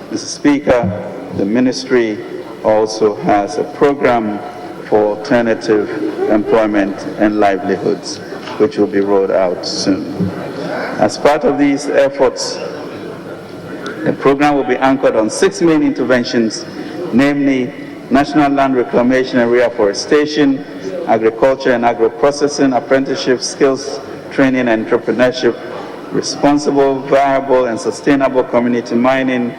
Mr. Speaker, the ministry also has a program for alternative employment and livelihoods, which will be rolled out soon. As part of these efforts, the program will be anchored on 6 main interventions, namely national land reclamation and reforestation, agriculture and agro-processing, apprenticeship, skills training and entrepreneurship, responsible, viable, and sustainable community mining,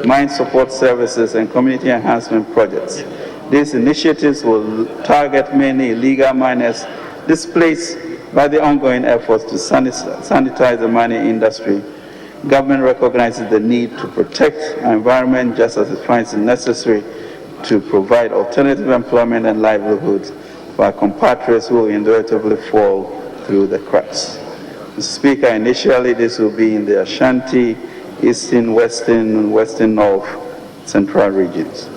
mine support services, and community enhancement projects. These initiatives will target many illegal miners displaced by the ongoing efforts to sanitize the mining industry. Government recognizes the need to protect our environment just as it finds it necessary to provide alternative employment and livelihoods for our compatriots who will inevitably fall through the cracks. Mr. Speaker, initially this will be in the Ashanti, Eastern, Western, and Western North Central regions.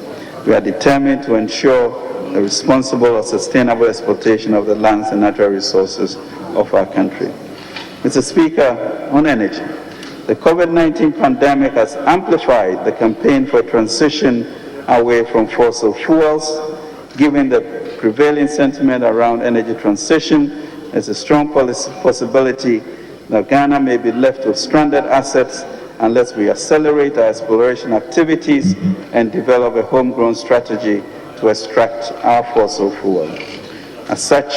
We are determined to ensure the responsible or sustainable exploitation of the lands and natural resources of our country. Mr. Speaker, on energy, the COVID-19 pandemic has amplified the campaign for transition away from fossil fuels. Given the prevailing sentiment around energy transition, there's a strong possibility that Ghana may be left with stranded assets unless we accelerate our exploration activities and develop a homegrown strategy to extract our fossil fuel. As such,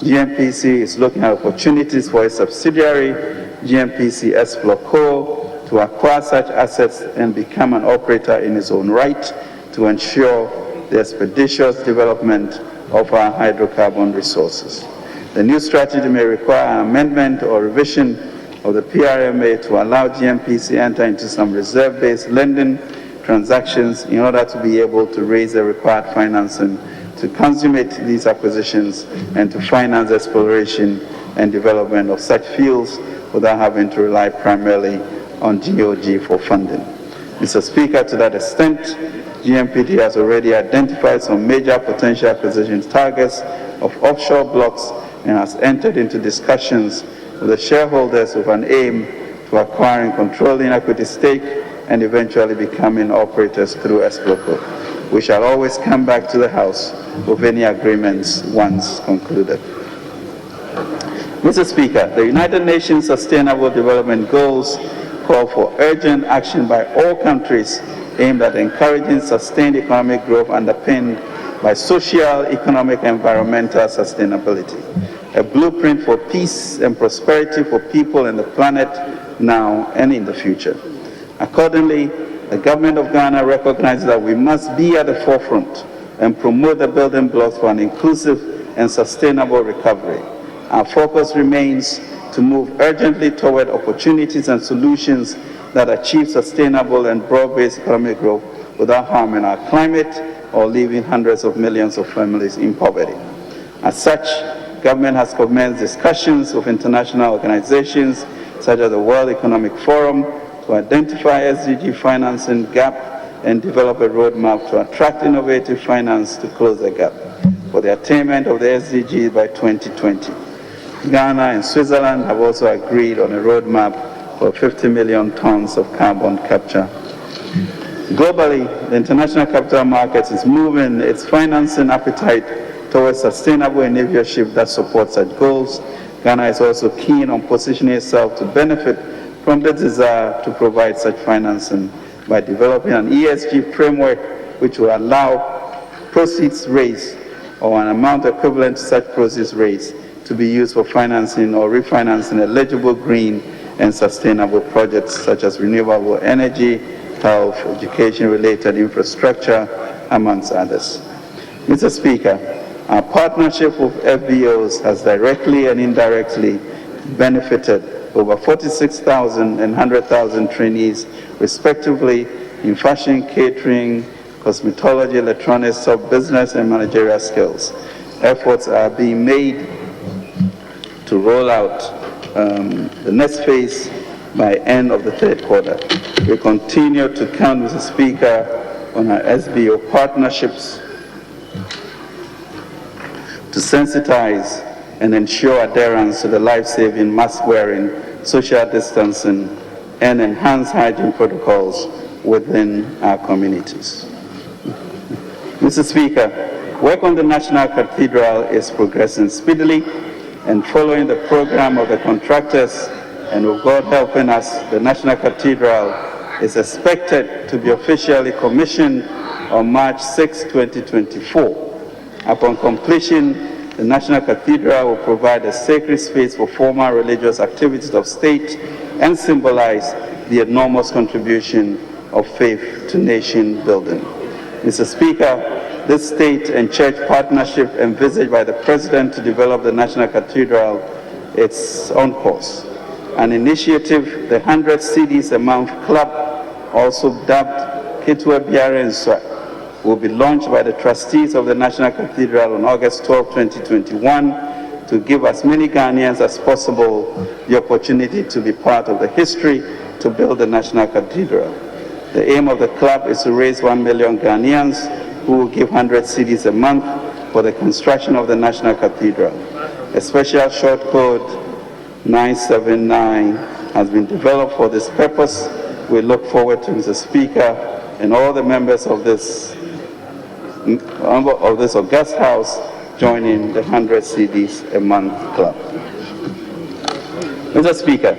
GNPC is looking at opportunities for a subsidiary, GNPC Exploco, to acquire such assets and become an operator in its own right to ensure the expeditious development of our hydrocarbon resources. The new strategy may require an amendment or revision of the PRMA to allow GNPC to enter into some reserve-based lending transactions in order to be able to raise the required financing to consummate these acquisitions and to finance exploration and development of such fields without having to rely primarily on GOG for funding. Mr. Speaker, to that extent, GNPD has already identified some major potential acquisition targets of offshore blocks and has entered into discussions with the shareholders with an aim to acquiring controlling equity stake and eventually becoming operators through Exploco. We shall always come back to the House with any agreements once concluded. Mr. Speaker, the United Nations Sustainable Development Goals call for urgent action by all countries aimed at encouraging sustained economic growth underpinned by social, economic, and environmental sustainability, a blueprint for peace and prosperity for people and the planet now and in the future. Accordingly, the government of Ghana recognizes that we must be at the forefront and promote the building blocks for an inclusive and sustainable recovery. Our focus remains to move urgently toward opportunities and solutions that achieve sustainable and broad-based economic growth without harming our climate or leaving hundreds of millions of families in poverty. As such, government has commenced discussions with international organizations such as the World Economic Forum to identify SDG financing gap and develop a roadmap to attract innovative finance to close the gap for the attainment of the SDGs by 2020. Ghana and Switzerland have also agreed on a roadmap for 50 million tons of carbon capture. Globally, the international capital markets is moving its financing appetite towards sustainable innovatorship that supports such goals. Ghana is also keen on positioning itself to benefit from the desire to provide such financing by developing an ESG framework which will allow proceeds raised or an amount equivalent to such proceeds raised to be used for financing or refinancing eligible green and sustainable projects such as renewable energy, health, education-related infrastructure, amongst others. Mr. Speaker, our partnership with FBOs has directly and indirectly benefited over 46,000 and 100,000 trainees, respectively, in fashion, catering, cosmetology, electronics, business, and managerial skills. Efforts are being made to roll out the next phase by end of the third quarter. We continue to count, Mr. Speaker, on our SBO partnerships to sensitize and ensure adherence to the life-saving mask wearing, social distancing, and enhanced hygiene protocols within our communities. Mr. Speaker, work on the National Cathedral is progressing speedily, and following the program of the contractors, and with God helping us, the National Cathedral is expected to be officially commissioned on March 6, 2024. Upon completion, the National Cathedral will provide a sacred space for formal religious activities of state and symbolize the enormous contribution of faith to nation building. Mr. Speaker, this state and church partnership envisaged by the President to develop the National Cathedral is on course. An initiative, the 100 Cedis a Month Club, also dubbed Ketua Biara Nswa, will be launched by the trustees of the National Cathedral on August 12, 2021, to give as many Ghanaians as possible the opportunity to be part of the history to build the National Cathedral. The aim of the club is to raise 1 million Ghanaians who will give 100 Cedis a month for the construction of the National Cathedral. A special short code 979 has been developed for this purpose. We look forward to Mr. Speaker and all the members of this august house joining the 100 Cedis a month club. Mr. Speaker,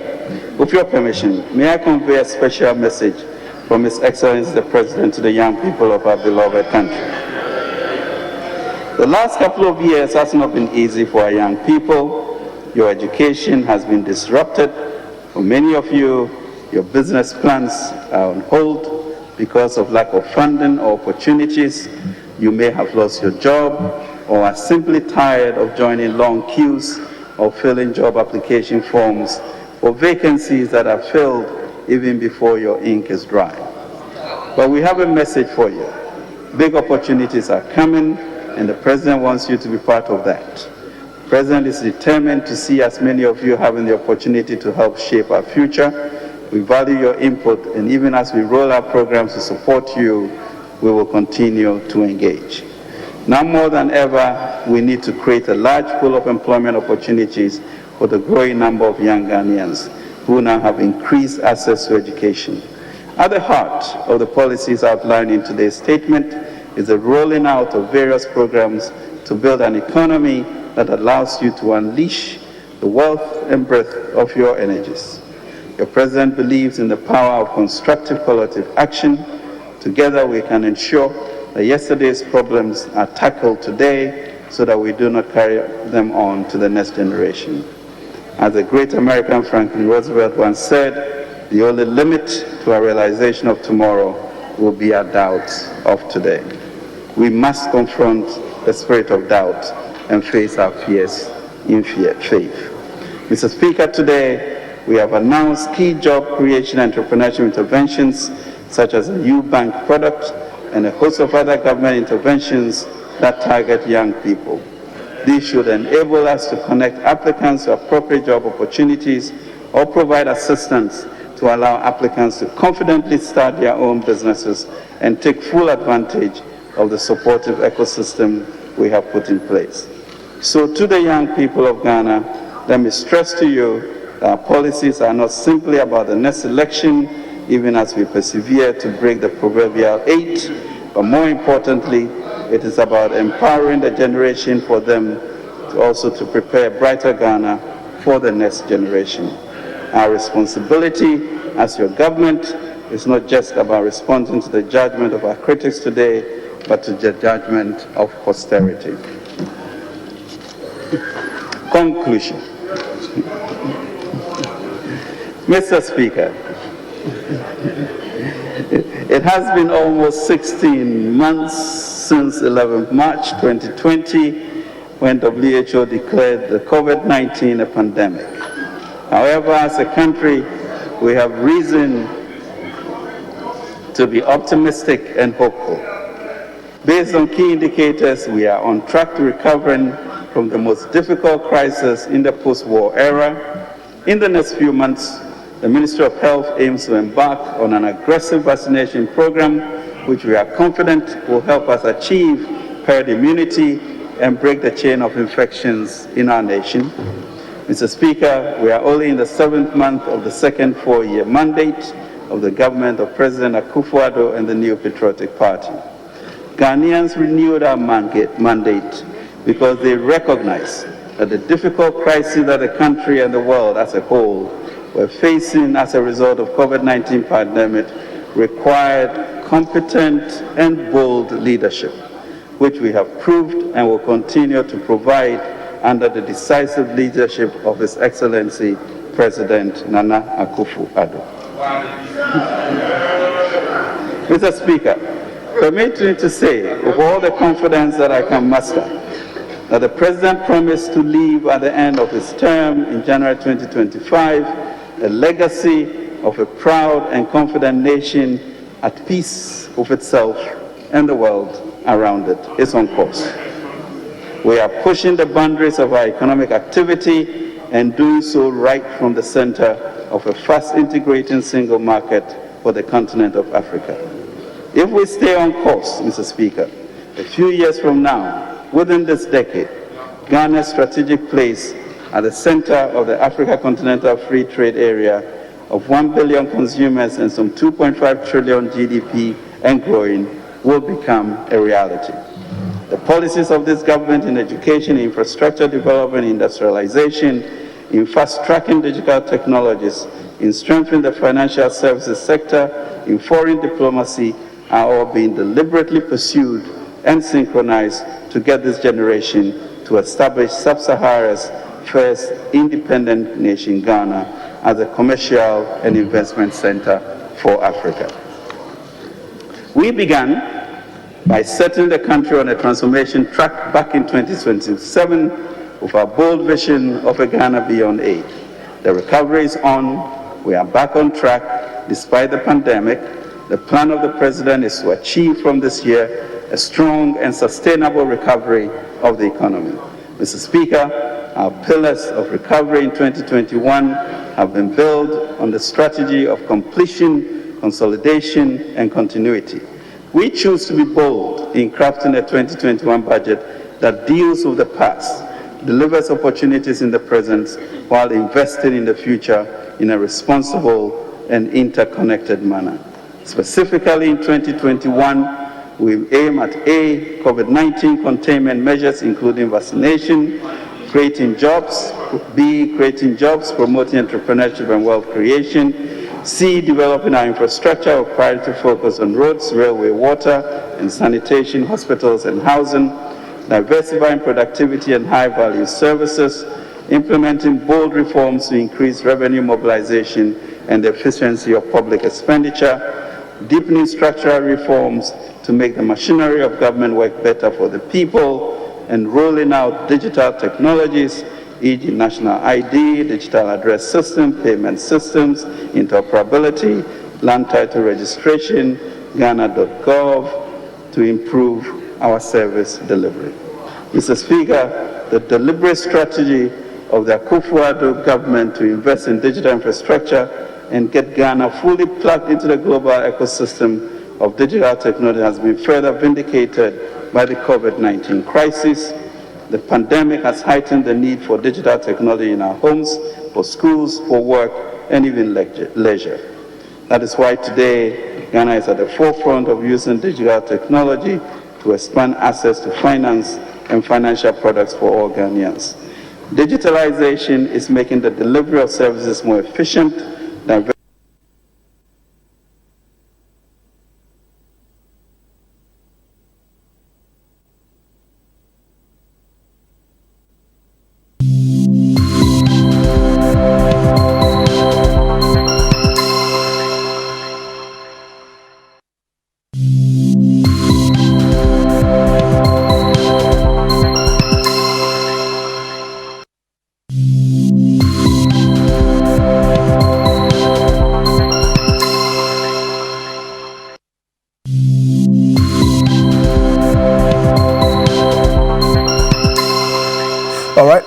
with your permission, may I convey a special message from His Excellency the President to the young people of our beloved country. The last couple of years has not been easy for our young people. Your education has been disrupted. For many of you, your business plans are on hold because of lack of funding or opportunities. You may have lost your job or are simply tired of joining long queues or filling job application forms for vacancies that are filled even before your ink is dry. But we have a message for you. Big opportunities are coming, and the President wants you to be part of that. The President is determined to see as many of you having the opportunity to help shape our future. We value your input, and even as we roll out programs to support you, we will continue to engage. Now more than ever, we need to create a large pool of employment opportunities for the growing number of young Ghanaians who now have increased access to education. At the heart of the policies outlined in today's statement is the rolling out of various programs to build an economy that allows you to unleash the wealth and breadth of your energies. Your President believes in the power of constructive collective action. Together we can ensure that yesterday's problems are tackled today so that we do not carry them on to the next generation. As the great American Franklin Roosevelt once said, the only limit to our realization of tomorrow will be our doubts of today. We must confront the spirit of doubt and face our fears in faith. Mr. Speaker, today we have announced key job creation and entrepreneurship interventions such as a new bank product and a host of other government interventions that target young people. These should enable us to connect applicants to appropriate job opportunities or provide assistance to allow applicants to confidently start their own businesses and take full advantage of the supportive ecosystem we have put in place. So to the young people of Ghana, let me stress to you that our policies are not simply about the next election, even as we persevere to break the proverbial 8, but more importantly, it is about empowering the generation for them to also to prepare a brighter Ghana for the next generation. Our responsibility as your government is not just about responding to the judgment of our critics today, but to the judgment of posterity. Conclusion. Mr. Speaker, it has been almost 16 months since 11th March 2020 when WHO declared the COVID-19 a pandemic. However, as a country, we have reason to be optimistic and hopeful. Based on key indicators, we are on track to recovering from the most difficult crisis in the post-war era. In the next few months, the Ministry of Health aims to embark on an aggressive vaccination program, which we are confident will help us achieve herd immunity and break the chain of infections in our nation. Mr. Speaker, we are only in the 7th month of the second 4-year mandate of the government of President Akufo-Addo and the New Patriotic Party. Ghanaians renewed our mandate because they recognize that the difficult crisis that the country and the world as a whole were facing as a result of COVID-19 pandemic required competent and bold leadership, which we have proved and will continue to provide under the decisive leadership of His Excellency President Nana Akufo-Addo. Mr. Speaker, permit me to say, with all the confidence that I can muster, that the President promised to leave at the end of his term in January 2025 a legacy of a proud and confident nation at peace with itself and the world around it is on course. We are pushing the boundaries of our economic activity and doing so right from the center of a fast integrating single market for the continent of Africa. If we stay on course, Mr. Speaker, a few years from now, within this decade, Ghana's strategic place at the center of the Africa Continental Free Trade Area of 1 billion consumers and some 2.5 trillion GDP and growing will become a reality. The policies of this government in education, infrastructure development, industrialization, in fast-tracking digital technologies, in strengthening the financial services sector, in foreign diplomacy, are all being deliberately pursued and synchronized to get this generation to establish Sub-Sahara's first independent nation, Ghana, as a commercial and investment center for Africa. We began by setting the country on a transformation track back in 2027 with our bold vision of a Ghana beyond aid. The recovery is on. We are back on track despite the pandemic. The plan of the President is to achieve from this year a strong and sustainable recovery of the economy. Mr. Speaker, our pillars of recovery in 2021 have been built on the strategy of completion, consolidation, and continuity. We choose to be bold in crafting a 2021 budget that deals with the past, delivers opportunities in the present, while investing in the future in a responsible and interconnected manner. Specifically in 2021, we aim at A, COVID-19 containment measures, including vaccination, creating jobs, B, creating jobs, promoting entrepreneurship and wealth creation, C, developing our infrastructure with priority focus on roads, railway, water, and sanitation, hospitals, and housing, diversifying productivity and high-value services, implementing bold reforms to increase revenue mobilization and the efficiency of public expenditure, deepening structural reforms to make the machinery of government work better for the people, and rolling out digital technologies, e.g. national ID, digital address system, payment systems, interoperability, land title registration, Ghana.gov, to improve our service delivery. Mr. Speaker, the deliberate strategy of the Akufo-Addo government to invest in digital infrastructure and get Ghana fully plugged into the global ecosystem of digital technology has been further vindicated by the COVID-19 crisis. The pandemic has heightened the need for digital technology in our homes, for schools, for work, and even leisure. That is why today, Ghana is at the forefront of using digital technology to expand access to finance and financial products for all Ghanaians. Digitalization is making the delivery of services more efficient,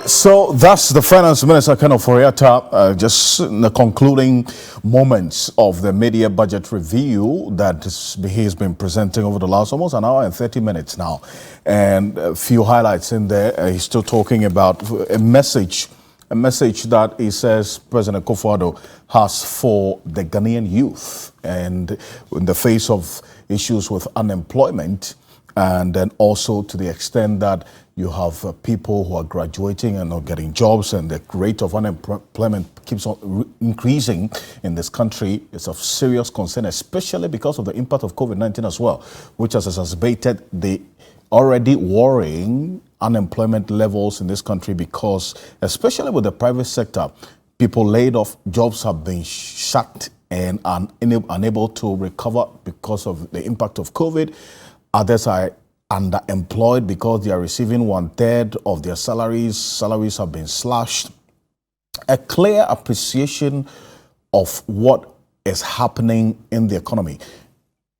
So that's the Finance Minister, Ken Ofori-Atta, just in the concluding moments of the mid-year budget review that he has been presenting over the last almost an hour and 30 minutes now. And a few highlights in there. He's still talking about a message that he says President Akufo-Addo has for the Ghanaian youth. And in the face of issues with unemployment, and then also to the extent that you have people who are graduating and not getting jobs, and the rate of unemployment keeps on increasing in this country. It's of serious concern, especially because of the impact of COVID-19 as well, which has exacerbated the already worrying unemployment levels in this country, because especially with the private sector, people laid off, jobs have been shut and are unable to recover because of the impact of COVID. Others are underemployed because they are receiving 1/3 of their salaries. Salaries have been slashed. A clear appreciation of what is happening in the economy.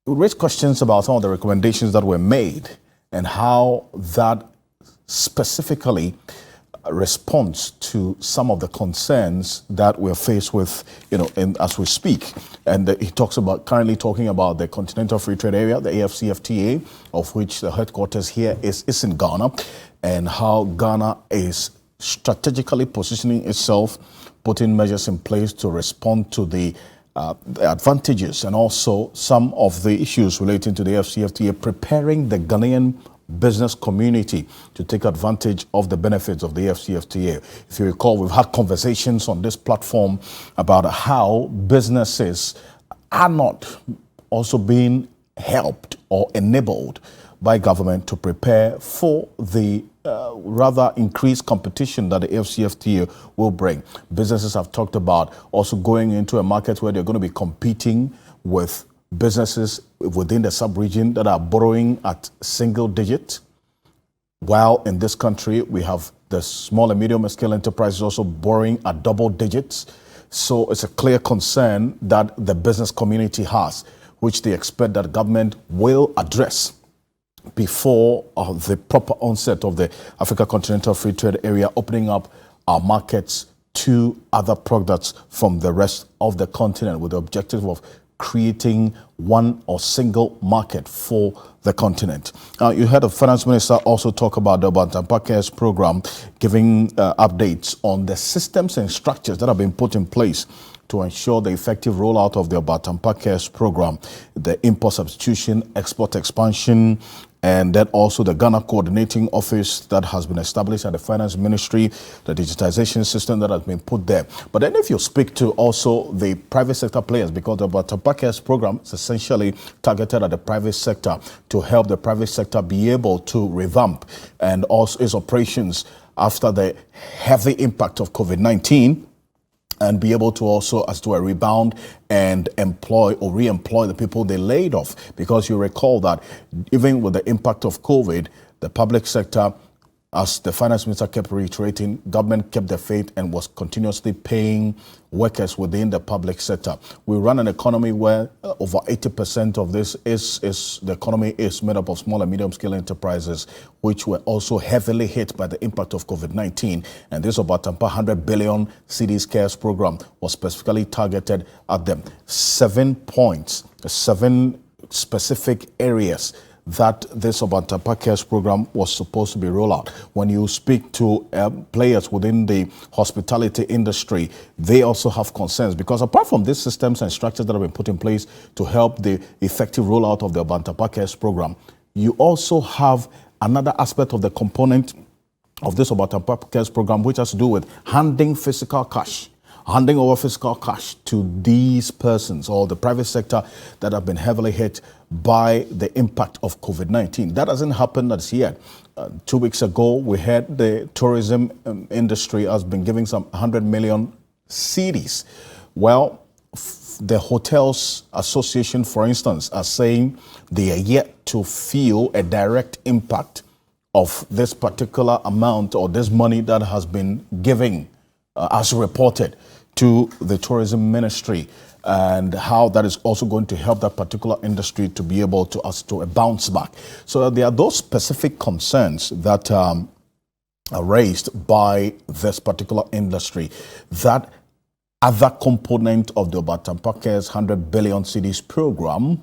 We raise questions about some of the recommendations that were made and how that specifically responds to some of the concerns that we're faced with, as we speak. And he talks about, currently talking about the Continental Free Trade Area, the AFCFTA, of which the headquarters here is in Ghana, and how Ghana is strategically positioning itself, putting measures in place to respond to the advantages and also some of the issues relating to the AFCFTA, preparing the Ghanaian business community to take advantage of the benefits of the AFCFTA. If you recall, we've had conversations on this platform about how businesses are not also being helped or enabled by government to prepare for the rather increased competition that the AFCFTA will bring. Businesses have talked about also going into a market where they're going to be competing with businesses within the sub-region that are borrowing at single digit, while in this country we have the small and medium scale enterprises also borrowing at double digits. So it's a clear concern that the business community has, which they expect that government will address before the proper onset of the Africa Continental Free Trade Area, opening up our markets to other products from the rest of the continent, with the objective of creating one or single market for the continent. You heard the Finance Minister also talk about the Obantampa Cares program, giving updates on the systems and structures that have been put in place to ensure the effective rollout of the Obantampa Cares program, the import substitution, export expansion, and then also the Ghana Coordinating Office that has been established at the Finance Ministry, the digitization system that has been put there. But then if you speak to also the private sector players, because the Obantampa Cares program is essentially targeted at the private sector to help the private sector be able to revamp and also its operations after the heavy impact of COVID-19, and be able to also as to a rebound and employ or re-employ the people they laid off. Because you recall that even with the impact of COVID, the public sector, as the Finance Minister kept reiterating, government kept the faith and was continuously paying workers within the public sector. We run an economy where over 80% of this is the economy is made up of small and medium scale enterprises, which were also heavily hit by the impact of COVID-19. And this Obantampa 100 billion cedis cares program was specifically targeted at them. 7 points, 7 specific areas that this Obantampa Cares program was supposed to be rolled out. When you speak to players within the hospitality industry, they also have concerns, because apart from these systems and structures that have been put in place to help the effective rollout of the Obantampa Cares program, you also have another aspect of the component of this Obantampa Cares program, which has to do with handing over physical cash to these persons or the private sector that have been heavily hit by the impact of COVID-19. That hasn't happened as yet. 2 weeks ago, we had the tourism industry has been giving some 100 million cedis. Well, the Hotels Association, for instance, are saying they are yet to feel a direct impact of this particular amount or this money that has been given as reported to the tourism ministry, and how that is also going to help that particular industry to be able to bounce back. So there are those specific concerns that raised by this particular industry. That other component of the Obatampa Cares 100 billion cedis program,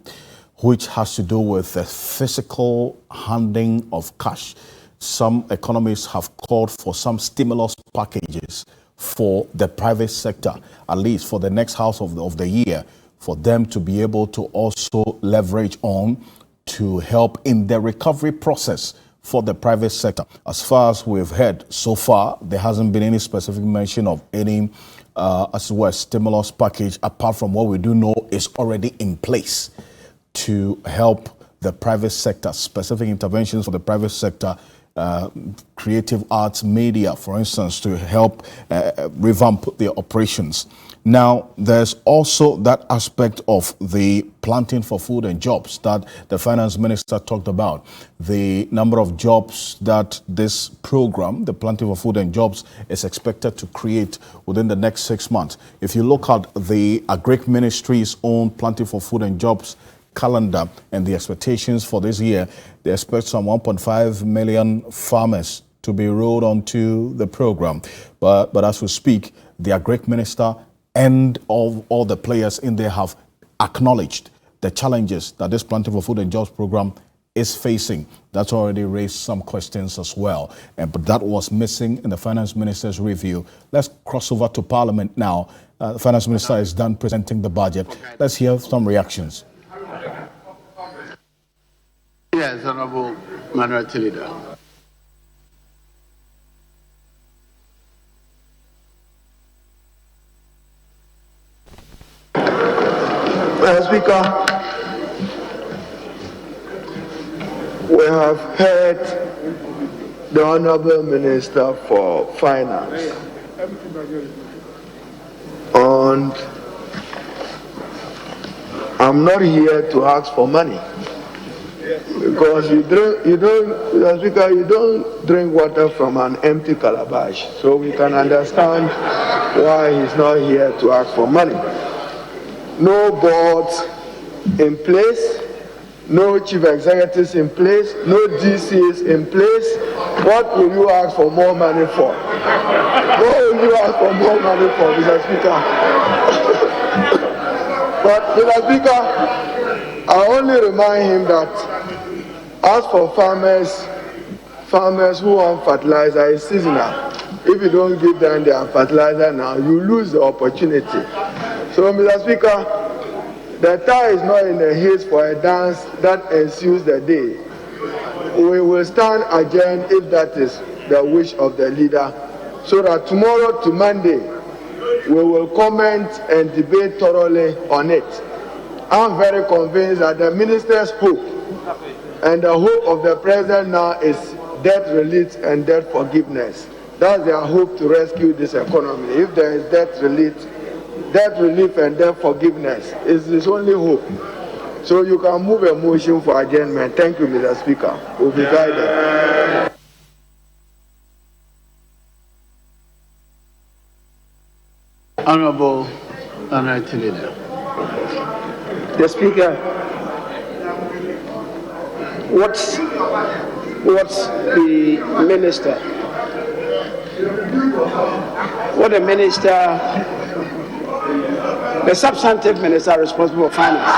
which has to do with the physical handing of cash. Some economists have called for some stimulus packages for the private sector, at least for the next half of the year, for them to be able to also leverage on to help in the recovery process for the private sector. As far as we've heard so far, there hasn't been any specific mention of any as well stimulus package, apart from what we do know is already in place to help the private sector, specific interventions for the private sector, creative arts, media, for instance, to help revamp their operations. Now, there's also that aspect of the planting for food and jobs that the finance minister talked about. The number of jobs that this program, the planting for food and jobs, is expected to create within the next 6 months. If you look at the Agric Ministry's own planting for food and jobs calendar and the expectations for this year, they expect some 1.5 million farmers to be rolled onto the program. But as we speak, the Agric Minister and all the players in there have acknowledged the challenges that this Planting for Food and Jobs program is facing. That's already raised some questions as well. But that was missing in the Finance Minister's review. Let's cross over to Parliament now. The Finance Minister is done presenting the budget. Let's hear some reactions. Yes, Honorable Minority Leader. Mr. Speaker, we have heard the Honorable Minister for Finance, and I'm not here to ask for money, because Mr. Speaker, you don't drink water from an empty calabash, so we can understand why he's not here to ask for money. No boards in place, no chief executives in place, no DCs in place. What will you ask for more money for? What will you ask for more money for, Mr. Speaker? But, Mr. Speaker, I only remind him that as for farmers who want fertilizer is seasonal. If you don't give them their fertilizer now, you lose the opportunity. So, Mr. Speaker, the tie is not in a haste for a dance that ensues the day. We will stand adjourned if that is the wish of the leader, so that tomorrow to Monday, we will comment and debate thoroughly on it. I'm very convinced that the minister's hope and the hope of the president now is debt relief and debt forgiveness. That's their hope to rescue this economy. If there is debt relief and debt forgiveness is his only hope. So you can move a motion for adjournment. Thank you, Mr. Speaker. We'll be guided. Honorable Minority Leader. The Speaker, what the minister, the substantive minister responsible for finance,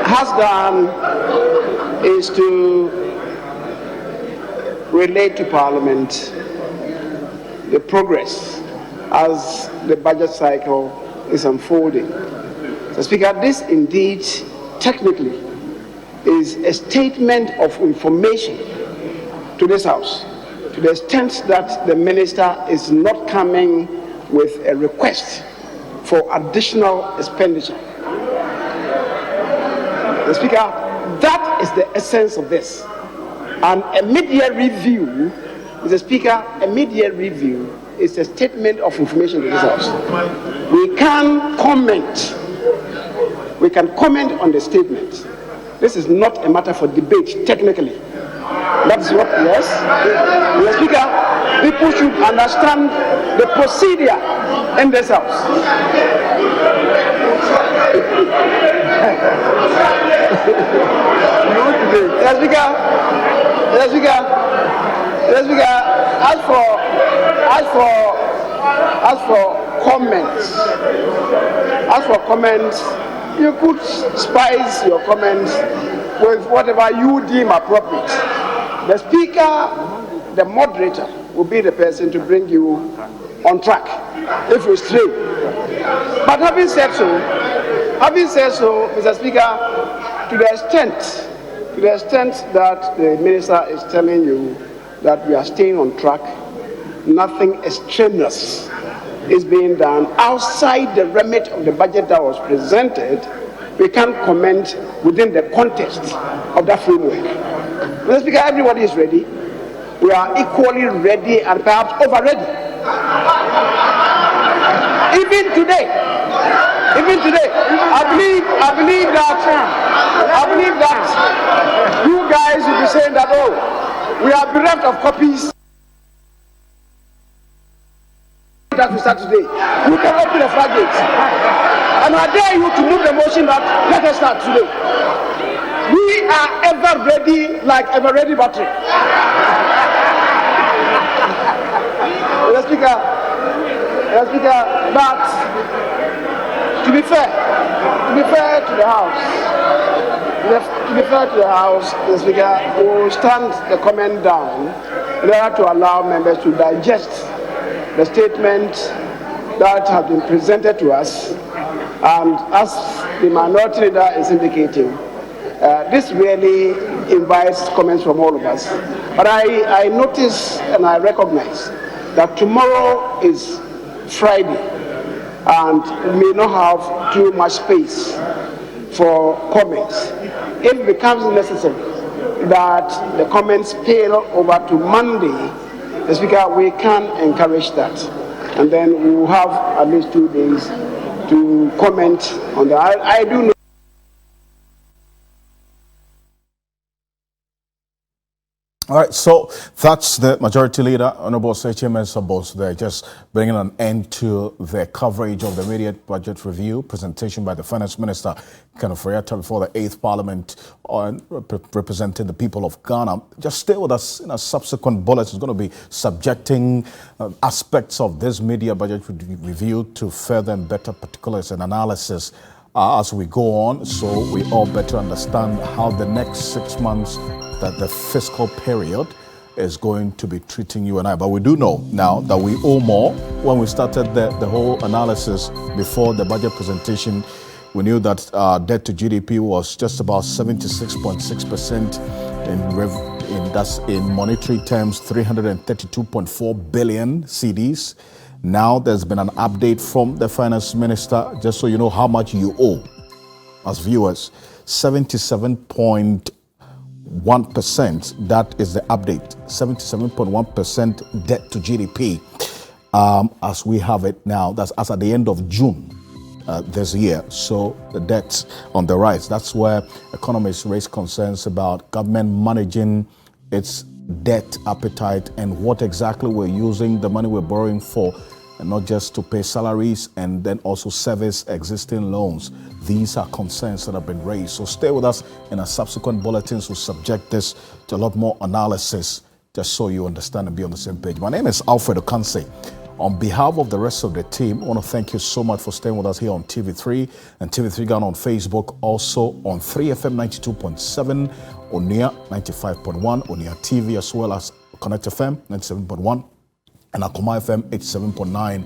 has done is to relate to Parliament the progress as the budget cycle is unfolding. So, Speaker, this indeed technically is a statement of information to this House, to the extent that the minister is not coming with a request for additional expenditure. The Speaker, that is the essence of this. And a mid-year review, Mr. Speaker, a mid-year review is a statement of information to this House. We can comment on the statement. This is not a matter for debate, technically. That's what, yes. Mr. Speaker, people should understand the procedure in this House. Mr. Speaker, as for comments, you could spice your comments with whatever you deem appropriate. The speaker, the moderator, will be the person to bring you on track if you stray. But having said so, Mr. Speaker, to the extent that the minister is telling you that we are staying on track, nothing extraneous is being done outside the remit of the budget that was presented. We can't comment within the context of that framework. Mr. Speaker, everybody is ready. We are equally ready and perhaps over ready. Even today, I believe that you guys will be saying that, oh, we are bereft of copies that we start today. We can open the floodgates. And I dare you to move the motion that let us start today. We are ever ready, like ever ready battery. Mr. Speaker, but to be fair to the House, Mr. Speaker, we will stand the comment down in order to allow members to digest the statement that has been presented to us. And as the minority leader is indicating, this really invites comments from all of us. But I notice and I recognize that tomorrow is Friday and we may not have too much space for comments. If it becomes necessary that the comments spill over to Monday, the Speaker, we can encourage that. And then we will have at least 2 days to comment on that. I do know. All right, so that's the Majority Leader, Honorable Chairman Sabos. They're just bringing an end to their coverage of the immediate budget review presentation by the Finance Minister, Ken Ofori-Atta, before the 8th Parliament on representing the people of Ghana. Just stay with us in a subsequent bullet. It's going to be subjecting aspects of this media budget review to further and better particulars and analysis as we go on, so we all better understand how the next 6 months that the fiscal period is going to be treating you and I. But we do know now that we owe more. When we started the whole analysis before the budget presentation, we knew that debt to GDP was just about 76.6% in monetary terms, 332.4 billion cedis. Now there's been an update from the Finance Minister, just so you know how much you owe as viewers, 77.1%. That is the update, 77.1% debt to GDP as we have it now. That's as at the end of June this year. So the debt's on the rise. That's where economists raise concerns about government managing its debt appetite and what exactly we're using the money we're borrowing for, and not just to pay salaries and then also service existing loans. These are concerns that have been raised. So stay with us in our subsequent bulletins. We'll subject this to a lot more analysis just so you understand and be on the same page. My name is Alfred Okanse. On behalf of the rest of the team, I want to thank you so much for staying with us here on TV3 and TV3 Ghana on Facebook, also on 3FM 92.7, Onia 95.1, Onia TV, as well as Connect FM 97.1 and Akoma FM 87.9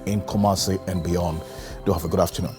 in Kumasi and beyond. Do have a good afternoon.